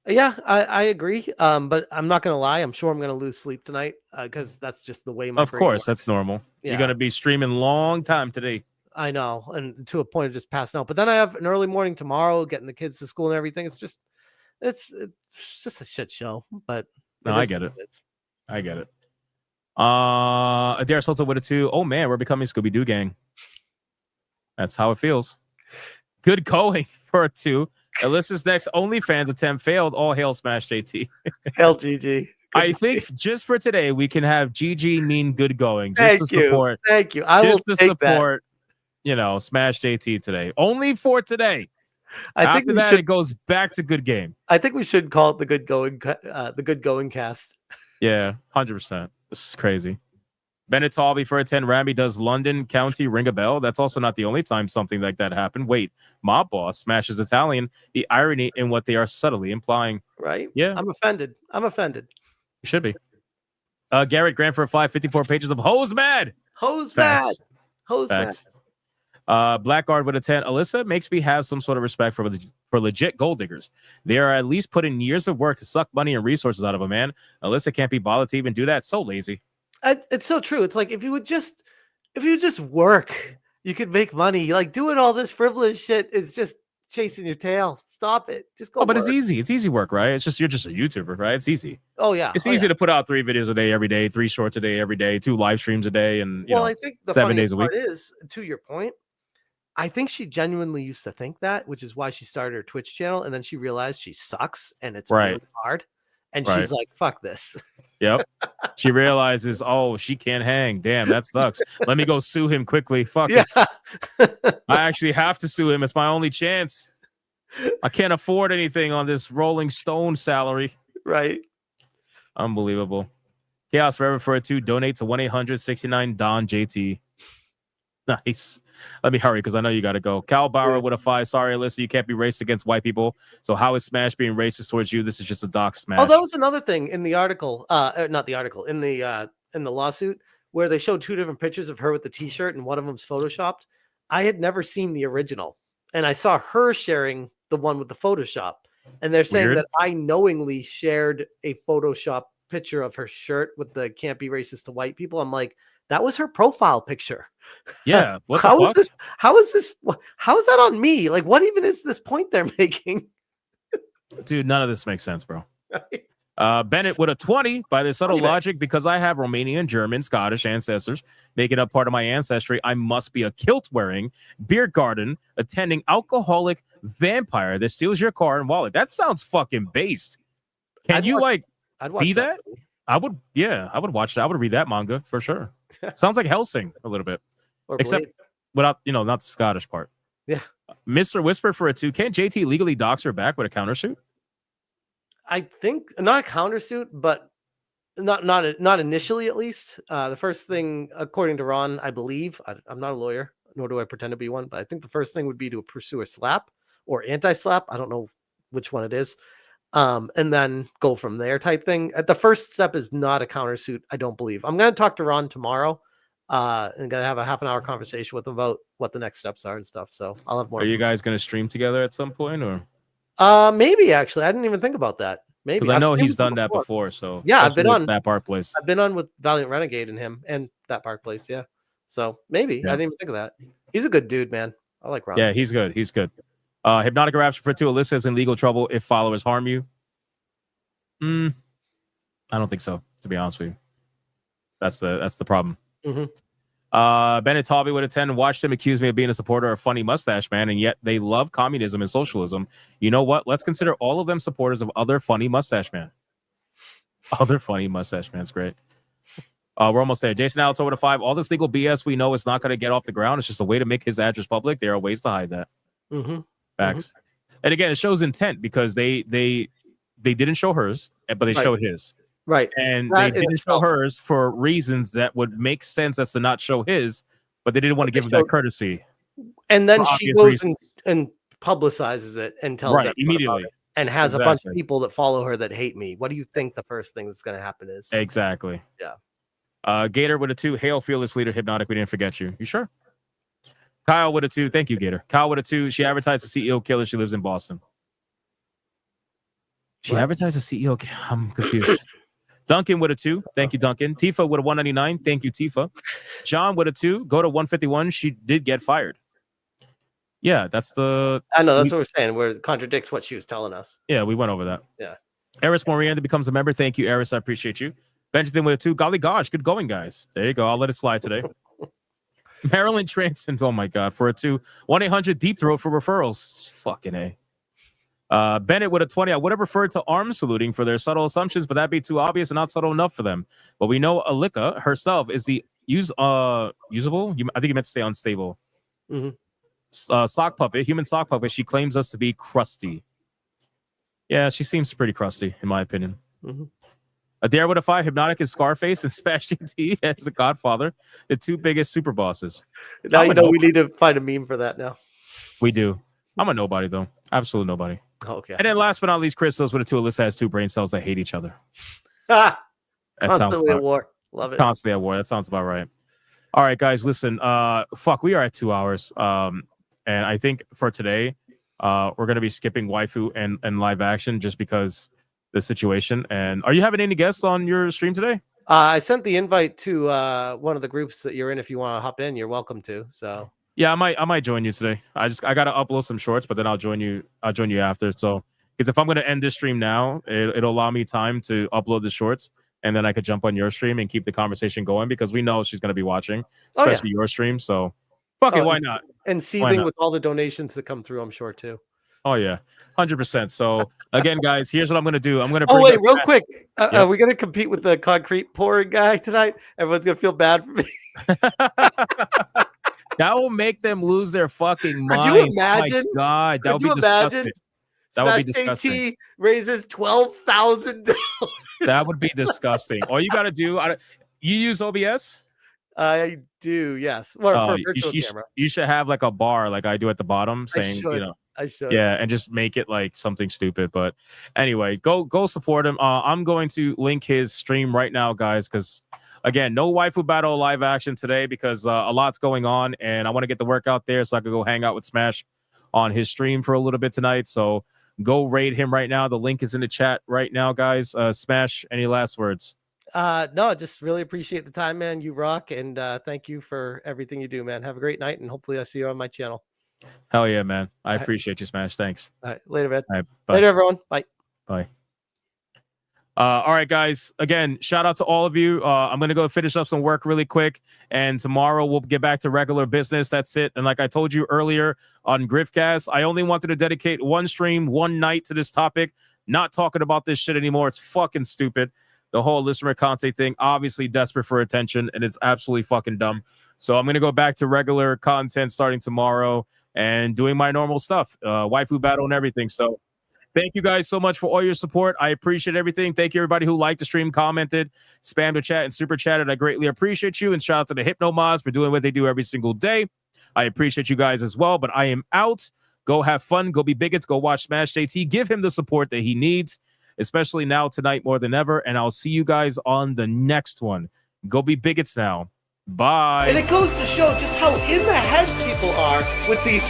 Yeah, I agree. But I'm not gonna lie. I'm sure I'm gonna lose sleep tonight because that's just the way my Of brain course, works. that's normal. Yeah. You're gonna be streaming long time today. I know, and to a point of just passing out. But then I have an early morning tomorrow, getting the kids to school and everything. It's just a shit show. But No, I get it. I get it. Adair Soto with a 2. Oh man, we're becoming Scooby-Doo gang. That's how it feels. Good going for a 2. Alyssa's next OnlyFans attempt failed. All hail SmashJT. Hail GG. I think just for today we can have GG mean good going. Just Thank to you. support. Thank you. I will just to take that. support. SmashJT today. Only for today. I think After we that, should- it goes back to good game. I think we should call it the good going cast. Yeah, 100%. This is crazy. Bennett Talby for a 10. Ramby does London County ring a bell? That's also not the only time something like that happened. Wait, Mob Boss smashes Italian. The irony in what they are subtly implying. Right? Yeah. I'm offended. You should be. Garrett Grant for a 5. 54 pages of Hose Mad. Hose Facts. mad. Hose Facts. mad. Blackguard with a 10. Alyssa makes me have some sort of respect for legit gold diggers. They are at least putting years of work to suck money and resources out of a man. Alyssa can't be bothered to even do that. So lazy. It's so true. It's like if you just work, you could make money. Like doing all this frivolous shit is just chasing your tail. Stop it. Just go. But it's work. easy. It's easy work, right? It's just you're just a YouTuber, right? It's easy. Oh yeah. It's easy to put out 3 videos a day every day, 3 shorts a day every day, 2 live streams a day, and I think the 7 days funniest a week. part is, to your point, I think she genuinely used to think that, which is why she started her Twitch channel, and then she realized she sucks and it's Right. really hard, and Right. she's like, "Fuck this." Yep. She realizes, oh, she can't hang. Damn, that sucks. Let me go sue him quickly. Fuck it. I actually have to sue him. It's my only chance. I can't afford anything on this Rolling Stone salary. Right. Unbelievable. Chaos Forever for a 2. Donate to 1-800-69 Don JT. Nice. Let me hurry because I know you got to go. Cal Bauer with a 5. Sorry, Alyssa, you can't be racist against white people. So how is Smash being racist towards you? This is just a doc smash. Oh, that was another thing in the article. Not the article, in the lawsuit where they showed 2 different pictures of her with the T-shirt, and one of them's photoshopped. I had never seen the original, and I saw her sharing the one with the Photoshop, and they're saying Weird. that I knowingly shared a Photoshop picture of her shirt with the "can't be racist to white people." I'm like, that was her profile picture. Yeah. What the How fuck? is this? How is this? How is that on me? Like, what even is this point they're making? Dude, none of this makes sense, bro. Bennett with a 20 by the subtle logic, because I have Romanian, German, Scottish ancestors making up part of my ancestry. I must be a kilt wearing, beer garden attending alcoholic vampire that steals your car and wallet. That sounds fucking based. Can you I'd watch be that? I would watch that. I would read that manga for sure. Sounds like Hellsing a little bit. Or Except Blade. without, not the Scottish part. Yeah. Mr. Whisper for a 2. Can't JT legally dox her back with a countersuit? I think not a countersuit, but not initially at least. The first thing, according to Ron, I believe, I'm not a lawyer, nor do I pretend to be one, but I think the first thing would be to pursue a slap or anti-slap. I don't know which one it is. And then go from there type thing. The first step is not a countersuit, I don't believe. I'm going to talk to Ron tomorrow and going to have a half an hour conversation with him about what the next steps are and stuff. So I'll have more. Are you guys going to stream together at some point, or? Maybe actually. I didn't even think about that. Maybe. Because I know he's done that before. So yeah, I've been on that Park Place. I've been on with Valiant Renegade and him and that Park Place. Yeah. So maybe I didn't even think of that. He's a good dude, man. I like Ron. Yeah, he's good. He's good. Hypnotic Raps for 2. Alyssa is in legal trouble if followers harm you. I don't think so, to be honest with you. That's the problem. Bennett Taubey with a 10. Watched him accuse me of being a supporter of Funny Mustache Man, and yet they love communism and socialism. You know what? Let's consider all of them supporters of other Funny Mustache Man. Other Funny Mustache Man's great. We're almost there. Jason Alto with a 5. All this legal BS we know is not going to get off the ground. It's just a way to make his address public. There are ways to hide that. Facts. And again, it shows intent because they didn't show hers, but they showed his. Right. And they didn't show hers for reasons that would make sense as to not show his, but they didn't want to give him that courtesy. And then she goes and publicizes it and tells everyone immediately about it and has a bunch of people that follow her that hate me. What do you think the first thing that's going to happen is? Exactly. Yeah. Gator with a 2. Hail, fearless leader, Hypnotic. We didn't forget you. You sure? Kyle with a 2. Thank you, Gator. Kyle with a 2. She advertised the CEO killer. She lives in Boston. She advertised the CEO. I'm confused. Duncan with a 2. Thank you, Duncan. Tifa with a 199. Thank you, Tifa. John with a 2. Go to 151. She did get fired. Yeah, that's the. I know that's what we're saying. Where it contradicts what she was telling us. Yeah, we went over that. Yeah. Eris Miranda becomes a member. Thank you, Eris. I appreciate you. Benjamin with a 2. Golly gosh, good going, guys. There you go. I'll let it slide today. Marilyn Transon. Oh my God, for a 2. 1-800 Deep Throat for referrals. Fucking A. Bennett with a 20. I would have referred to arm saluting for their subtle assumptions, but that'd be too obvious and not subtle enough for them. But we know Alika herself is the usable. I think you meant to say unstable. Sock puppet, human sock puppet. She claims us to be crusty. Yeah, she seems pretty crusty, in my opinion. Adair with a 5. Hypnotic is Scarface and SmashJT as the Godfather, the 2 biggest super bosses. Now you know we need to find a meme for that now. We do. I'm a nobody, though. Absolute nobody. Okay. And then last but not least, Crystals with a 2. Alyssa has 2 brain cells that hate each other. Constantly at war. Love it. Constantly at war. That sounds about right. All right, guys, listen. We are at 2 hours. And I think for today, we're going to be skipping waifu and live action just because the situation. And are you having any guests on your stream today? I sent the invite to one of the groups that you're in. If you want to hop in, you're welcome to. So yeah, I might join you today. I gotta upload some shorts, but then I'll join you after. So because if I'm gonna end this stream now, it'll allow me time to upload the shorts, and then I could jump on your stream and keep the conversation going because we know she's gonna be watching, especially your stream. So fuck it, why not? And seething with all the donations that come through, I'm sure too. Oh yeah, 100%. So again, guys, here's what I'm gonna do. I'm gonna. Oh wait, real quick. Are we gonna compete with the concrete pouring guy tonight? Everyone's gonna feel bad for me. That will make them lose their fucking mind. Could you imagine? Oh my God, that would be disgusting. That would be disgusting. SmashJT raises $12,000. That would be disgusting. All you got to do, you use OBS? I do, yes. Well, for a virtual camera. You should have like a bar like I do at the bottom saying, I should. Yeah, and just make it like something stupid. But anyway, go support him. I'm going to link his stream right now, guys, because again, no waifu battle live action today because a lot's going on, and I want to get the work out there so I could go hang out with Smash on his stream for a little bit tonight. So go raid him right now. The link is in the chat right now, guys. Smash, any last words? No, just really appreciate the time, man. You rock, and thank you for everything you do, man. Have a great night, and hopefully I see you on my channel. Hell yeah, man. I appreciate you, Smash. Thanks. All right, later, man. All right, bye. Later, everyone. Bye. Bye. All right, guys. Again, shout out to all of you. I'm going to go finish up some work really quick, and tomorrow we'll get back to regular business. That's it. And like I told you earlier on Griffcast, I only wanted to dedicate one stream, one night to this topic. Not talking about this shit anymore. It's fucking stupid. The whole Alyssa Mercante thing, obviously desperate for attention, and it's absolutely fucking dumb. So I'm going to go back to regular content starting tomorrow. and doing my normal stuff, waifu battle and everything. So thank you guys so much for all your support. I appreciate everything. Thank you, everybody who liked the stream, commented, spammed the chat, and super chatted. I greatly appreciate you. And shout out to the Hypnomods for doing what they do every single day. I appreciate you guys as well. But I am out. Go have fun. Go be bigots. Go watch SmashJT. Give him the support that he needs, especially now, tonight, more than ever. And I'll see you guys on the next one. Go be bigots now. Bye. And it goes to show just how in the heads people are with these.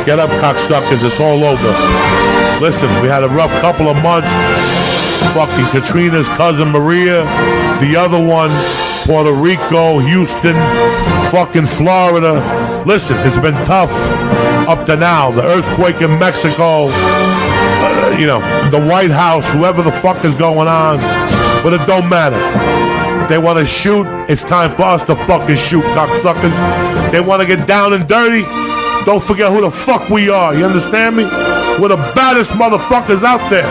Get up, cocksuckers. It's all over. Listen, we had a rough couple of months. Fucking Katrina's cousin Maria. The other one, Puerto Rico, Houston, fucking Florida. Listen, it's been tough up to now. The earthquake in Mexico. You know, the White House, whoever the fuck is going on. But it don't matter. They want to shoot. It's time for us to fucking shoot, cocksuckers. They want to get down and dirty. Don't forget who the fuck we are. You understand me? We're the baddest motherfuckers out there.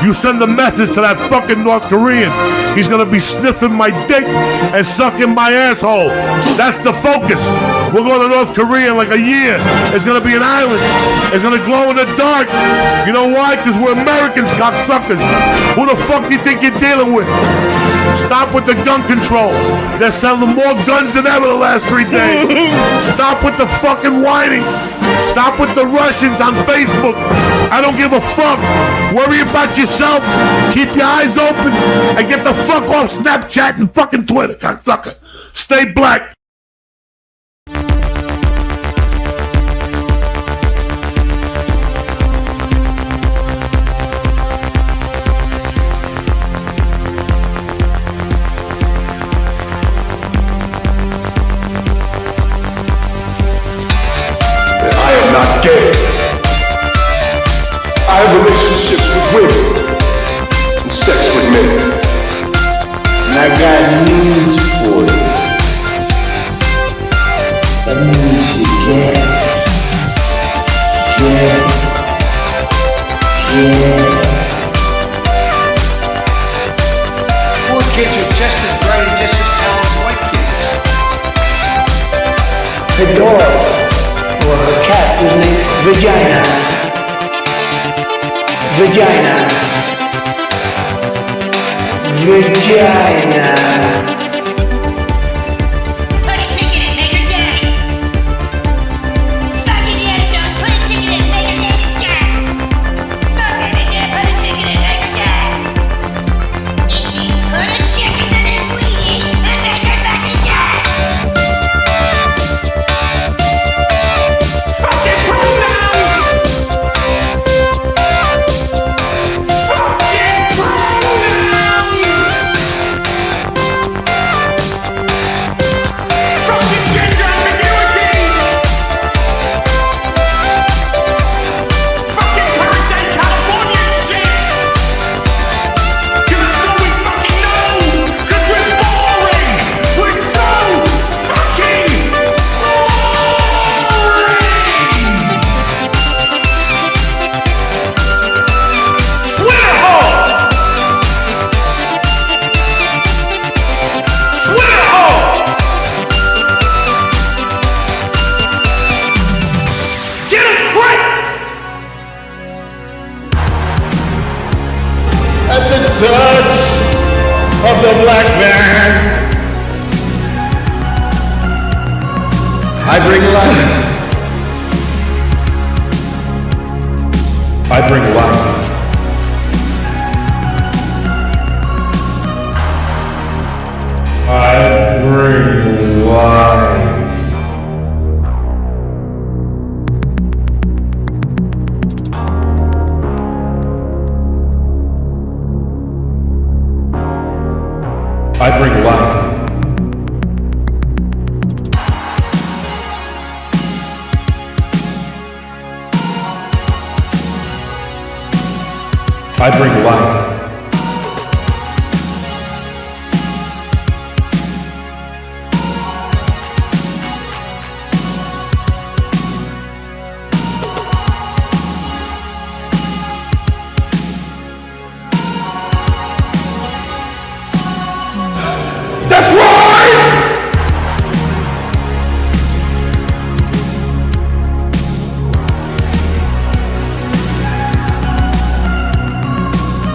You send a message to that fucking North Korean. He's gonna be sniffing my dick and sucking my asshole. That's the focus. We're going to North Korea in like a year. It's gonna be an island. It's gonna glow in the dark. You know why? Because we're Americans, cocksuckers. Who the fuck do you think you're dealing with? Stop with the gun control. They're selling more guns than ever the last 3 days. Stop with the fucking whining. Stop with the Russians on Facebook. I don't give a fuck. Worry about yourself. Keep your eyes open and get the fuck off Snapchat and fucking Twitter, cocksucker. Stay black. Not gay. I have relationships with women and sex with men. And I got news for you. That means you get. Poor kids are just as bright and just as talented as white kids. The dog. Well, her cat was named Vagina. Put a ticket in, make her gay. Fuck Indiana Jones, put a ticket in, make her lady gay. Fuck baby gay, put a ticket in, make her gay. It means put a chicken in it we eat and make her fucking gay. Fucking pronouns! Fucking pronouns! Fucking gender ambiguity! Fucking current day California shit! 'Cause that's all we fucking know! 'Cause we're boring! We're so fucking Twitter hole! Twitter hole! Get a grip! At the touch of the black man, I bring life. I bring life. I bring life. I bring life. I bring light